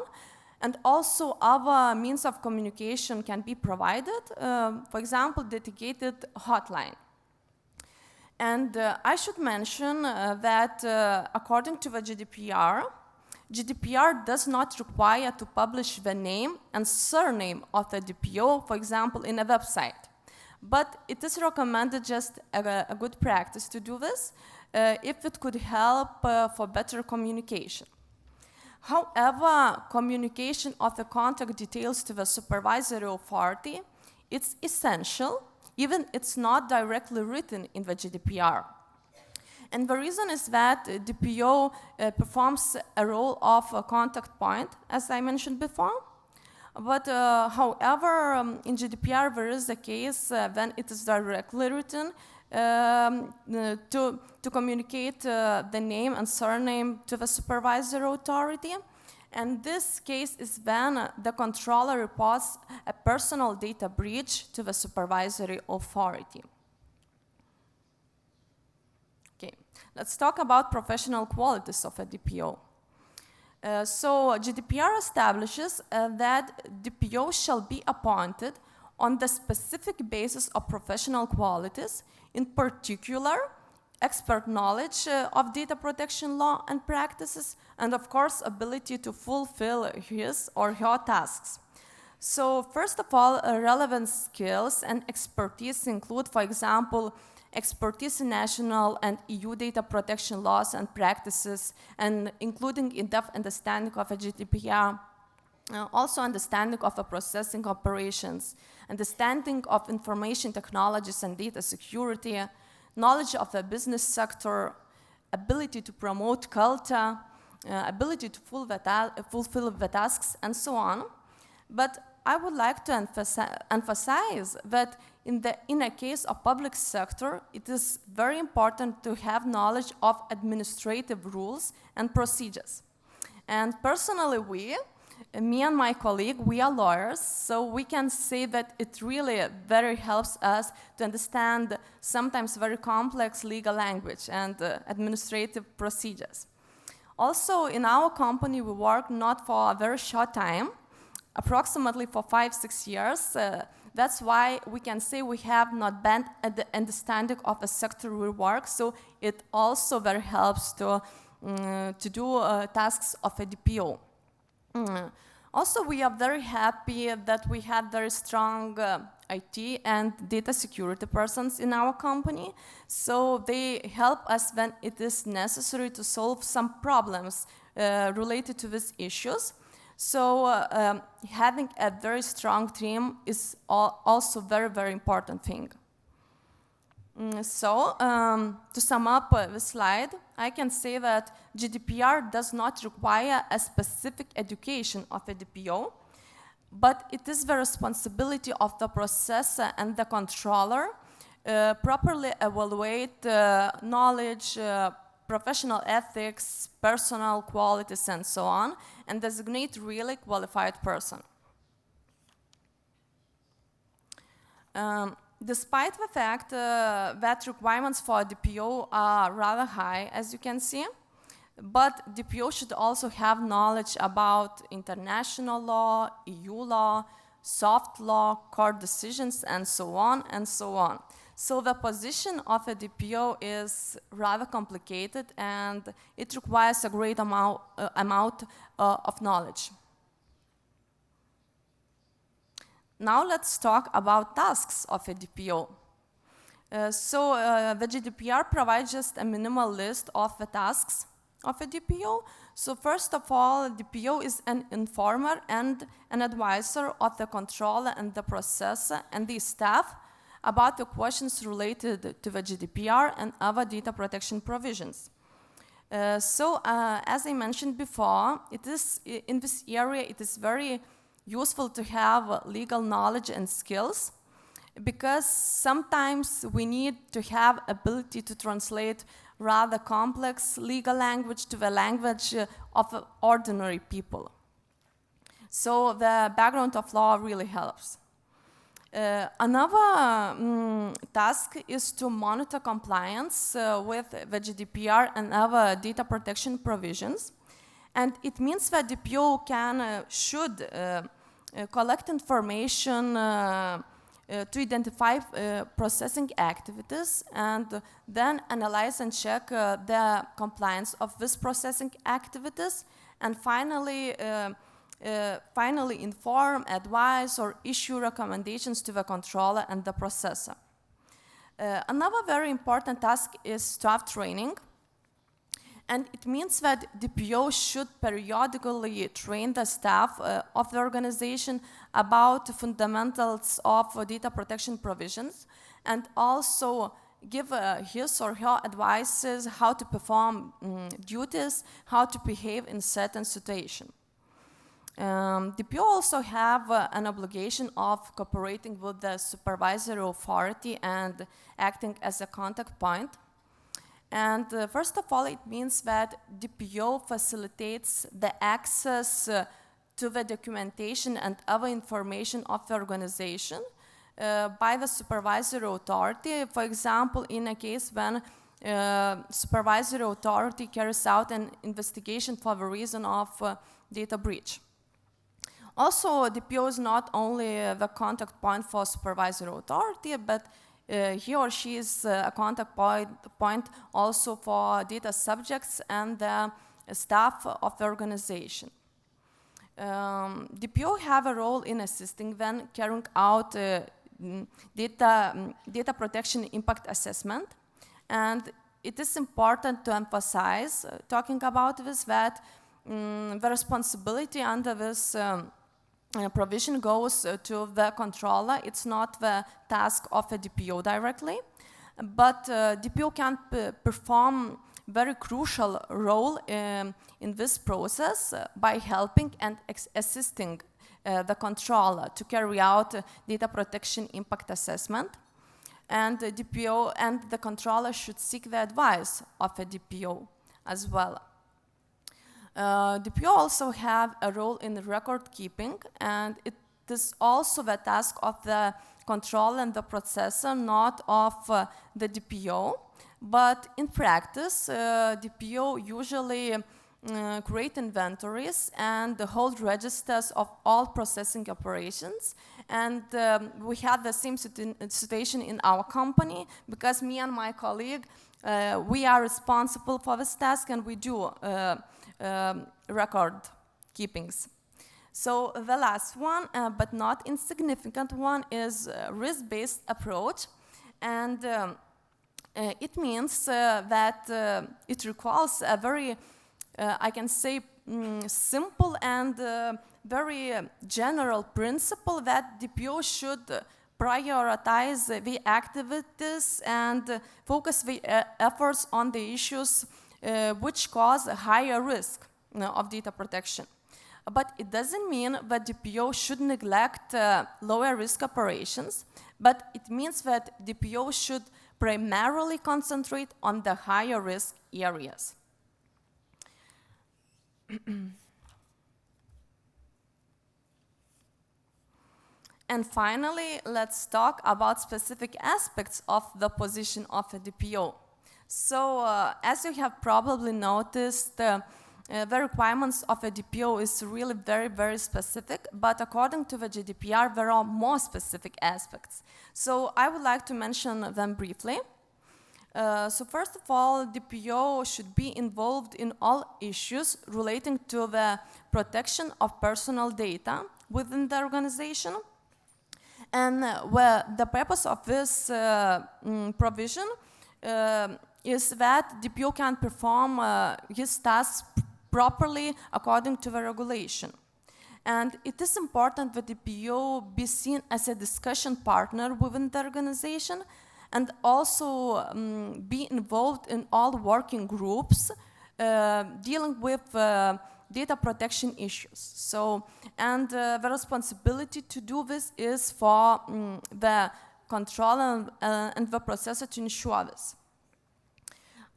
And also other means of communication can be provided, for example, dedicated hotline. And I should mention that according to the GDPR does not require to publish the name and surname of the DPO, for example, in a website. But it is recommended just a good practice to do this if it could help for better communication. However, communication of the contact details to the supervisory authority, it's essential, even it's not directly written in the GDPR. And the reason is that DPO performs a role of a contact point, as I mentioned before. But however, in GDPR there is a case when it is directly written to communicate the name and surname to the supervisory authority. And this case is when the controller reports a personal data breach to the supervisory authority. Okay, let's talk about professional qualities of a DPO. So GDPR establishes that DPO shall be appointed on the specific basis of professional qualities, in particular, expert knowledge of data protection law and practices, and of course, ability to fulfill his or her tasks. So first of all, relevant skills and expertise include, for example, expertise in national and EU data protection laws and practices, and including in-depth understanding of a GDPR, also understanding of the processing operations, understanding of information technologies and data security, knowledge of the business sector, ability to promote culture, ability to fulfill the tasks, and so on. But I would like to emphasize that in a case of public sector, it is very important to have knowledge of administrative rules and procedures. And personally, me and my colleague, we are lawyers, so we can say that it really very helps us to understand sometimes very complex legal language and administrative procedures. Also, in our company, we work not for a very short time, approximately for 5-6 years. That's why we can say we have not been at the understanding of a sector we work, so it also very helps to do tasks of a DPO. Also, we are very happy that we have very strong IT and data security persons in our company. So they help us when it is necessary to solve some problems related to these issues. So having a very strong team is also very, very important thing. So to sum up the slide, I can say that GDPR does not require a specific education of a DPO, but it is the responsibility of the processor and the controller properly evaluate knowledge, professional ethics, personal qualities, and so on, and designate really qualified person. Despite the fact that requirements for DPO are rather high, as you can see, but DPO should also have knowledge about international law, EU law, soft law, court decisions, and so on and so on. So the position of a DPO is rather complicated, and it requires a great amount of knowledge. Now let's talk about tasks of a DPO. The GDPR provides just a minimal list of the tasks of a DPO. So first of all, DPO is an informer and an advisor of the controller and the processor and the staff about the questions related to the GDPR and other data protection provisions. As I mentioned before, it is in this area, it is very useful to have legal knowledge and skills, because sometimes we need to have ability to translate rather complex legal language to the language of ordinary people. So the background of law really helps. Another task is to monitor compliance with the GDPR and other data protection provisions. And it means that DPO should collect information to identify processing activities and then analyze and check the compliance of these processing activities, and finally inform, advise, or issue recommendations to the controller and the processor. Another very important task is staff training. And it means that DPO should periodically train the staff of the organization about the fundamentals of data protection provisions, and also give his or her advices how to perform duties, how to behave in certain situations. DPO also have an obligation of cooperating with the supervisory authority and acting as a contact point. And first of all, it means that DPO facilitates the access to the documentation and other information of the organization by the supervisory authority. For example, in a case when supervisory authority carries out an investigation for the reason of data breach. Also, DPO is not only the contact point for supervisory authority, but he or she is a contact point also for data subjects and the staff of the organization. DPO have a role in assisting when carrying out data protection impact assessment. And it is important to emphasize, talking about this, that the responsibility under this provision goes to the controller. It's not the task of a DPO directly, but DPO can perform very crucial role in this process by helping and assisting the controller to carry out data protection impact assessment. And the DPO and the controller should seek the advice of a DPO as well. DPO also have a role in record keeping, and it is also the task of the controller and the processor, not of the DPO. But in practice, DPO usually create inventories and hold registers of all processing operations. And we had the same situation in our company, because me and my colleague, we are responsible for this task, and we do record keepings. So the last one, but not insignificant one, is risk-based approach. And it means that it requires a very, I can say, simple and very general principle that DPO should prioritize the activities and focus the efforts on the issues which cause a higher risk of data protection. But it doesn't mean that DPO should neglect lower risk operations, but it means that DPO should primarily concentrate on the higher risk areas. And finally, let's talk about specific aspects of the position of a DPO. So, as you have probably noticed, the requirements of a DPO is really very, very specific, but according to the GDPR, there are more specific aspects. So I would like to mention them briefly. So first of all, DPO should be involved in all issues relating to the protection of personal data within the organization. And the purpose of this provision is that DPO can perform his tasks properly according to the regulation. And it is important that DPO be seen as a discussion partner within the organization, and also be involved in all working groups dealing with data protection issues. So, and the responsibility to do this is for the controller and the processor to ensure this.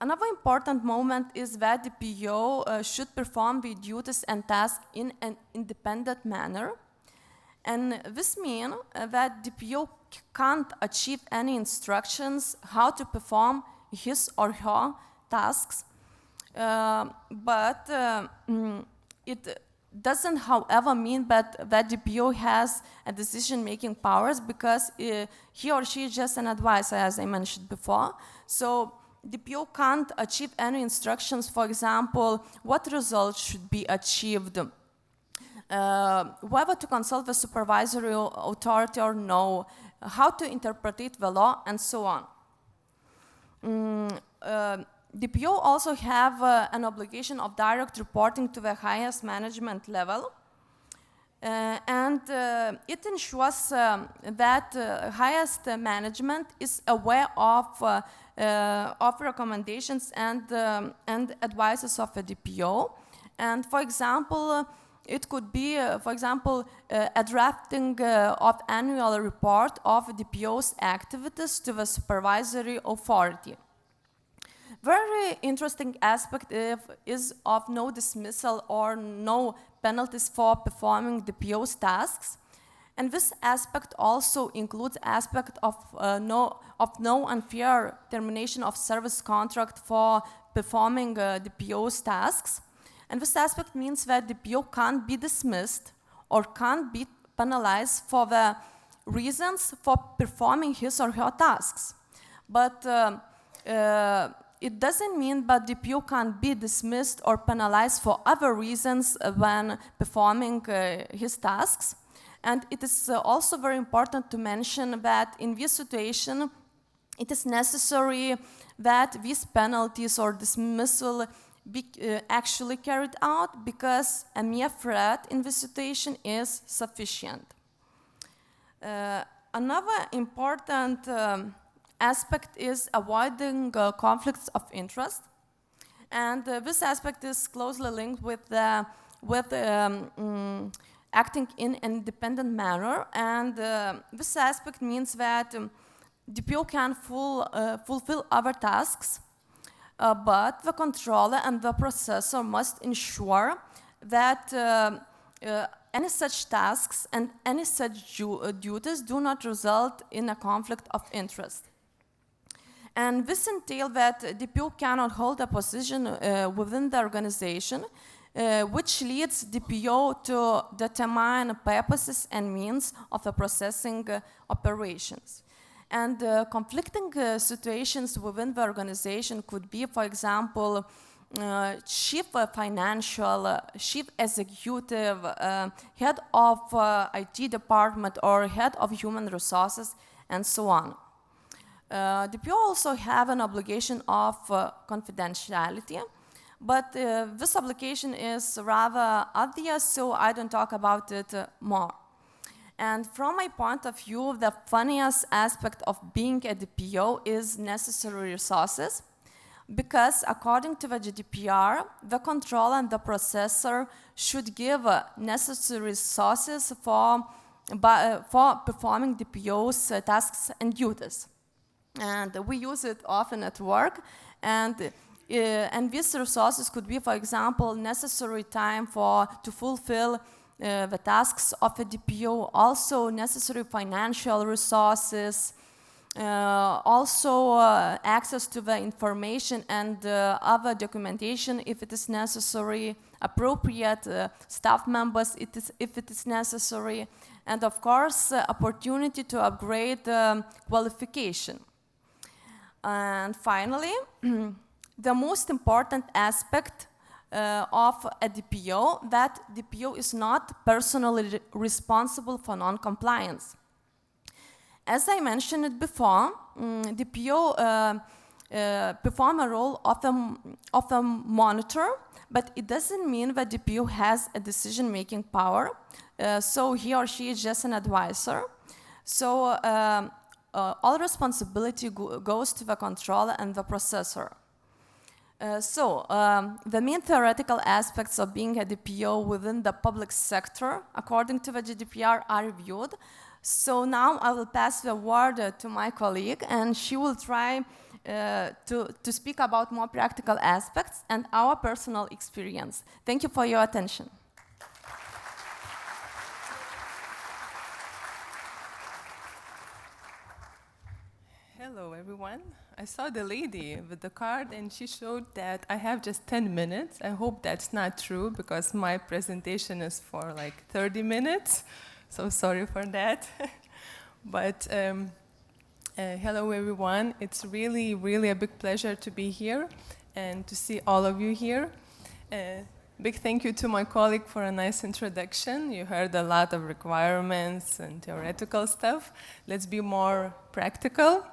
Another important moment is that DPO should perform the duties and tasks in an independent manner. And this means that DPO can't achieve any instructions how to perform his or her tasks, but it doesn't, however, mean that DPO has a decision-making powers, because he or she is just an advisor, as I mentioned before. So DPO can't achieve any instructions, for example, what results should be achieved, whether to consult the supervisory authority or no, how to interpret the law, and so on. DPO also have an obligation of direct reporting to the highest management level, and it ensures that highest management is aware of recommendations and advices of a DPO. And for example, it could be, a drafting of annual report of DPO's activities to the supervisory authority. Very interesting aspect is of no dismissal or no penalties for performing DPO's tasks. And this aspect also includes aspect of no unfair termination of service contract for performing DPO's tasks. And this aspect means that DPO can't be dismissed or can't be penalized for the reasons for performing his or her tasks. But it doesn't mean that DPO can't be dismissed or penalized for other reasons when performing his tasks. And it is also very important to mention that in this situation, it is necessary that these penalties or dismissal be actually carried out, because a mere threat in this situation is sufficient. Another important aspect is avoiding conflicts of interest, and this aspect is closely linked with acting in an independent manner, and this aspect means that DPO can fulfill other tasks, but the controller and the processor must ensure that any such tasks and any such duties do not result in a conflict of interest. And this entails that DPO cannot hold a position within the organization, which leads DPO to determine purposes and means of the processing operations. And conflicting situations within the organization could be, for example, chief financial, chief executive, head of IT department, or head of human resources, and so on. DPO also have an obligation of confidentiality, but this obligation is rather obvious, so I don't talk about it more. And from my point of view, the funniest aspect of being a DPO is necessary resources, because according to the GDPR, the controller and the processor should give necessary resources for performing DPO's tasks and duties. And we use it often at work, and these resources could be, for example, necessary time to fulfill the tasks of a DPO, also necessary financial resources, also access to the information and other documentation if it is necessary, appropriate staff members if it is necessary, and of course opportunity to upgrade qualification. And finally, the most important aspect of a DPO, that DPO is not personally responsible for non-compliance. As I mentioned it before, DPO perform a role of a monitor, but it doesn't mean that DPO has a decision-making power. So he or she is just an advisor. So all responsibility goes to the controller and the processor. The main theoretical aspects of being a DPO within the public sector, according to the GDPR, are reviewed. So now I will pass the word to my colleague, and she will try to speak about more practical aspects and our personal experience. Thank you for your attention. Hello, everyone. I saw the lady with the card and she showed that I have just 10 minutes. I hope that's not true because my presentation is for like 30 minutes. So sorry for that. But hello everyone. It's really, really a big pleasure to be here and to see all of you here. Big thank you to my colleague for a nice introduction. You heard a lot of requirements and theoretical stuff. Let's be more practical.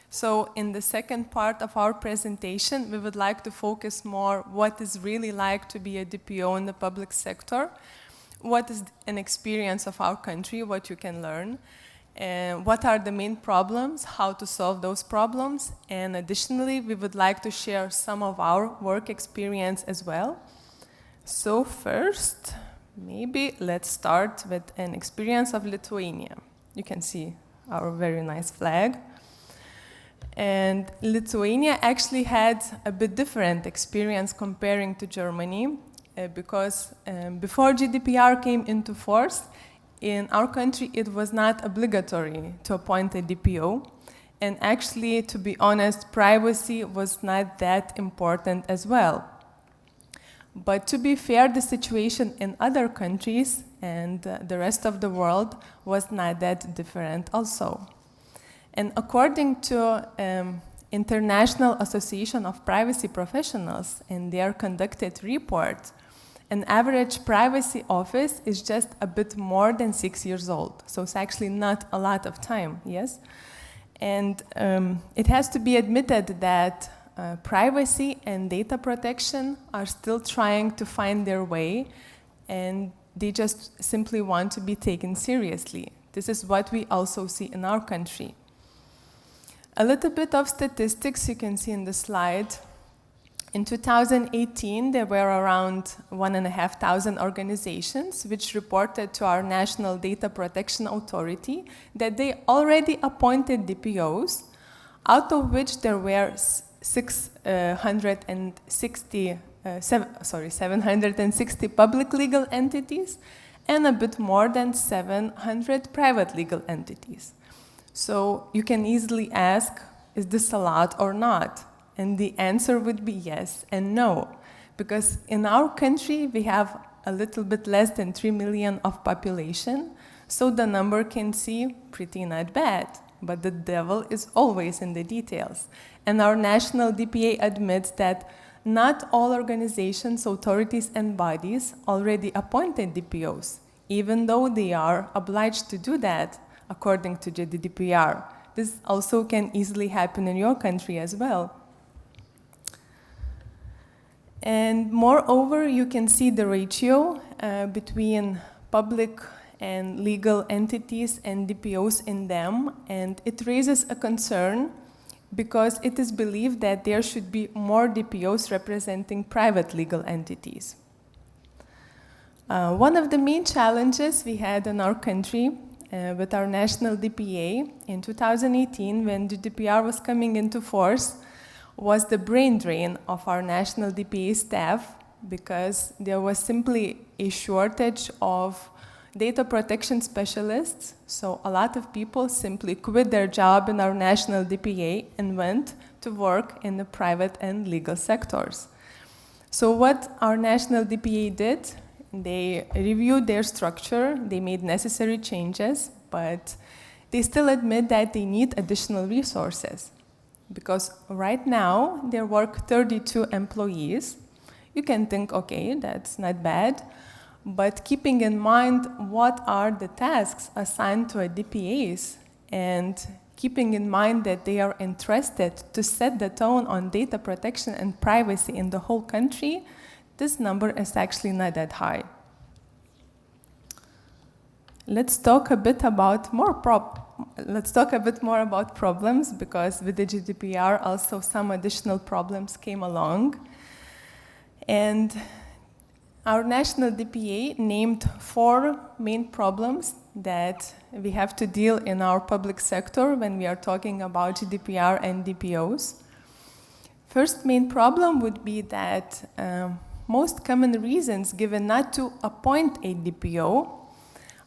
So in the second part of our presentation, we would like to focus more what is really like to be a DPO in the public sector, what is an experience of our country, what you can learn, and what are the main problems, how to solve those problems, and additionally, we would like to share some of our work experience as well. So first, maybe let's start with an experience of Lithuania. You can see our very nice flag. And Lithuania actually had a bit different experience comparing to Germany because before GDPR came into force, in our country it was not obligatory to appoint a DPO. And actually, to be honest, privacy was not that important as well. But to be fair, the situation in other countries and the rest of the world was not that different also. And according to International Association of Privacy Professionals in their conducted report, an average privacy office is just a bit more than 6 years old. So it's actually not a lot of time, yes? And it has to be admitted that privacy and data protection are still trying to find their way, and they just simply want to be taken seriously. This is what we also see in our country. A little bit of statistics you can see in the slide. In 2018, there were around 1,500 organizations which reported to our National Data Protection Authority that they already appointed DPOs, out of which there were 760 public legal entities and a bit more than 700 private legal entities. So you can easily ask, is this a lot or not? And the answer would be yes and no, because in our country we have a little bit less than 3 million of population, so the number can seem pretty not bad, but the devil is always in the details. And our national DPA admits that not all organizations, authorities, and bodies already appointed DPOs, even though they are obliged to do that according to the GDPR. This also can easily happen in your country as well. And moreover, you can see the ratio between public and legal entities and DPOs in them, and it raises a concern because it is believed that there should be more DPOs representing private legal entities. One of the main challenges we had in our country with our national DPA in 2018, when GDPR was coming into force, was the brain drain of our national DPA staff, because there was simply a shortage of data protection specialists. So a lot of people simply quit their job in our national DPA and went to work in the private and legal sectors. So what our national DPA did, they reviewed their structure, they made necessary changes, but they still admit that they need additional resources. Because right now, there work 32 employees. You can think, okay, that's not bad, but keeping in mind what are the tasks assigned to a DPAs, and keeping in mind that they are entrusted to set the tone on data protection and privacy in the whole country, this number is actually not that high. Let's talk a bit more about problems, because with the GDPR also some additional problems came along. And our national DPA named 4 main problems that we have to deal in our public sector when we are talking about GDPR and DPOs. First main problem would be that most common reasons given not to appoint a DPO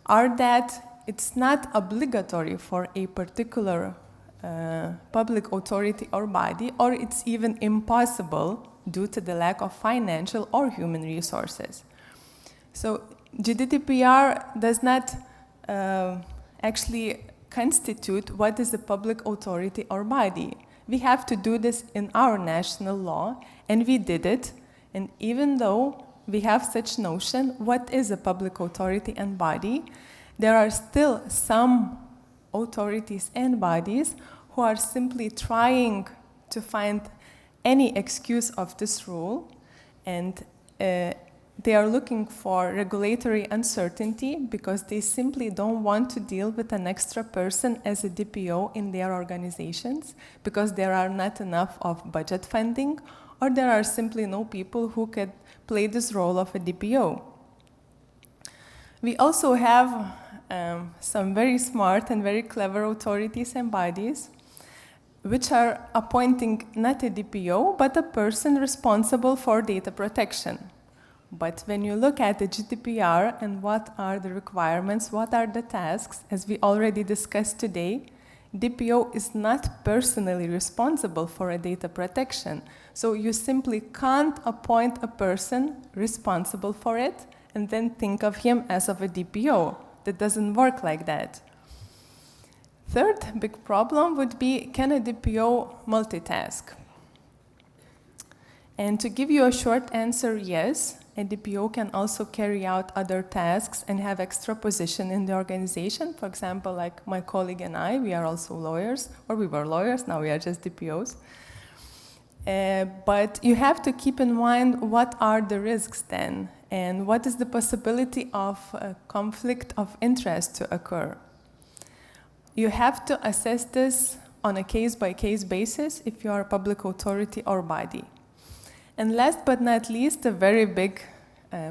are that it's not obligatory for a particular public authority or body, or it's even impossible due to the lack of financial or human resources. So GDPR does not actually constitute what is a public authority or body. We have to do this in our national law, and we did it. And even though we have such notion, what is a public authority and body, there are still some authorities and bodies who are simply trying to find any excuse of this rule, and they are looking for regulatory uncertainty because they simply don't want to deal with an extra person as a DPO in their organizations because there are not enough of budget funding, or there are simply no people who could play this role of a DPO. We also have some very smart and very clever authorities and bodies which are appointing not a DPO, but a person responsible for data protection. But when you look at the GDPR and what are the requirements, what are the tasks, as we already discussed today, DPO is not personally responsible for a data protection. So you simply can't appoint a person responsible for it and then think of him as of a DPO. That doesn't work like that. Third big problem would be, can a DPO multitask? And to give you a short answer, yes, a DPO can also carry out other tasks and have extra position in the organization. For example, like my colleague and I, we are also lawyers, or we were lawyers, now we are just DPOs. But you have to keep in mind what are the risks then, and what is the possibility of a conflict of interest to occur. You have to assess this on a case-by-case basis if you are a public authority or body. And last but not least, a very big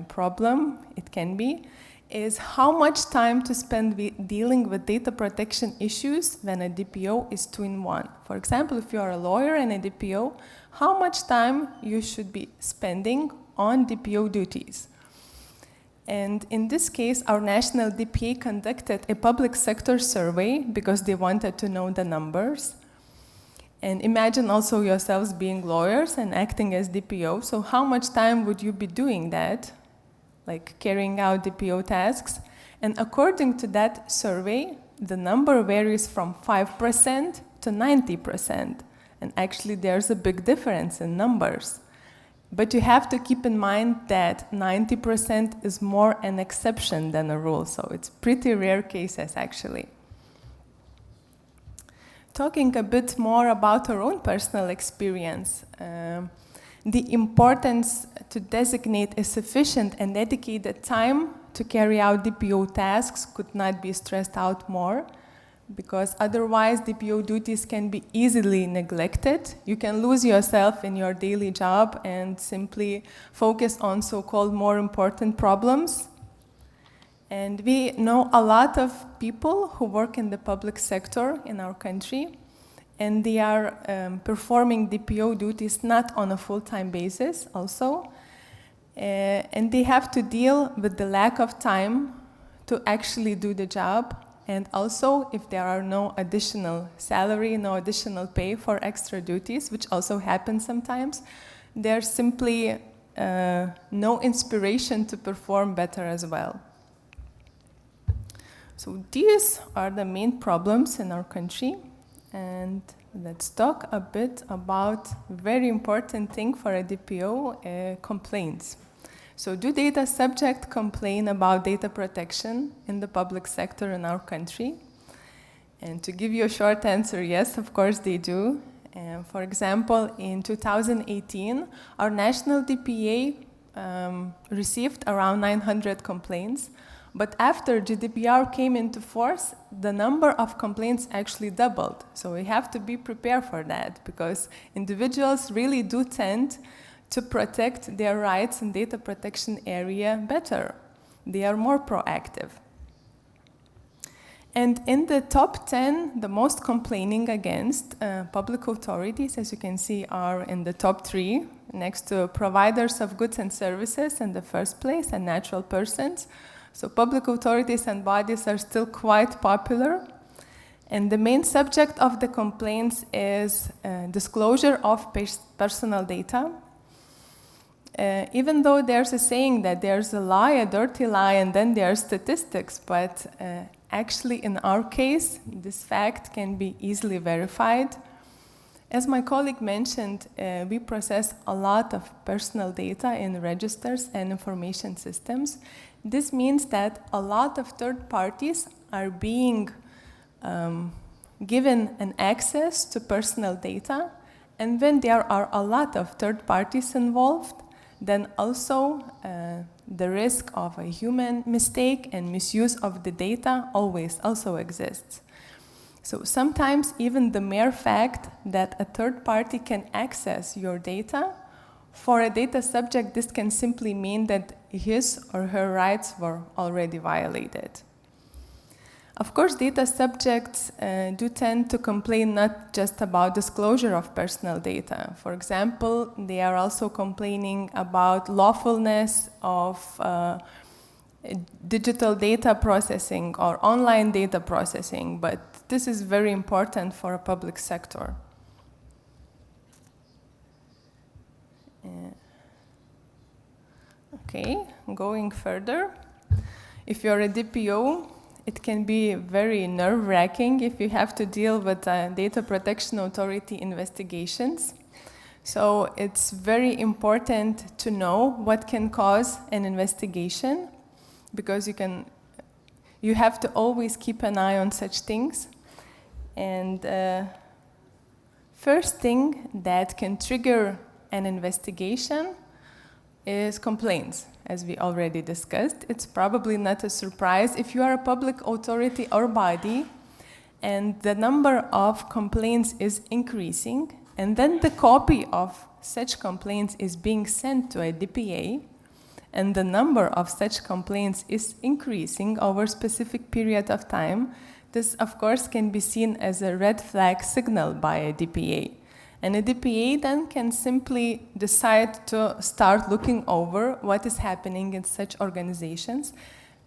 problem, it can be, is how much time to spend dealing with data protection issues when a DPO is two in one. For example, if you are a lawyer and a DPO, how much time you should be spending on DPO duties. And in this case, our national DPA conducted a public sector survey because they wanted to know the numbers. And imagine also yourselves being lawyers and acting as DPO. So how much time would you be doing that, like carrying out DPO tasks? And according to that survey, the number varies from 5% to 90%. And actually, there's a big difference in numbers. But you have to keep in mind that 90% is more an exception than a rule. So it's pretty rare cases, actually. Talking a bit more about our own personal experience, the importance to designate a sufficient and dedicated time to carry out DPO tasks could not be stressed out more, because otherwise DPO duties can be easily neglected. You can lose yourself in your daily job and simply focus on so-called more important problems. And we know a lot of people who work in the public sector in our country, and they are performing DPO duties not on a full-time basis also. And they have to deal with the lack of time to actually do the job. And also, if there are no additional salary, no additional pay for extra duties, which also happens sometimes, there's simply no inspiration to perform better as well. So these are the main problems in our country. And let's talk a bit about a very important thing for a DPO, complaints. So do data subjects complain about data protection in the public sector in our country? And to give you a short answer, yes, of course they do. For example, in 2018, our national DPA received around 900 complaints. But after GDPR came into force, the number of complaints actually doubled. So we have to be prepared for that, because individuals really do tend to protect their rights in data protection area better. They are more proactive. And in the top 10, the most complaining against public authorities, as you can see, are in the top 3, next to providers of goods and services in the first place and natural persons. So public authorities and bodies are still quite popular. And the main subject of the complaints is disclosure of personal data. Even though there's a saying that there's a lie, a dirty lie, and then there's statistics, but actually in our case, this fact can be easily verified. As my colleague mentioned, we process a lot of personal data in registers and information systems. This means that a lot of third parties are being given an access to personal data, and when there are a lot of third parties involved, then also the risk of a human mistake and misuse of the data always also exists. So sometimes even the mere fact that a third party can access your data, for a data subject, this can simply mean that his or her rights were already violated. Of course, data subjects do tend to complain not just about disclosure of personal data. For example, they are also complaining about lawfulness of digital data processing or online data processing, but this is very important for a public sector. Okay, going further. If you're a DPO, it can be very nerve-wracking if you have to deal with Data Protection Authority investigations. So it's very important to know what can cause an investigation, because you have to always keep an eye on such things. And first thing that can trigger an investigation is complaints. As we already discussed, it's probably not a surprise if you are a public authority or body and the number of complaints is increasing, and then the copy of such complaints is being sent to a DPA, and the number of such complaints is increasing over a specific period of time. This, of course, can be seen as a red flag signal by a DPA. And a DPA then can simply decide to start looking over what is happening in such organizations,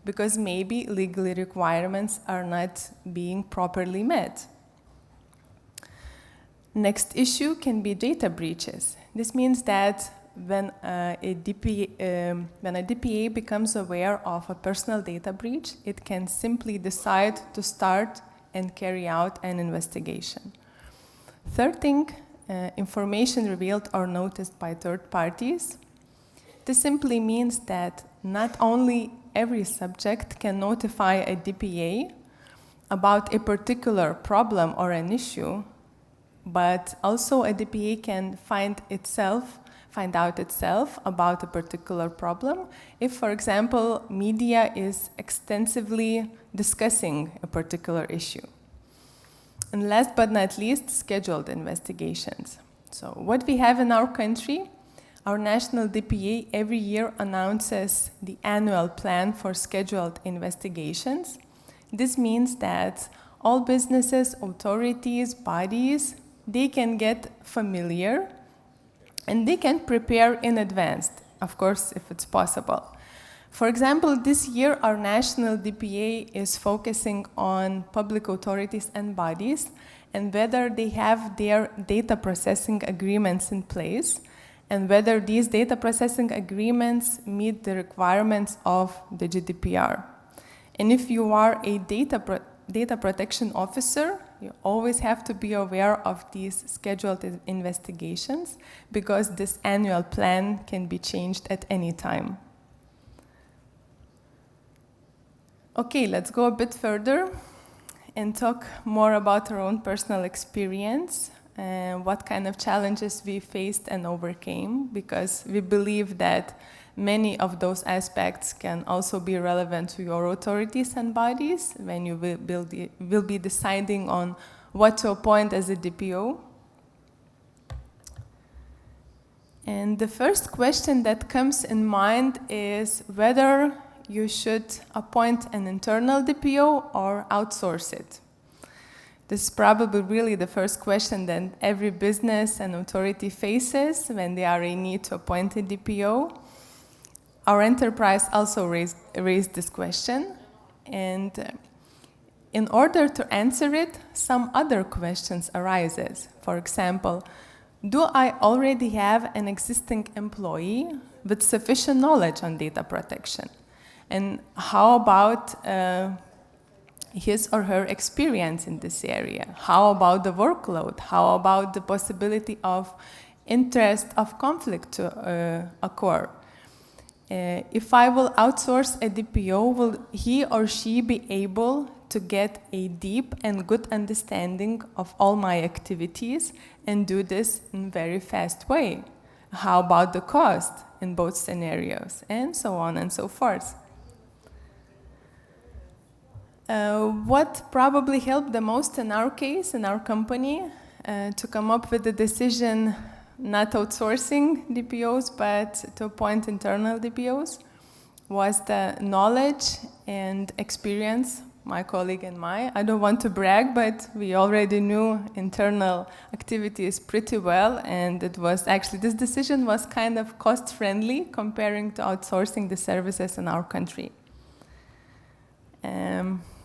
because maybe legal requirements are not being properly met. Next issue can be data breaches. This means that when a DPA becomes aware of a personal data breach, it can simply decide to start and carry out an investigation. Third thing, information revealed or noticed by third parties. This simply means that not only every subject can notify a DPA about a particular problem or an issue, but also a DPA can find out itself about a particular problem if, for example, media is extensively discussing a particular issue. And last but not least, scheduled investigations. So what we have in our country, our national DPA every year announces the annual plan for scheduled investigations. This means that all businesses, authorities, bodies, they can get familiar and they can prepare in advance, of course, if it's possible. For example, this year our national DPA is focusing on public authorities and bodies and whether they have their data processing agreements in place and whether these data processing agreements meet the requirements of the GDPR. And if you are a data protection officer, you always have to be aware of these scheduled investigations because this annual plan can be changed at any time. Okay, let's go a bit further and talk more about our own personal experience and what kind of challenges we faced and overcame, because we believe that many of those aspects can also be relevant to your authorities and bodies when you will be deciding on what to appoint as a DPO. And the first question that comes in mind is whether you should appoint an internal DPO or outsource it. This is probably really the first question that every business and authority faces when they are in need to appoint a DPO. Our enterprise also raised this question. And in order to answer it, some other questions arises. For example, do I already have an existing employee with sufficient knowledge on data protection? And how about his or her experience in this area? How about the workload? How about the possibility of interest of conflict to occur? If I will outsource a DPO, will he or she be able to get a deep and good understanding of all my activities and do this in a very fast way? How about the cost in both scenarios? And so on and so forth. What probably helped the most in our case, in our company, to come up with the decision not outsourcing DPOs, but to appoint internal DPOs, was the knowledge and experience, my colleague and I don't want to brag, but we already knew internal activities pretty well, and it was actually, this decision was kind of cost-friendly comparing to outsourcing the services in our country.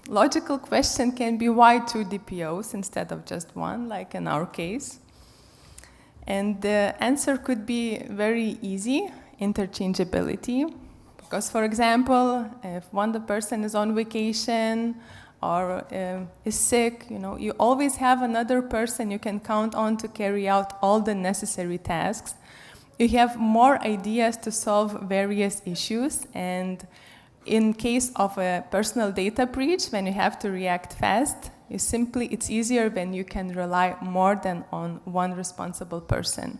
Logical question can be why 2 DPOs instead of just 1, like in our case? And the answer could be very easy, interchangeability. Because, for example, if one person is on vacation or is sick, you always have another person you can count on to carry out all the necessary tasks. You have more ideas to solve various issues, and in case of a personal data breach, when you have to react fast, it's easier when you can rely more than on one responsible person.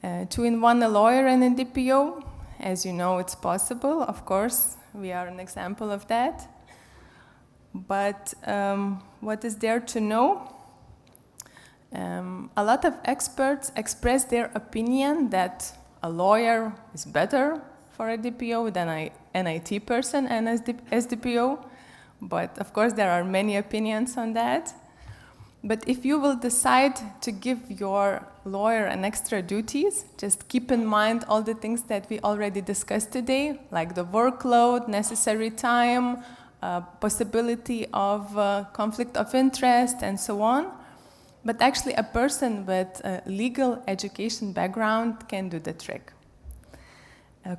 2-in-1, a lawyer and a DPO, as you know, it's possible. Of course, we are an example of that. But what is there to know? A lot of experts express their opinion that a lawyer is better for a DPO than an IT person and as DPO. But of course, there are many opinions on that. But if you will decide to give your lawyer an extra duties, just keep in mind all the things that we already discussed today, like the workload, necessary time, possibility of conflict of interest, and so on. But actually, a person with a legal education background can do the trick.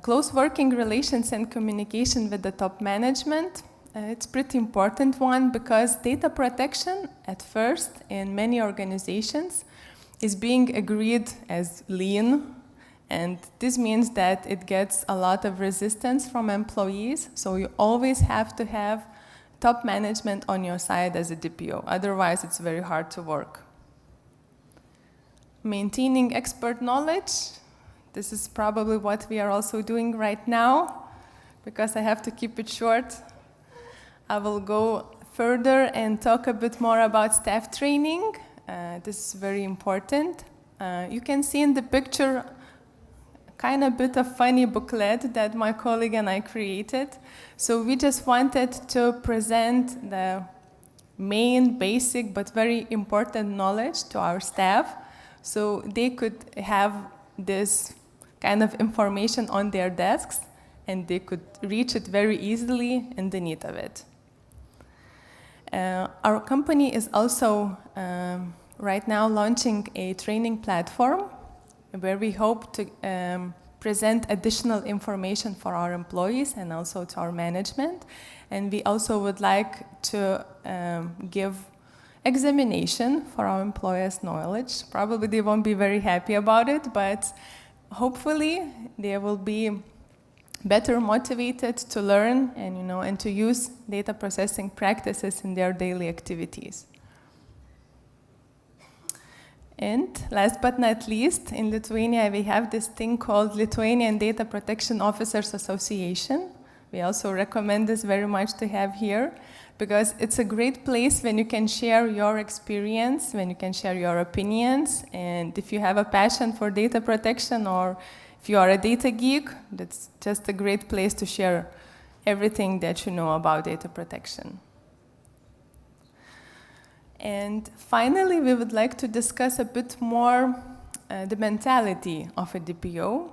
Close working relations and communication with the top management. It's a pretty important one because data protection at first in many organizations is being agreed as lean, and this means that it gets a lot of resistance from employees, so you always have to have top management on your side as a DPO, otherwise it's very hard to work. Maintaining expert knowledge, this is probably what we are also doing right now, because I have to keep it short. I will go further and talk a bit more about staff training. This is very important. You can see in the picture kind of a bit of funny booklet that my colleague and I created. So we just wanted to present the main, basic, but very important knowledge to our staff, so they could have this kind of information on their desks, and they could reach it very easily in the need of it. Our company is also right now launching a training platform where we hope to present additional information for our employees and also to our management. And we also would like to give examination for our employees' knowledge. Probably they won't be very happy about it, but hopefully they will be better motivated to learn and to use data processing practices in their daily activities. And last but not least, in Lithuania we have this thing called Lithuanian Data Protection Officers Association. We also recommend this very much to have here, because it's a great place when you can share your experience, when you can share your opinions, and if you have a passion for data protection, or if you are a data geek, that's just a great place to share everything that you know about data protection. And finally, we would like to discuss a bit more the mentality of a DPO.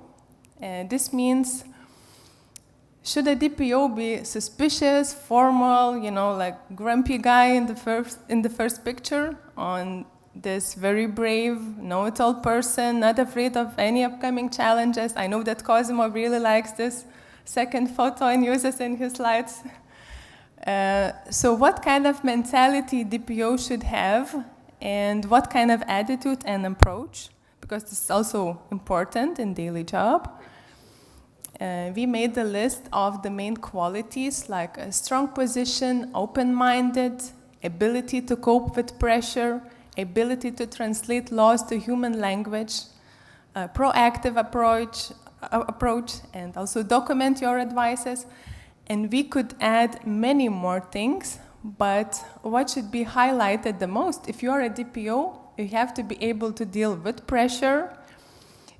This means Should a DPO be suspicious, formal, you know, like grumpy guy in the first picture, on this very brave, know-it-all person, not afraid of any upcoming challenges? I know that Cosimo really likes this second photo and uses in his slides. So what kind of mentality DPO should have, and what kind of attitude and approach? Because this is also important in daily job. We made a list of the main qualities, like a strong position, open-minded, ability to cope with pressure, ability to translate laws to human language, a proactive approach, and also document your advices. And we could add many more things, but what should be highlighted the most? If you are a DPO, you have to be able to deal with pressure,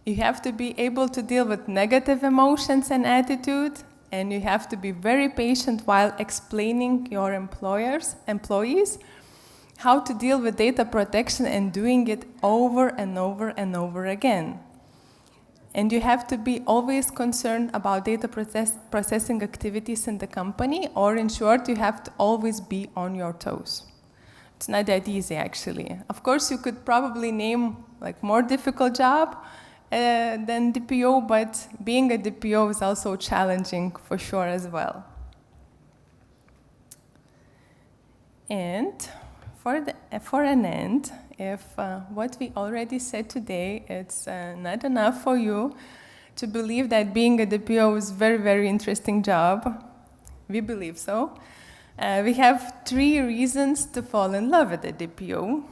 you have to be able to deal with negative emotions and attitude, and you have to be very patient while explaining your employees how to deal with data protection and doing it over and over and over again. And you have to be always concerned about data processing activities in the company, or in short, you have to always be on your toes. It's not that easy, actually. Of course, you could probably name like more difficult job than DPO, but being a DPO is also challenging for sure as well. And for an end, if what we already said today, it's not enough for you to believe that being a DPO is a very, very interesting job, we believe so. We have 3 reasons to fall in love with a DPO.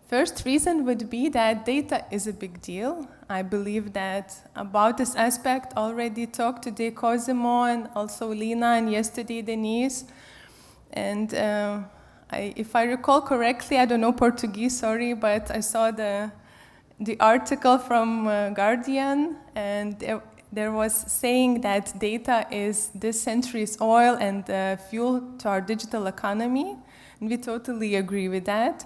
First reason would be that data is a big deal. I believe that about this aspect already talked today Cosimo and also Lina, and yesterday Denise. And if I recall correctly, I don't know Portuguese, sorry, but I saw the article from Guardian, and there was saying that data is this century's oil and fuel to our digital economy, and we totally agree with that.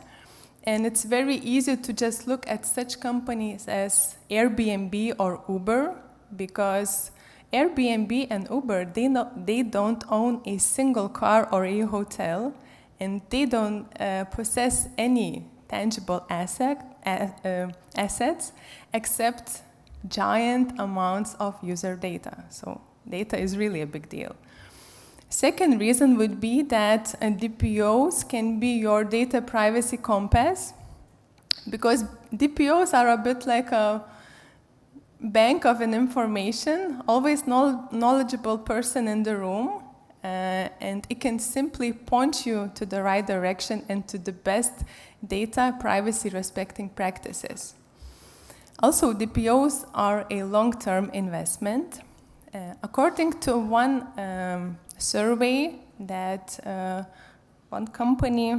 And it's very easy to just look at such companies as Airbnb or Uber, because Airbnb and Uber, they don't own a single car or a hotel, and they don't possess any tangible assets except giant amounts of user data. So data is really a big deal. Second reason would be that DPOs can be your data privacy compass, because DPOs are a bit like a bank of an information, always knowledgeable person in the room, and it can simply point you to the right direction and to the best data privacy respecting practices. Also, DPOs are a long-term investment. According to one survey that one company,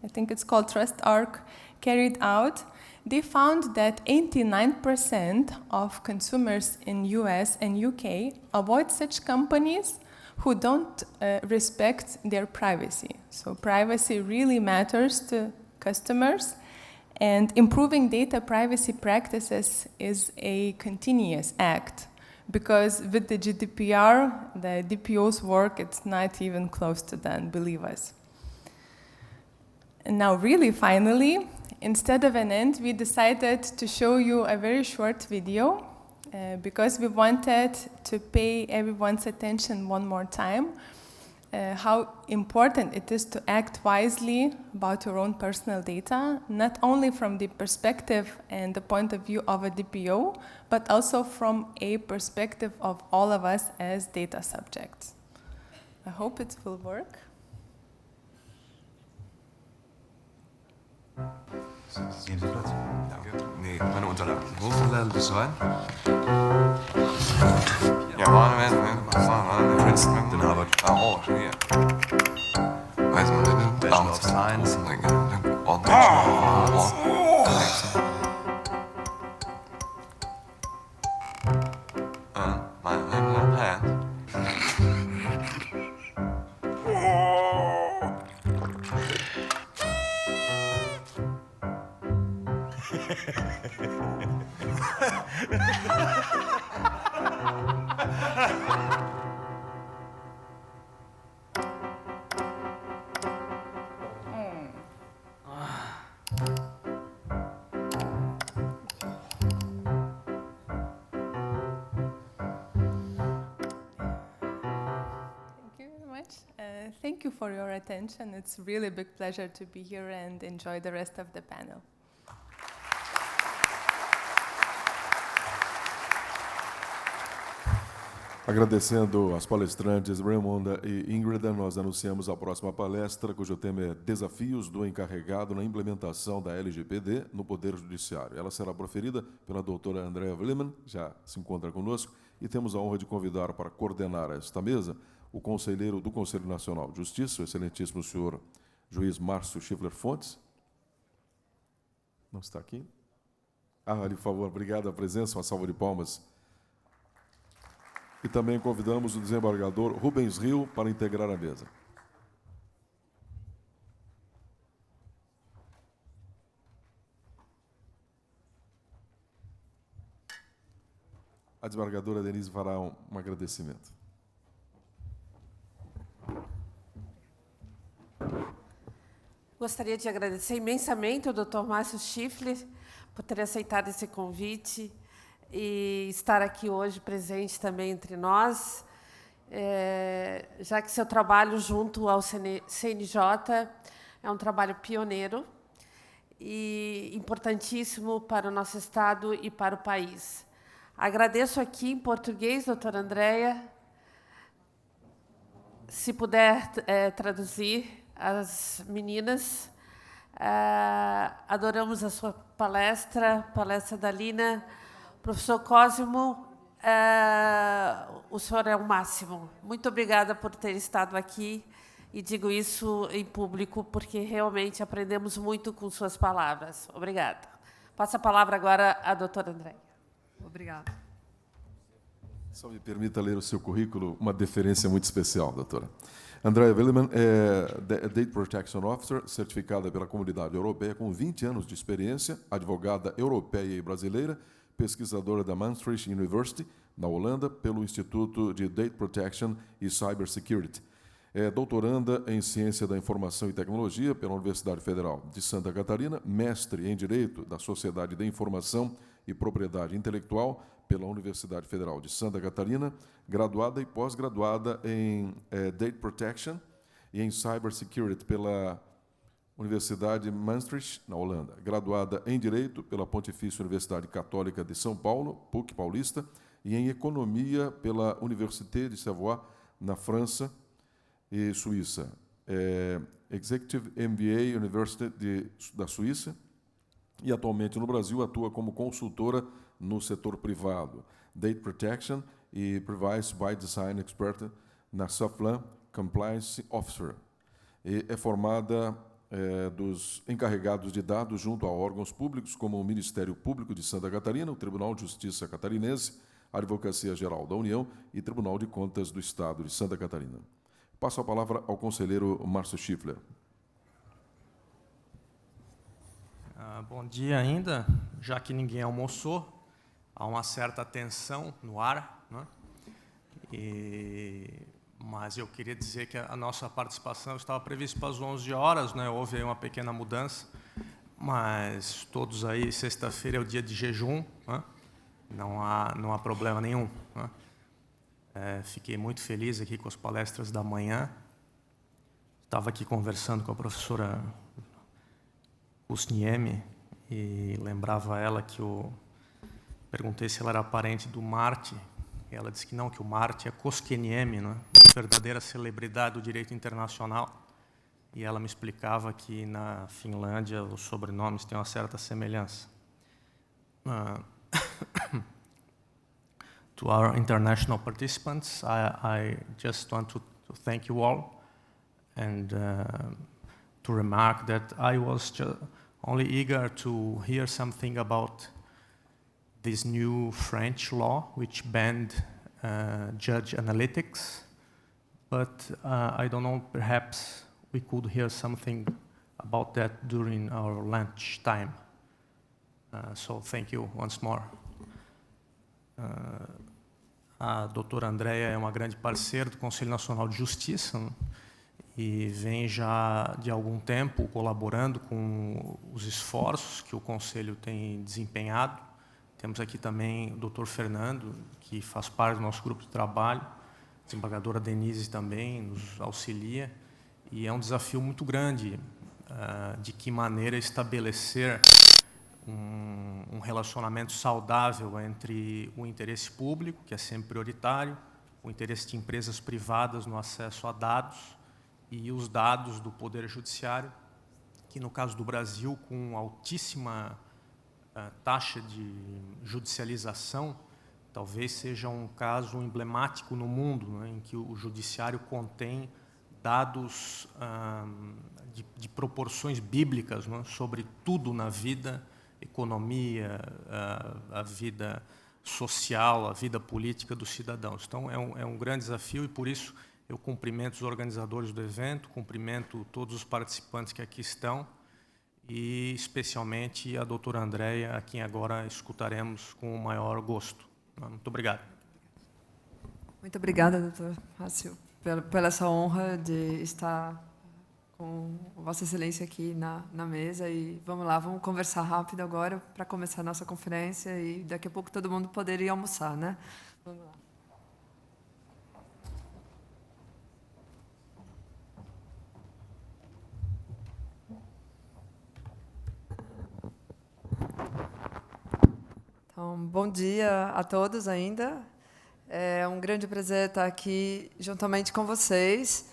I think it's called TrustArc, carried out, they found that 89% of consumers in US and UK avoid such companies who don't respect their privacy. So privacy really matters to customers, and improving data privacy practices is a continuous act, because with the GDPR, the DPO's work, it's not even close to done, believe us. And now really finally, instead of an end, we decided to show you a very short video because we wanted to pay everyone's attention one more time, how important it is to act wisely about your own personal data, not only from the perspective and the point of view of a DPO, but also from a perspective of all of us as data subjects. I hope it will work. Nehmen Sie Platz. Danke. Nee, meine Unterlagen. Wo bist du rein? Ja, Princeton, den Harvard. Oh, schon hier. Weiß man, Bachelor of Science. My hand. Thank you for your attention. It's really a big pleasure to be here and enjoy the rest of the panel. Agradecendo as palestrantes Raimonda e Ingrid, nós anunciamos a próxima palestra, cujo tema é Desafios do Encarregado na Implementação da LGPD no Poder Judiciário. Ela será proferida pela doutora Andrea Vleeman, já se encontra conosco, e temos a honra de convidar para coordenar esta mesa o conselheiro do Conselho Nacional de Justiça, o excelentíssimo senhor juiz Márcio Schiffler Fontes. Não está aqui? Ali, por favor, obrigado a presença, uma salva de palmas. E também convidamos o desembargador Rubens Rio para integrar a mesa. A desembargadora Denise fará um agradecimento. Gostaria de agradecer imensamente ao Dr. Márcio Schiffler por ter aceitado esse convite e estar aqui hoje presente também entre nós, já que seu trabalho junto ao CNJ é um trabalho pioneiro e importantíssimo para o nosso Estado e para o país. Agradeço aqui em português, doutora Andrea, se puder traduzir as meninas. Adoramos a sua palestra da Lina. Professor Cosimo, o senhor é o máximo. Muito obrigada por ter estado aqui, e digo isso em público porque realmente aprendemos muito com suas palavras. Obrigada. Passo a palavra agora à doutora Andrea. Obrigada. Só me permita ler o seu currículo, uma deferência muito especial, doutora. Andrea Vleeman é Data Protection Officer, certificada pela Comunidade Europeia com 20 anos de experiência, advogada europeia e brasileira, pesquisadora da Maastricht University, na Holanda, pelo Instituto de Data Protection e Cybersecurity. É doutoranda em Ciência da Informação e Tecnologia pela Universidade Federal de Santa Catarina, mestre em Direito da Sociedade da Informação e Propriedade Intelectual pela Universidade Federal de Santa Catarina, graduada e pós-graduada em Data Protection e em Cybersecurity pela Universidade Maastricht, na Holanda, graduada em Direito pela Pontifícia Universidade Católica de São Paulo, PUC Paulista, e em Economia pela Université de Savoie, na França e Suíça. Executive MBA University da Suíça, e atualmente no Brasil atua como consultora no setor privado, Data Protection e Privacy by Design Expert na Saflan Compliance Officer. E é formada dos encarregados de dados junto a órgãos públicos como o Ministério Público de Santa Catarina, o Tribunal de Justiça Catarinense, a Advocacia Geral da União e Tribunal de Contas do Estado de Santa Catarina. Passo a palavra ao conselheiro Márcio Schiffler. Bom dia ainda, já que ninguém almoçou, há uma certa tensão no ar, né? Mas eu queria dizer que a nossa participação estava prevista para as 11 horas, né? Houve aí uma pequena mudança, mas todos aí, sexta-feira é o dia de jejum, né? Não há problema nenhum, né? Fiquei muito feliz aqui com as palestras da manhã. Estava aqui conversando com a professora Usniemi e lembrava ela que eu perguntei se ela era parente do Marte. E ela disse que não, que o Marte é Koskiniemi, né? Verdadeira celebridade do direito internacional. E ela me explicava que na Finlândia os sobrenomes têm uma certa semelhança. To our international participants, I just want to thank you all and to remark that I was only eager to hear something about this new French law which banned judge analytics, but I don't know, perhaps we could hear something about that during our lunch time. So thank you once more. A doutora Andréia é uma grande parceira do Conselho Nacional de Justiça, né? E vem já de algum tempo colaborando com os esforços que o Conselho tem desempenhado. Temos aqui também o doutor Fernando, que faz parte do nosso grupo de trabalho, a desembargadora Denise também nos auxilia, e é um desafio muito grande de que maneira estabelecer um relacionamento saudável entre o interesse público, que é sempre prioritário, o interesse de empresas privadas no acesso a dados, e os dados do Poder Judiciário, que, no caso do Brasil, com altíssima taxa de judicialização, talvez seja um caso emblemático no mundo, né, em que o Judiciário contém dados de proporções bíblicas, né, sobre tudo na vida, economia, a vida social, a vida política dos cidadãos. Então, é um grande desafio e, por isso, eu cumprimento os organizadores do evento, cumprimento todos os participantes que aqui estão e, especialmente, a doutora Andréia, a quem agora escutaremos com o maior gosto. Muito obrigado. Muito obrigada, doutor Rácio, pela essa honra de estar com Vossa Excelência aqui na mesa. E vamos lá, vamos conversar rápido agora para começar a nossa conferência e daqui a pouco todo mundo poder ir almoçar, né? Vamos lá. Então, bom dia a todos ainda. É um grande prazer estar aqui juntamente com vocês,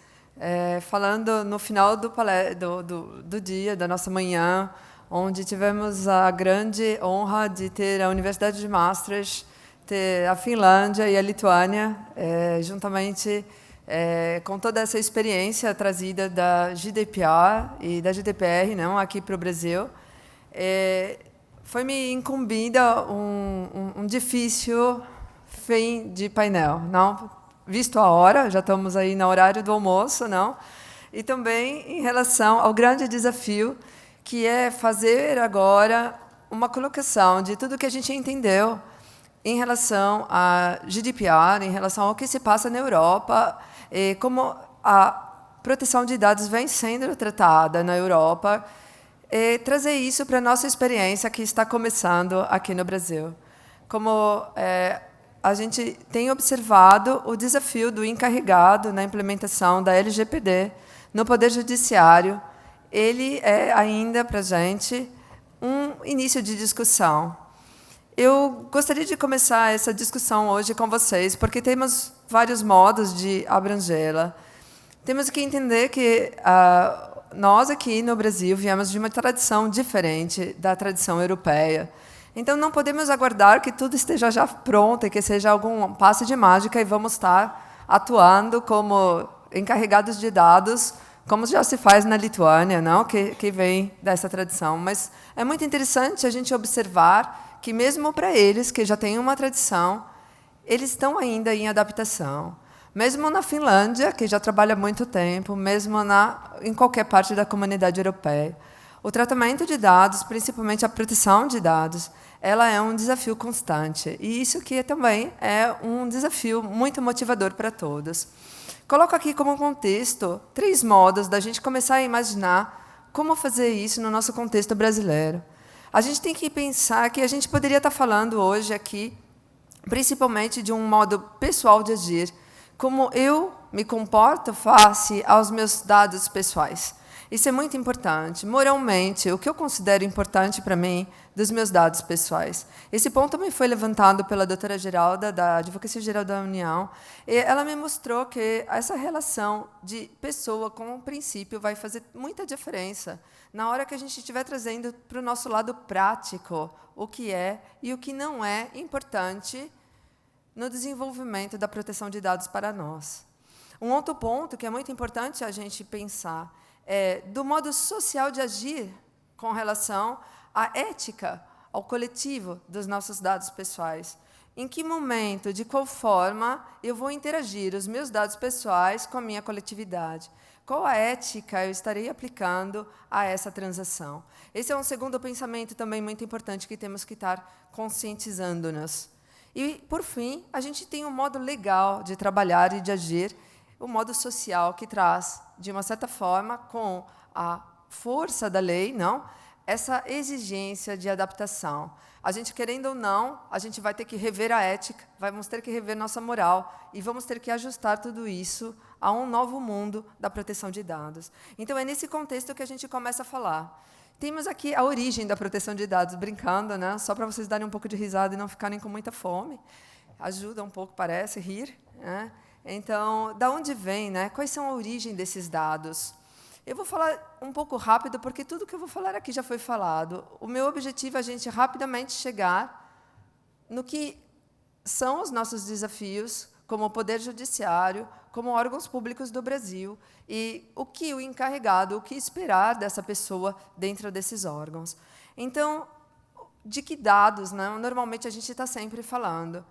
falando no final do dia, da nossa manhã, onde tivemos a grande honra de ter a Universidade de Maastricht, ter a Finlândia e a Lituânia, juntamente com toda essa experiência trazida da GDPR e da GDPR, não, aqui para o Brasil. Foi-me incumbida um difícil fim de painel, não? Visto a hora, já estamos aí no horário do almoço, não? E também em relação ao grande desafio, que é fazer agora uma colocação de tudo que a gente entendeu em relação à GDPR, em relação ao que se passa na Europa, e como a proteção de dados vem sendo tratada na Europa, e trazer isso para a nossa experiência que está começando aqui no Brasil. Como a gente tem observado o desafio do encarregado na implementação da LGPD no Poder Judiciário, ele é ainda, para a gente, um início de discussão. Eu gostaria de começar essa discussão hoje com vocês, porque temos vários modos de abrangê-la. Temos que entender que nós, aqui no Brasil, viemos de uma tradição diferente da tradição europeia. Então, não podemos aguardar que tudo esteja já pronto e que seja algum passe de mágica e vamos estar atuando como encarregados de dados, como já se faz na Lituânia, não? Que vem dessa tradição. Mas é muito interessante a gente observar que, mesmo para eles, que já têm uma tradição, eles estão ainda em adaptação. Mesmo na Finlândia, que já trabalha há muito tempo, mesmo em qualquer parte da comunidade europeia. O tratamento de dados, principalmente a proteção de dados, ela é um desafio constante. E isso que também é um desafio muito motivador para todos. Coloco aqui como contexto 3 modos da gente começar a imaginar como fazer isso no nosso contexto brasileiro. A gente tem que pensar que a gente poderia estar falando hoje aqui, principalmente de um modo pessoal de agir, como eu me comporto face aos meus dados pessoais. Isso é muito importante. Moralmente, o que eu considero importante para mim dos meus dados pessoais. Esse ponto também foi levantado pela doutora Geralda, da Advocacia Geral da União, e ela me mostrou que essa relação de pessoa com o princípio vai fazer muita diferença na hora que a gente estiver trazendo para o nosso lado prático o que é e o que não é importante no desenvolvimento da proteção de dados para nós. Um outro ponto que é muito importante a gente pensar é do modo social de agir com relação à ética, ao coletivo dos nossos dados pessoais. Em que momento, de qual forma, eu vou interagir os meus dados pessoais com a minha coletividade? Qual a ética eu estarei aplicando a essa transação? Esse é um segundo pensamento também muito importante que temos que estar conscientizando-nos. E, por fim, a gente tem um modo legal de trabalhar e de agir, o modo social, que traz, de uma certa forma, com a força da lei, não, essa exigência de adaptação. A gente, querendo ou não, a gente vai ter que rever a ética, vamos ter que rever nossa moral e vamos ter que ajustar tudo isso a um novo mundo da proteção de dados. Então, é nesse contexto que a gente começa a falar. Temos aqui a origem da proteção de dados, brincando, né? Só para vocês darem um pouco de risada e não ficarem com muita fome. Ajuda um pouco, parece, rir. Né? Então, da onde vem, né? Quais são a origem desses dados? Eu vou falar um pouco rápido, porque tudo que eu vou falar aqui já foi falado. O meu objetivo é a gente rapidamente chegar no que são os nossos desafios como Poder Judiciário, como órgãos públicos do Brasil, e o que o encarregado, o que esperar dessa pessoa dentro desses órgãos. Então, de que dados, né? Normalmente a gente está sempre falando.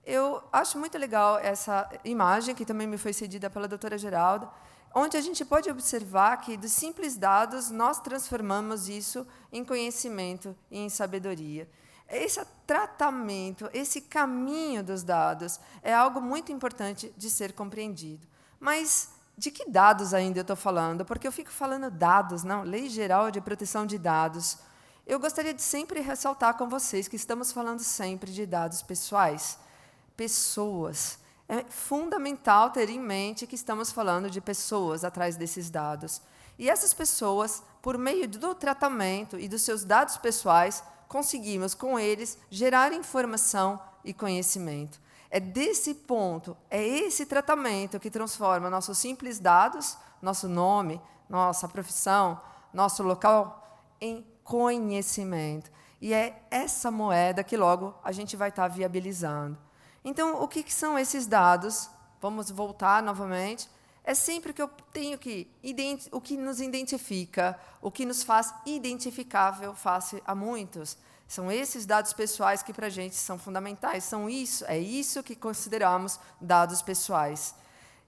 Eu acho muito legal essa imagem, que também me foi cedida pela doutora Geralda, onde a gente pode observar que, dos simples dados, nós transformamos isso em conhecimento e em sabedoria. Esse tratamento, esse caminho dos dados é algo muito importante de ser compreendido. Mas de que dados ainda eu estou falando? Porque eu fico falando dados, não? Lei Geral de Proteção de Dados. Eu gostaria de sempre ressaltar com vocês que estamos falando sempre de dados pessoais. Pessoas. É fundamental ter em mente que estamos falando de pessoas atrás desses dados. E essas pessoas, por meio do tratamento e dos seus dados pessoais, conseguimos, com eles, gerar informação e conhecimento. É desse ponto, é esse tratamento que transforma nossos simples dados, nosso nome, nossa profissão, nosso local, em conhecimento. E é essa moeda que logo a gente vai estar viabilizando. Então, o que são esses dados? Vamos voltar novamente. É sempre que eu tenho que o que nos identifica, o que nos faz identificável face a muitos. São esses dados pessoais que, para a gente, são fundamentais. É isso que consideramos dados pessoais.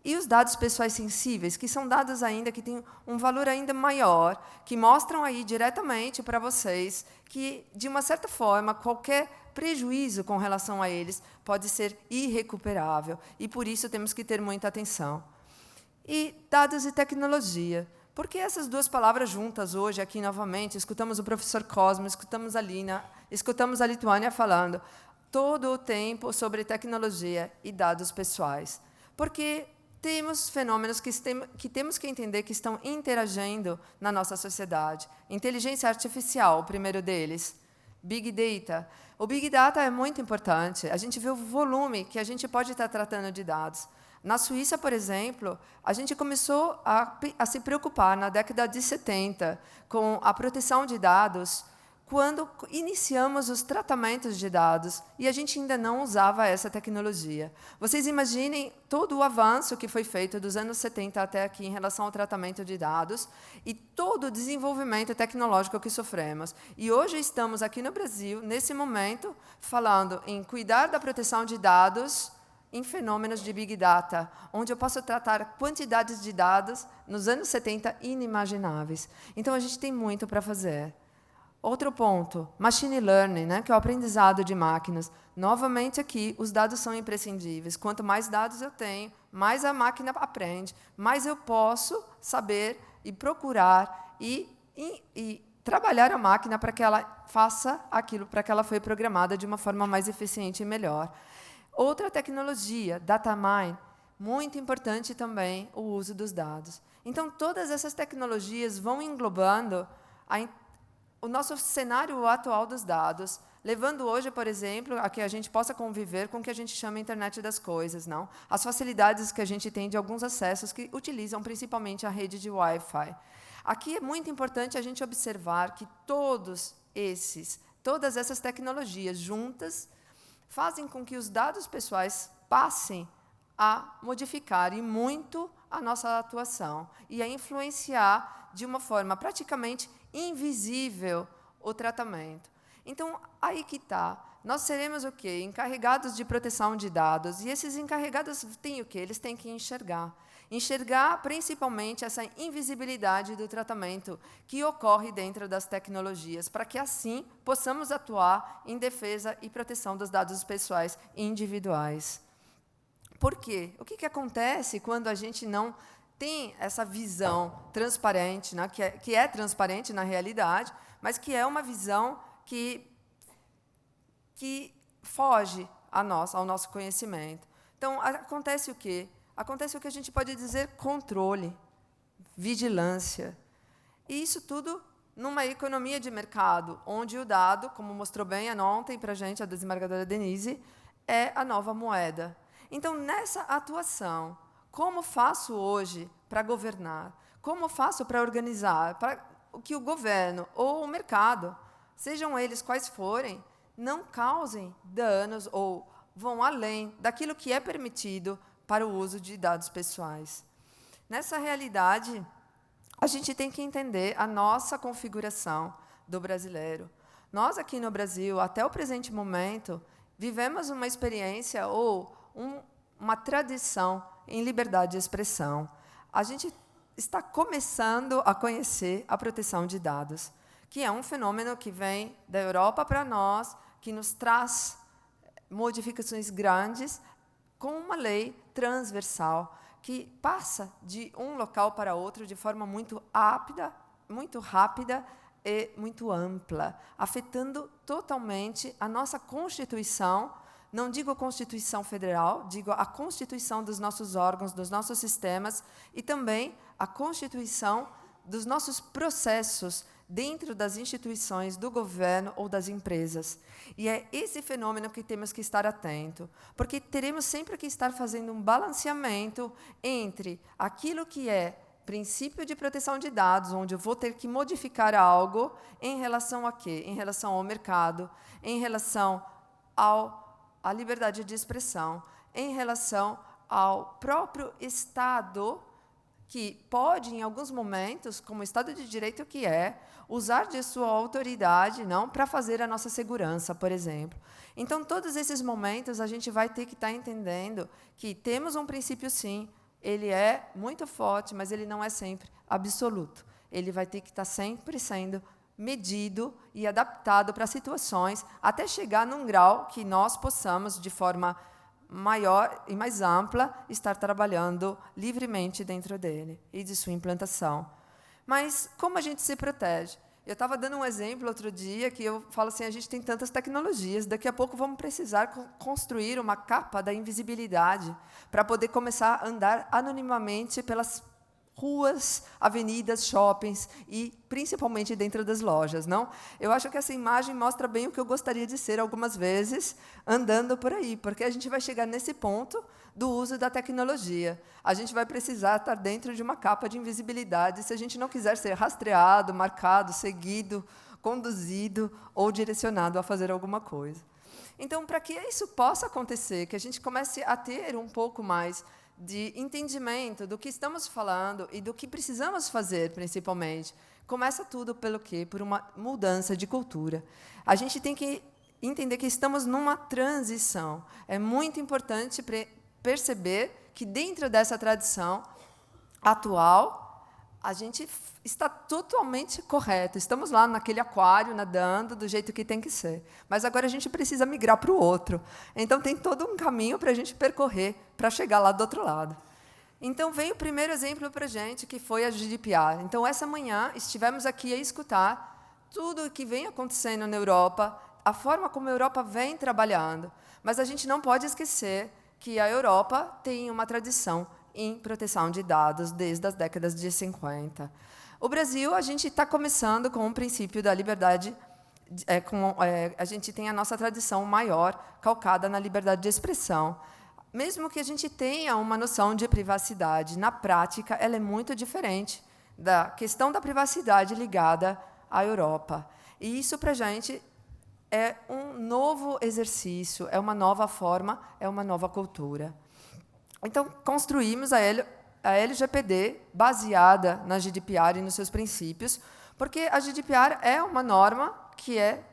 E os dados pessoais sensíveis, que são dados ainda que têm um valor ainda maior, que mostram aí diretamente para vocês que, de uma certa forma, qualquer prejuízo com relação a eles pode ser irrecuperável. E, por isso, temos que ter muita atenção. E dados e tecnologia. Por que essas duas palavras juntas hoje, aqui novamente? Escutamos o professor Cosmo, escutamos a Lina, escutamos a Lituânia falando todo o tempo sobre tecnologia e dados pessoais. Porque temos fenômenos que temos que entender que estão interagindo na nossa sociedade. Inteligência artificial, o primeiro deles. Big Data. O Big Data é muito importante. A gente vê o volume que a gente pode estar tratando de dados. Na Suíça, por exemplo, a gente começou a se preocupar, na década de 70, com a proteção de dados, quando iniciamos os tratamentos de dados, e a gente ainda não usava essa tecnologia. Vocês imaginem todo o avanço que foi feito dos anos 70 até aqui em relação ao tratamento de dados e todo o desenvolvimento tecnológico que sofremos. E hoje estamos aqui no Brasil, nesse momento, falando em cuidar da proteção de dados em fenômenos de Big Data, onde eu posso tratar quantidades de dados nos anos 70 inimagináveis. Então, a gente tem muito para fazer. Outro ponto, Machine Learning, né, que é o aprendizado de máquinas. Novamente, aqui, os dados são imprescindíveis. Quanto mais dados eu tenho, mais a máquina aprende, mais eu posso saber e procurar e trabalhar a máquina para que ela faça aquilo para que ela foi programada de uma forma mais eficiente e melhor. Outra tecnologia, data mine, muito importante também o uso dos dados. Então, todas essas tecnologias vão englobando o nosso cenário atual dos dados, levando hoje, por exemplo, a que a gente possa conviver com o que a gente chama de internet das coisas, não? As facilidades que a gente tem de alguns acessos que utilizam principalmente a rede de Wi-Fi. Aqui é muito importante a gente observar que todas essas tecnologias juntas fazem com que os dados pessoais passem a modificar e muito a nossa atuação e a influenciar de uma forma praticamente invisível o tratamento. Então, aí que está. nós seremos o quê? Encarregados de proteção de dados. E esses encarregados têm o quê? Eles têm que enxergar. Enxergar, principalmente, essa invisibilidade do tratamento que ocorre dentro das tecnologias, para que, assim, possamos atuar em defesa e proteção dos dados pessoais individuais. Por quê? O que acontece quando a gente não tem essa visão transparente, né, que é transparente na realidade, mas que é uma visão que foge ao nosso conhecimento. Então, acontece o quê? Acontece o que a gente pode dizer controle, vigilância. E isso tudo numa economia de mercado, onde o dado, como mostrou bem ontem para a gente, a desembargadora Denise, é a nova moeda. Então, nessa atuação, como faço hoje para governar? Como faço para organizar? Para que o governo ou o mercado, sejam eles quais forem, não causem danos ou vão além daquilo que é permitido para o uso de dados pessoais. Nessa realidade, a gente tem que entender a nossa configuração do brasileiro. Nós, aqui no Brasil, até o presente momento, vivemos uma experiência ou uma tradição em liberdade de expressão. A gente está começando a conhecer a proteção de dados, que é um fenômeno que vem da Europa para nós, que nos traz modificações grandes, com uma lei transversal, que passa de um local para outro de forma muito rápida e muito ampla, afetando totalmente a nossa Constituição. Não digo Constituição Federal, digo a Constituição dos nossos órgãos, dos nossos sistemas, e também a Constituição dos nossos processos dentro das instituições do governo ou das empresas. E é esse fenômeno que temos que estar atento, porque teremos sempre que estar fazendo um balanceamento entre aquilo que é princípio de proteção de dados, onde eu vou ter que modificar algo em relação a quê? Em relação ao mercado, em relação à liberdade de expressão, em relação ao próprio Estado, que pode, em alguns momentos, como Estado de Direito que é, usar de sua autoridade para fazer a nossa segurança, por exemplo. Então, todos esses momentos, a gente vai ter que estar entendendo que temos um princípio, sim, ele é muito forte, mas ele não é sempre absoluto. Ele vai ter que estar sempre sendo medido e adaptado para situações, até chegar num grau que nós possamos, de forma maior e mais ampla, estar trabalhando livremente dentro dele e de sua implantação. Mas como a gente se protege? Eu estava dando um exemplo outro dia, que eu falo assim, a gente tem tantas tecnologias, daqui a pouco vamos precisar construir uma capa da invisibilidade para poder começar a andar anonimamente pelas ruas, avenidas, shoppings e principalmente dentro das lojas, não? Eu acho que essa imagem mostra bem o que eu gostaria de ser algumas vezes andando por aí, porque a gente vai chegar nesse ponto do uso da tecnologia. A gente vai precisar estar dentro de uma capa de invisibilidade se a gente não quiser ser rastreado, marcado, seguido, conduzido ou direcionado a fazer alguma coisa. Então, para que isso possa acontecer, que a gente comece a ter um pouco mais de entendimento do que estamos falando e do que precisamos fazer, principalmente, começa tudo pelo quê? Por uma mudança de cultura. A gente tem que entender que estamos numa transição. É muito importante perceber que, dentro dessa tradição atual, a gente está totalmente correto. Estamos lá naquele aquário, nadando do jeito que tem que ser. Mas agora a gente precisa migrar para o outro. Então, tem todo um caminho para a gente percorrer para chegar lá do outro lado. Então, veio o primeiro exemplo para a gente, que foi a GDPR. Então, essa manhã, estivemos aqui a escutar tudo o que vem acontecendo na Europa, a forma como a Europa vem trabalhando. Mas a gente não pode esquecer que a Europa tem uma tradição em proteção de dados desde as décadas de 50. O Brasil, a gente está começando com o princípio da liberdade, a gente tem a nossa tradição maior, calcada na liberdade de expressão. Mesmo que a gente tenha uma noção de privacidade, na prática, ela é muito diferente da questão da privacidade ligada à Europa. E isso, para a gente, é um novo exercício, é uma nova forma, é uma nova cultura. Então, construímos a LGPD baseada na GDPR e nos seus princípios, porque a GDPR é uma norma que é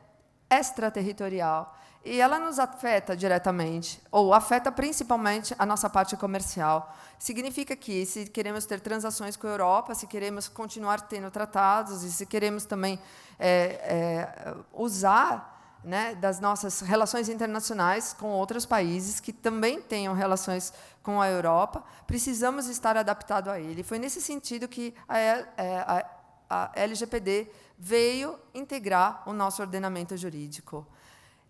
extraterritorial. e ela nos afeta diretamente, ou afeta principalmente a nossa parte comercial. Significa que, se queremos ter transações com a Europa, se queremos continuar tendo tratados, e se queremos também usar, né, das nossas relações internacionais com outros países que também tenham relações com a Europa, precisamos estar adaptados a ele. Foi nesse sentido que a LGPD veio integrar o nosso ordenamento jurídico.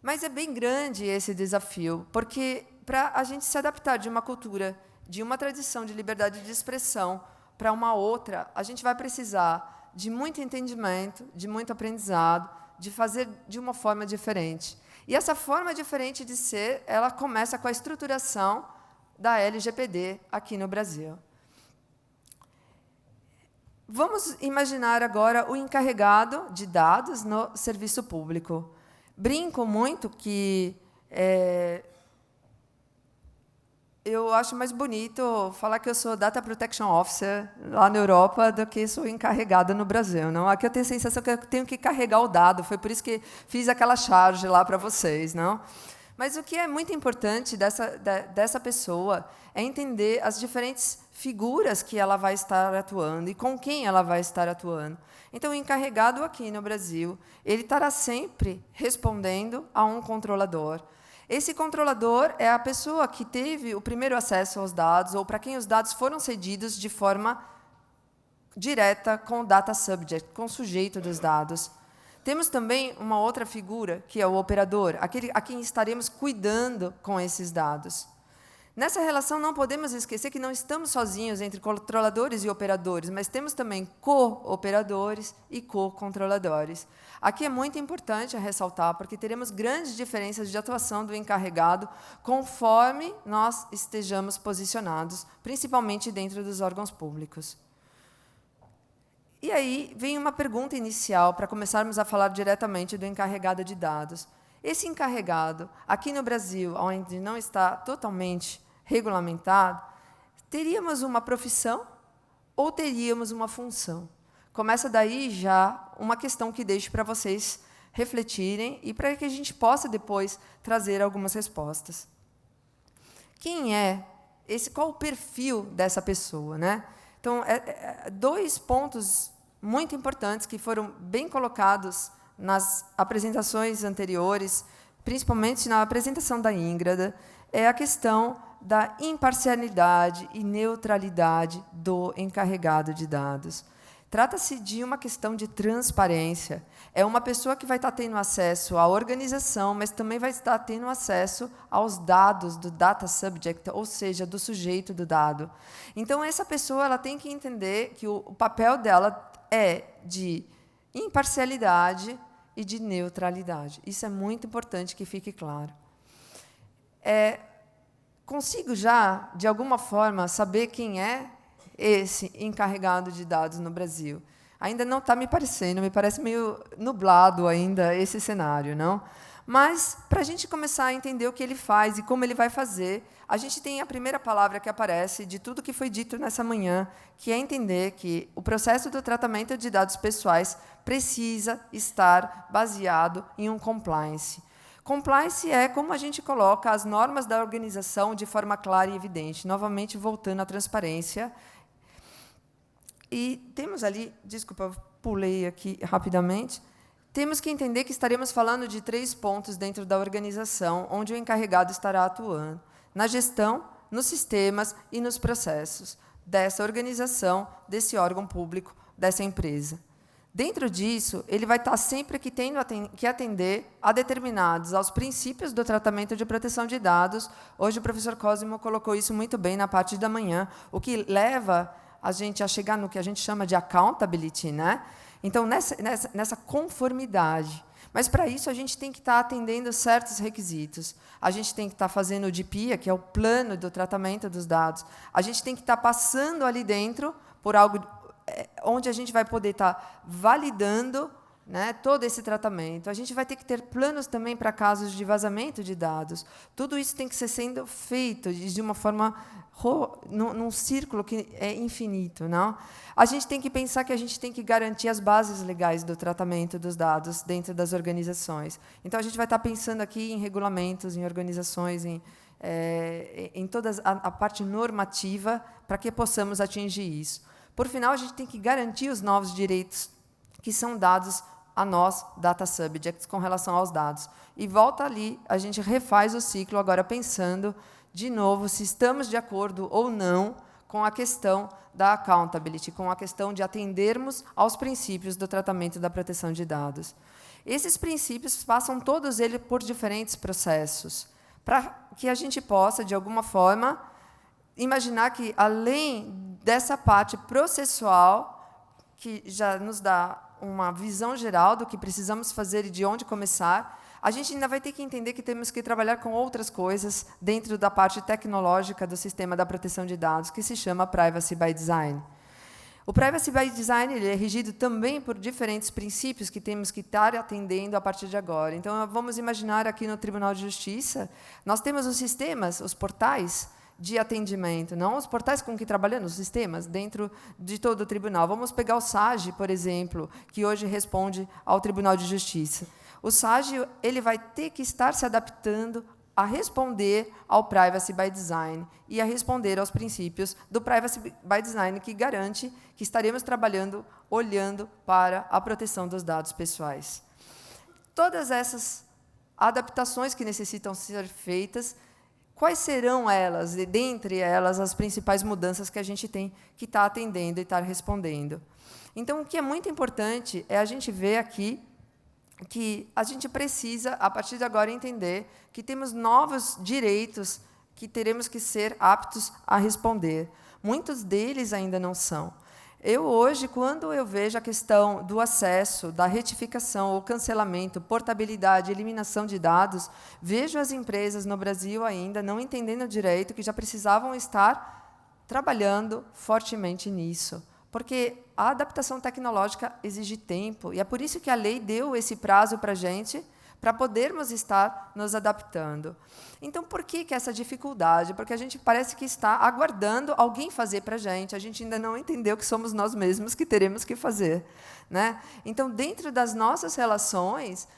Mas é bem grande esse desafio, porque para a gente se adaptar de uma cultura, de uma tradição de liberdade de expressão para uma outra, a gente vai precisar de muito entendimento, de muito aprendizado, de fazer de uma forma diferente. E essa forma diferente de ser, ela começa com a estruturação da LGPD aqui no Brasil. Vamos imaginar agora o encarregado de dados no serviço público. Brinco muito que eu acho mais bonito falar que eu sou Data Protection Officer lá na Europa do que sou encarregada no Brasil. Não? Aqui eu tenho a sensação que eu tenho que carregar o dado, foi por isso que fiz aquela charge lá para vocês. Não? Mas o que é muito importante dessa pessoa é entender as diferentes figuras que ela vai estar atuando e com quem ela vai estar atuando. Então, o encarregado aqui no Brasil, ele estará sempre respondendo a um controlador. Esse controlador é a pessoa que teve o primeiro acesso aos dados ou para quem os dados foram cedidos de forma direta com o data subject, com o sujeito dos dados. Temos também uma outra figura, que é o operador, aquele a quem estaremos cuidando com esses dados. Nessa relação, não podemos esquecer que não estamos sozinhos entre controladores e operadores, mas temos também co-operadores e co-controladores. Aqui é muito importante ressaltar, porque teremos grandes diferenças de atuação do encarregado conforme nós estejamos posicionados, principalmente dentro dos órgãos públicos. E aí vem uma pergunta inicial, para começarmos a falar diretamente do encarregado de dados. Esse encarregado, aqui no Brasil, onde não está totalmente regulamentado, teríamos uma profissão ou teríamos uma função? Começa daí já uma questão que deixo para vocês refletirem e para que a gente possa depois trazer algumas respostas. Quem é esse? Qual o perfil dessa pessoa, né? Então, dois pontos muito importantes que foram bem colocados nas apresentações anteriores, principalmente na apresentação da Íngrida, é a questão da imparcialidade e neutralidade do encarregado de dados. Trata-se de uma questão de transparência. É uma pessoa que vai estar tendo acesso à organização, mas também vai estar tendo acesso aos dados do data subject, ou seja, do sujeito do dado. Então, essa pessoa ela tem que entender que o papel dela é de imparcialidade e de neutralidade. Isso é muito importante que fique claro. Consigo já, de alguma forma, saber quem é esse encarregado de dados no Brasil? Ainda não está me parecendo, me parece meio nublado ainda esse cenário, não? Mas, para a gente começar a entender o que ele faz e como ele vai fazer, a gente tem a primeira palavra que aparece de tudo que foi dito nessa manhã, que é entender que o processo do tratamento de dados pessoais precisa estar baseado em um compliance. Compliance é como a gente coloca as normas da organização de forma clara e evidente. Novamente, voltando à transparência. E temos ali, desculpa, eu pulei aqui rapidamente, temos que entender que estaremos falando de 3 pontos dentro da organização, onde o encarregado estará atuando: na gestão, nos sistemas e nos processos dessa organização, desse órgão público, dessa empresa. Dentro disso, ele vai estar sempre tendo que atender a determinados aos princípios do tratamento de proteção de dados. Hoje o professor Cosimo colocou isso muito bem na parte da manhã, o que leva a gente a chegar no que a gente chama de accountability, né? Então, nessa conformidade. Mas, para isso, a gente tem que estar atendendo certos requisitos. A gente tem que estar fazendo o DPIA, que é o plano do tratamento dos dados. A gente tem que estar passando ali dentro por algo onde a gente vai poder estar validando né, todo esse tratamento. A gente vai ter que ter planos também para casos de vazamento de dados. Tudo isso tem que ser sendo feito de uma forma, num círculo que é infinito. Não? A gente tem que pensar que a gente tem que garantir as bases legais do tratamento dos dados dentro das organizações. Então, a gente vai estar pensando aqui em regulamentos, em organizações, em toda a parte normativa, para que possamos atingir isso. Por final, a gente tem que garantir os novos direitos que são dados a nós, data subjects, com relação aos dados. E volta ali, a gente refaz o ciclo, agora pensando, de novo, se estamos de acordo ou não com a questão da accountability, com a questão de atendermos aos princípios do tratamento da proteção de dados. Esses princípios passam todos eles por diferentes processos, para que a gente possa, de alguma forma, imaginar que, além dessa parte processual, que já nos dá uma visão geral do que precisamos fazer e de onde começar, a gente ainda vai ter que entender que temos que trabalhar com outras coisas dentro da parte tecnológica do sistema da proteção de dados, que se chama Privacy by Design. O Privacy by Design ele é regido também por diferentes princípios que temos que estar atendendo a partir de agora. Então, vamos imaginar aqui no Tribunal de Justiça, nós temos os sistemas, os portais de atendimento, não os portais com que trabalhamos, os sistemas, dentro de todo o tribunal. Vamos pegar o SAGE, por exemplo, que hoje responde ao Tribunal de Justiça. O SAGE ele vai ter que estar se adaptando a responder ao Privacy by Design e a responder aos princípios do Privacy by Design, que garante que estaremos trabalhando, olhando para a proteção dos dados pessoais. Todas essas adaptações que necessitam ser feitas, quais serão elas, e dentre elas, as principais mudanças que a gente tem que estar atendendo e estar respondendo? Então, o que é muito importante é a gente ver aqui que a gente precisa, a partir de agora, entender que temos novos direitos que teremos que ser aptos a responder. Muitos deles ainda não são. Eu, hoje, quando eu vejo a questão do acesso, da retificação ou cancelamento, portabilidade, eliminação de dados, vejo as empresas no Brasil ainda não entendendo direito que já precisavam estar trabalhando fortemente nisso. Porque a adaptação tecnológica exige tempo, e é por isso que a lei deu esse prazo para a gente, para podermos estar nos adaptando. Então, por que essa dificuldade? Porque a gente parece que está aguardando alguém fazer para a gente ainda não entendeu que somos nós mesmos que teremos que fazer. Né? Então, dentro das nossas relações,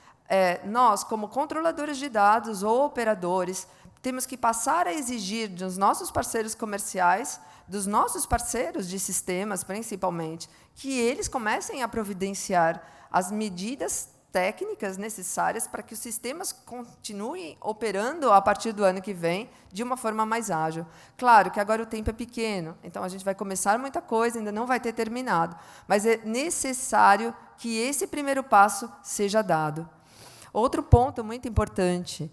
nós, como controladores de dados ou operadores, temos que passar a exigir dos nossos parceiros comerciais, dos nossos parceiros de sistemas, principalmente, que eles comecem a providenciar as medidas técnicas necessárias para que os sistemas continuem operando a partir do ano que vem de uma forma mais ágil. Claro que agora o tempo é pequeno, então a gente vai começar muita coisa, ainda não vai ter terminado, mas é necessário que esse primeiro passo seja dado. Outro ponto muito importante,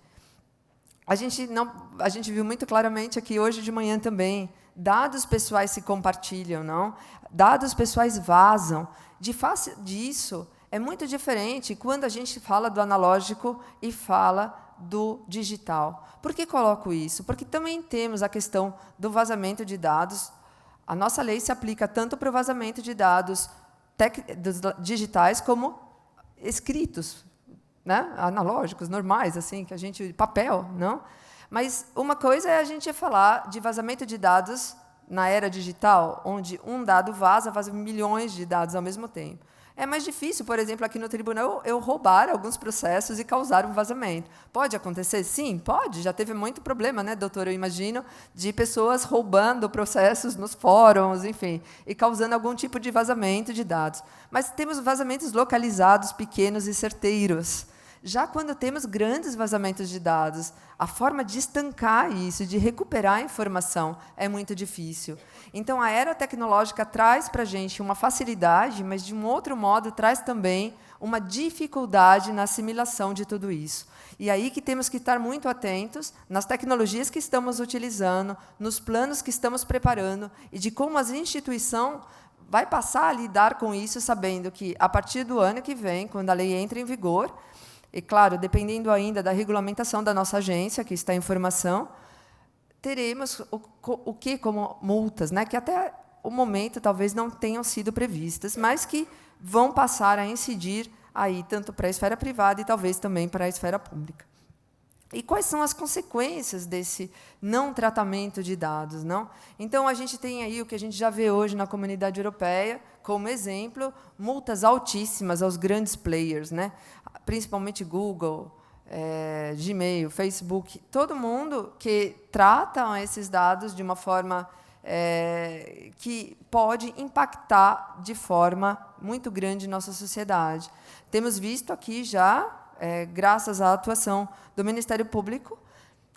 a gente viu muito claramente aqui hoje de manhã também, dados pessoais se compartilham, não? Dados pessoais vazam. De face disso, é muito diferente quando a gente fala do analógico e fala do digital. Por que coloco isso? Porque também temos a questão do vazamento de dados. A nossa lei se aplica tanto para o vazamento de dados digitais como escritos, né? Analógicos, normais, assim, que a gente papel, não? Mas uma coisa é a gente falar de vazamento de dados na era digital, onde um dado vaza milhões de dados ao mesmo tempo. É mais difícil, por exemplo, aqui no tribunal, eu roubar alguns processos e causar um vazamento. Pode acontecer? Sim, pode. Já teve muito problema, né, doutor? Eu imagino, de pessoas roubando processos nos fóruns, enfim, e causando algum tipo de vazamento de dados. Mas temos vazamentos localizados, pequenos e certeiros. Já quando temos grandes vazamentos de dados, a forma de estancar isso, de recuperar a informação, é muito difícil. Então, a era tecnológica traz para a gente uma facilidade, mas, de um outro modo, traz também uma dificuldade na assimilação de tudo isso. E aí que temos que estar muito atentos nas tecnologias que estamos utilizando, nos planos que estamos preparando, e de como as instituições vai passar a lidar com isso, sabendo que, a partir do ano que vem, quando a lei entra em vigor, e, claro, dependendo ainda da regulamentação da nossa agência, que está em formação, teremos o que como multas, né, que até o momento talvez não tenham sido previstas, mas que vão passar a incidir aí tanto para a esfera privada e talvez também para a esfera pública. E quais são as consequências desse não tratamento de dados, não? Então, a gente tem aí o que a gente já vê hoje na comunidade europeia, como exemplo, multas altíssimas aos grandes players, né? Principalmente Google, Gmail, Facebook, todo mundo que tratam esses dados de uma forma que pode impactar de forma muito grande nossa sociedade. Temos visto aqui já, graças à atuação do Ministério Público,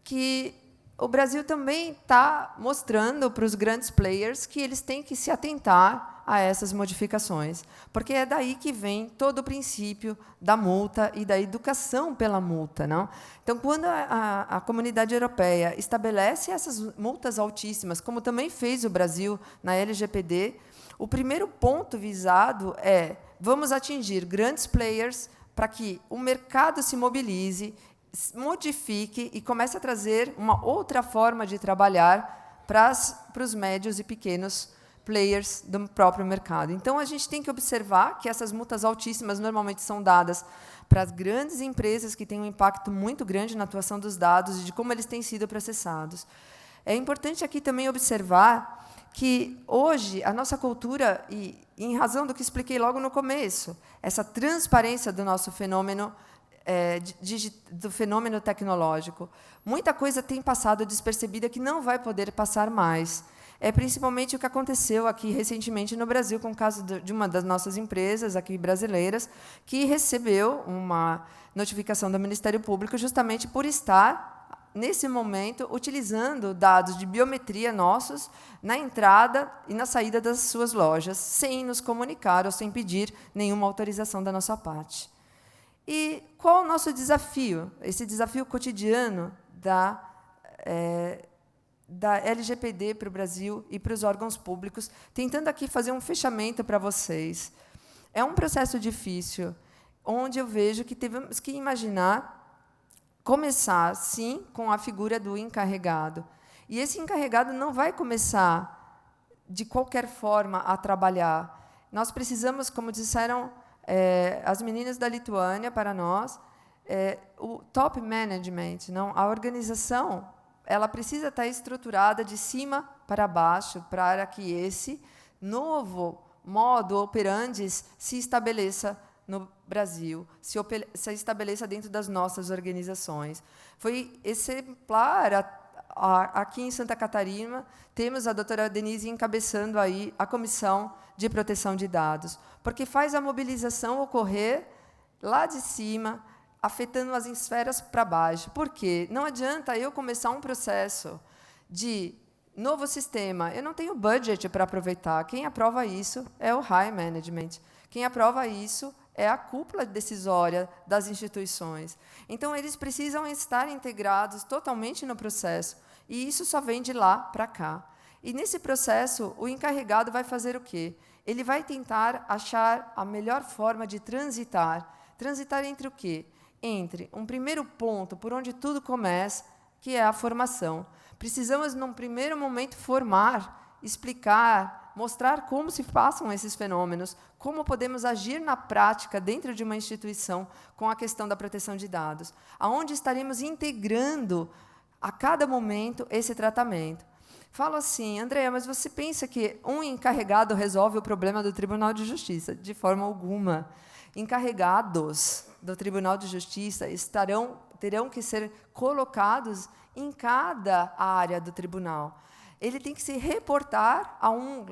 que o Brasil também está mostrando para os grandes players que eles têm que se atentar a essas modificações, porque é daí que vem todo o princípio da multa e da educação pela multa, não? Então, quando a comunidade europeia estabelece essas multas altíssimas, como também fez o Brasil na LGPD, o primeiro ponto visado é: vamos atingir grandes players para que o mercado se mobilize, modifique e comece a trazer uma outra forma de trabalhar para os médios e pequenos players do próprio mercado. Então, a gente tem que observar que essas multas altíssimas normalmente são dadas para as grandes empresas que têm um impacto muito grande na atuação dos dados e de como eles têm sido processados. É importante aqui também observar que, hoje, a nossa cultura, e em razão do que expliquei logo no começo, essa transparência do nosso fenômeno, do fenômeno tecnológico, muita coisa tem passado despercebida que não vai poder passar mais. É principalmente o que aconteceu aqui recentemente no Brasil, com o caso de uma das nossas empresas aqui brasileiras, que recebeu uma notificação do Ministério Público justamente por estar, nesse momento, utilizando dados de biometria nossos na entrada e na saída das suas lojas, sem nos comunicar ou sem pedir nenhuma autorização da nossa parte. E qual o nosso desafio? Esse desafio cotidiano da LGPD para o Brasil e para os órgãos públicos, tentando aqui fazer um fechamento para vocês. É um processo difícil, onde eu vejo que temos que imaginar começar, sim, com a figura do encarregado. E esse encarregado não vai começar, de qualquer forma, a trabalhar. Nós precisamos, como disseram as meninas da Lituânia para nós, o top management, não? A organização, ela precisa estar estruturada de cima para baixo, para que esse novo modo operandi se estabeleça no Brasil, se estabeleça dentro das nossas organizações. Foi exemplar aqui em Santa Catarina, temos a doutora Denise encabeçando aí a Comissão de Proteção de Dados, porque faz a mobilização ocorrer lá de cima, afetando as esferas para baixo. Por quê? Não adianta eu começar um processo de novo sistema, eu não tenho budget para aproveitar. Quem aprova isso é o high management. Quem aprova isso é a cúpula decisória das instituições. Então, eles precisam estar integrados totalmente no processo, e isso só vem de lá para cá. E, nesse processo, o encarregado vai fazer o quê? Ele vai tentar achar a melhor forma de transitar. Transitar entre o quê? Entre um primeiro ponto, por onde tudo começa, que é a formação. Precisamos, num primeiro momento, formar, explicar, mostrar como se passam esses fenômenos, como podemos agir na prática dentro de uma instituição com a questão da proteção de dados, aonde estaremos integrando a cada momento esse tratamento. Falo assim: Andréa, mas você pensa que um encarregado resolve o problema do Tribunal de Justiça? De forma alguma. Encarregados do Tribunal de Justiça terão que ser colocados em cada área do tribunal. Ele tem que se reportar a um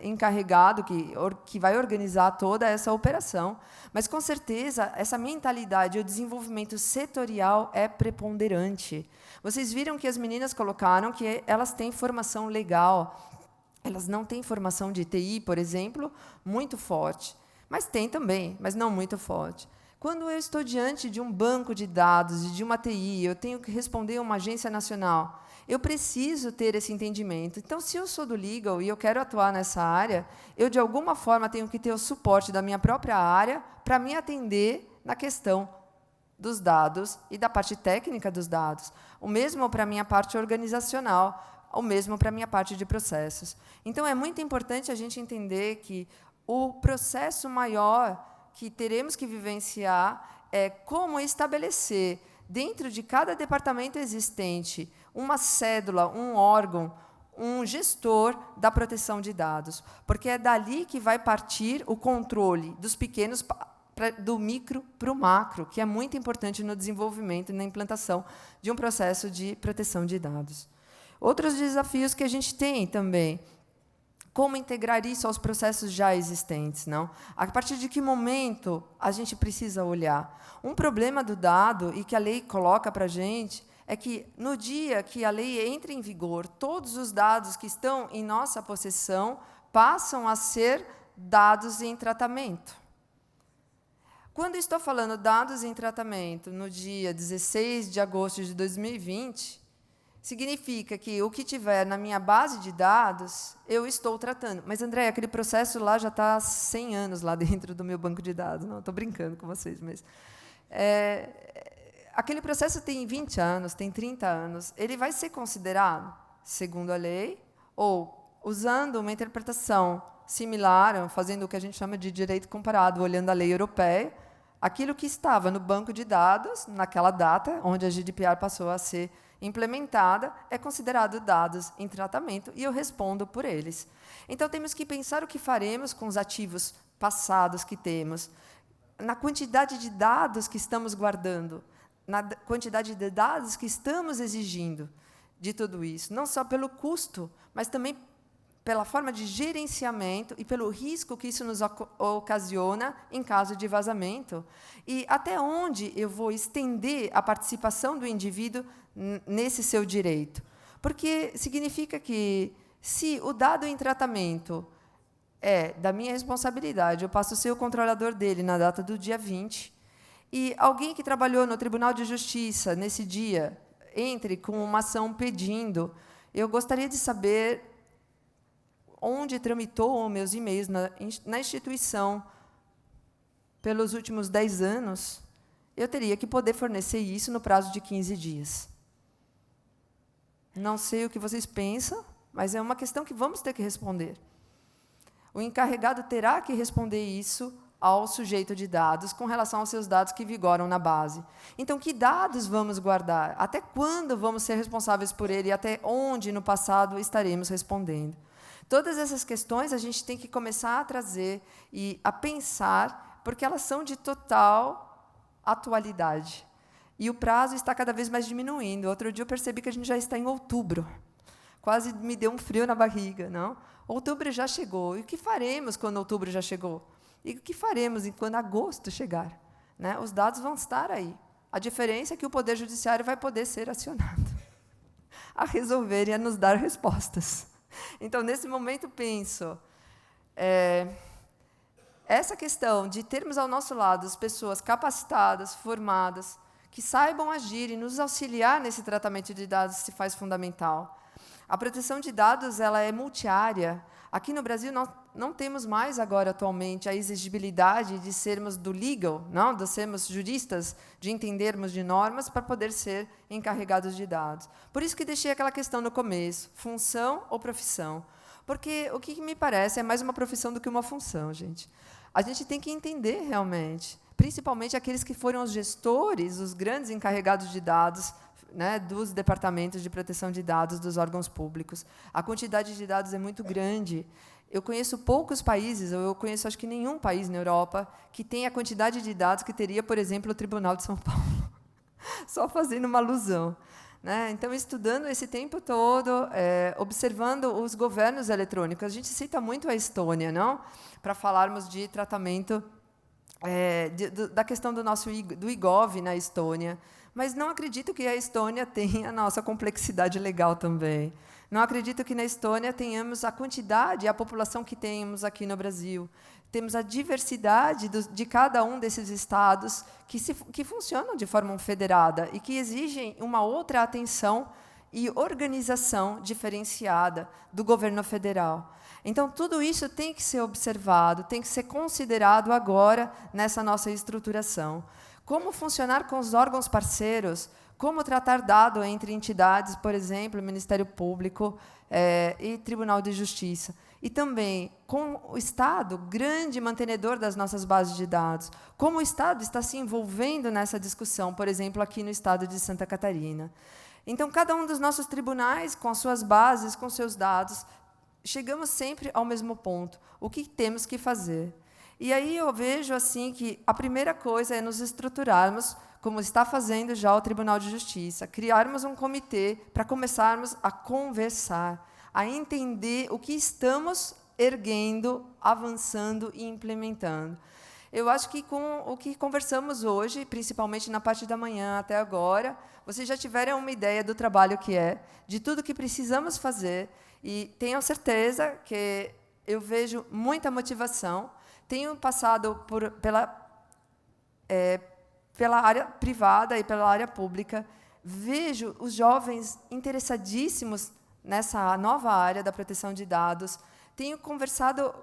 encarregado que vai organizar toda essa operação, mas, com certeza, essa mentalidade, o desenvolvimento setorial é preponderante. Vocês viram que as meninas colocaram que elas têm formação legal, elas não têm formação de TI, por exemplo, muito forte, mas tem também, mas não muito forte. Quando eu estou diante de um banco de dados e de uma TI, eu tenho que responder a uma agência nacional, eu preciso ter esse entendimento. Então, se eu sou do legal e eu quero atuar nessa área, eu, de alguma forma, tenho que ter o suporte da minha própria área para me atender na questão dos dados e da parte técnica dos dados. O mesmo para a minha parte organizacional, o mesmo para a minha parte de processos. Então, é muito importante a gente entender que o processo maior que teremos que vivenciar é como estabelecer, dentro de cada departamento existente, uma cédula, um órgão, um gestor da proteção de dados, porque é dali que vai partir o controle dos pequenos, do micro para o macro, que é muito importante no desenvolvimento e na implantação de um processo de proteção de dados. Outros desafios que a gente tem também, como integrar isso aos processos já existentes, não? A partir de que momento a gente precisa olhar? Um problema do dado, e que a lei coloca para a gente, é que, no dia que a lei entra em vigor, todos os dados que estão em nossa possessão passam a ser dados em tratamento. Quando estou falando dados em tratamento no dia 16 de agosto de 2020, significa que o que tiver na minha base de dados, eu estou tratando. Mas, André, aquele processo lá já está há 100 anos lá dentro do meu banco de dados. Não, estou brincando com vocês, mas... aquele processo tem 20 anos, tem 30 anos. Ele vai ser considerado, segundo a lei, ou usando uma interpretação similar, fazendo o que a gente chama de direito comparado, olhando a lei europeia, aquilo que estava no banco de dados, naquela data, onde a GDPR passou a ser implementada, é considerado dados em tratamento e eu respondo por eles. Então, temos que pensar o que faremos com os ativos passados que temos, na quantidade de dados que estamos guardando, na quantidade de dados que estamos exigindo de tudo isso, não só pelo custo, mas também pela forma de gerenciamento e pelo risco que isso nos ocasiona em caso de vazamento, e até onde eu vou estender a participação do indivíduo nesse seu direito. Porque significa que, se o dado em tratamento é da minha responsabilidade, eu passo a ser o controlador dele na data do dia 20, e alguém que trabalhou no Tribunal de Justiça nesse dia entre com uma ação pedindo, eu gostaria de saber onde tramitou meus e-mails na instituição pelos últimos 10 anos, eu teria que poder fornecer isso no prazo de 15 dias. Não sei o que vocês pensam, mas é uma questão que vamos ter que responder. O encarregado terá que responder isso ao sujeito de dados com relação aos seus dados que vigoram na base. Então, que dados vamos guardar? Até quando vamos ser responsáveis por ele? E até onde, no passado, estaremos respondendo? Todas essas questões a gente tem que começar a trazer e a pensar, porque elas são de total atualidade. E o prazo está cada vez mais diminuindo. Outro dia eu percebi que a gente já está em outubro. Quase me deu um frio na barriga, não? Outubro já chegou. E o que faremos quando outubro já chegou? E o que faremos quando agosto chegar? Né? Os dados vão estar aí. A diferença é que o Poder Judiciário vai poder ser acionado a resolver e a nos dar respostas. Então, nesse momento, penso, essa questão de termos ao nosso lado as pessoas capacitadas, formadas, que saibam agir e nos auxiliar nesse tratamento de dados se faz fundamental. A proteção de dados ela é multiárea. Aqui no Brasil, nós não temos mais agora, atualmente, a exigibilidade de sermos do legal, não, de sermos juristas, de entendermos de normas para poder ser encarregados de dados. Por isso que deixei aquela questão no começo, função ou profissão. Porque o que me parece é mais uma profissão do que uma função, gente. A gente tem que entender realmente, principalmente aqueles que foram os gestores, os grandes encarregados de dados, né, dos departamentos de proteção de dados dos órgãos públicos. A quantidade de dados é muito grande. Eu conheço poucos países, ou eu conheço acho que nenhum país na Europa que tenha a quantidade de dados que teria, por exemplo, o Tribunal de São Paulo. Só fazendo uma alusão. Né? Então, estudando esse tempo todo, observando os governos eletrônicos. A gente cita muito a Estônia, não? Para falarmos de tratamento da questão do nosso do IGOV na Estônia. Mas não acredito que a Estônia tenha a nossa complexidade legal também. Não acredito que na Estônia tenhamos a quantidade e a população que temos aqui no Brasil. Temos a diversidade de cada um desses estados que funcionam de forma federada e que exigem uma outra atenção e organização diferenciada do governo federal. Então, tudo isso tem que ser observado, tem que ser considerado agora nessa nossa estruturação. Como funcionar com os órgãos parceiros, como tratar dado entre entidades, por exemplo, Ministério Público e Tribunal de Justiça. e também com o Estado, grande mantenedor das nossas bases de dados, como o Estado está se envolvendo nessa discussão, por exemplo, aqui no Estado de Santa Catarina. Então, cada um dos nossos tribunais, com as suas bases, com seus dados, chegamos sempre ao mesmo ponto. O que temos que fazer? E aí eu vejo assim que a primeira coisa é nos estruturarmos, como está fazendo já o Tribunal de Justiça, criarmos um comitê para começarmos a conversar, a entender o que estamos erguendo, avançando e implementando. Eu acho que com o que conversamos hoje, principalmente na parte da manhã até agora, vocês já tiveram uma ideia do trabalho que é, de tudo que precisamos fazer, e tenham certeza que eu vejo muita motivação. Tenho passado pela área privada e pela área pública, vejo os jovens interessadíssimos nessa nova área da proteção de dados. Tenho conversado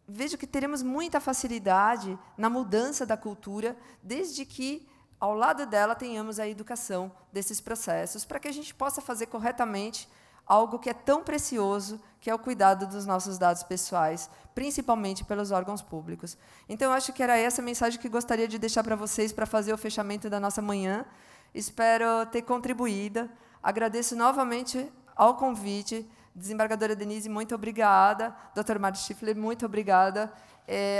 vejo que teremos muita facilidade na mudança da cultura, desde que, ao lado dela, tenhamos a educação desses processos, para que a gente possa fazer corretamente algo que é tão precioso, que é o cuidado dos nossos dados pessoais, principalmente pelos órgãos públicos. Então, eu acho que era essa a mensagem que gostaria de deixar para vocês, para fazer o fechamento da nossa manhã. Espero ter contribuído. Agradeço novamente ao convite. Desembargadora Denise, muito obrigada. Dr. Mário Schiffler, muito obrigada.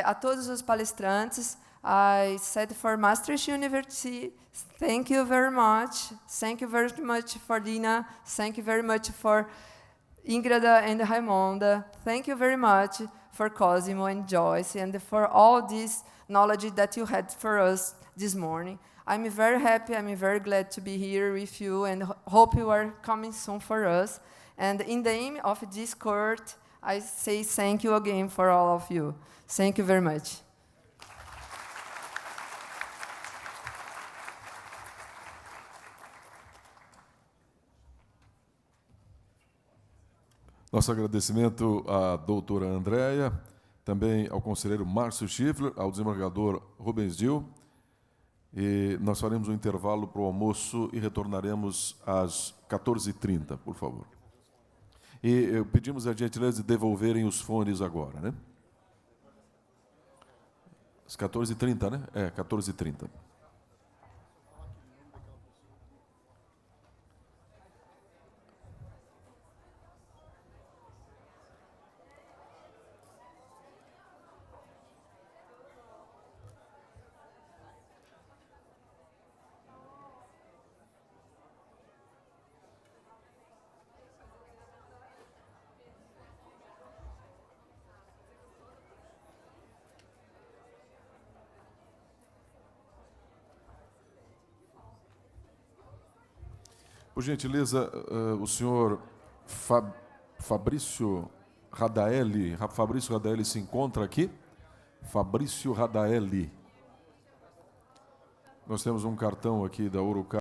A todos os palestrantes, I said for Maastricht University, thank you very much. Thank you very much for Dina. Thank you very much for Ingrada and Raimonda. Thank you very much for Cosimo and Joyce and for all this knowledge that you had for us this morning. I'm very happy, I'm very glad to be here with you and hope you are coming soon for us. And in the name of this court, I say thank you again for all of you. Thank you very much. Nosso agradecimento à doutora Andréia, também ao conselheiro Márcio Schiffler, ao desembargador Rubens Dil. E nós faremos um intervalo para o almoço e retornaremos às 14h30, por favor. E pedimos a gentileza de devolverem os fones agora, né? Às 14h30, né? 14h30. Por gentileza, o senhor Fabrício Radaelli se encontra aqui? Fabrício Radaelli. Nós temos um cartão aqui da Uruca.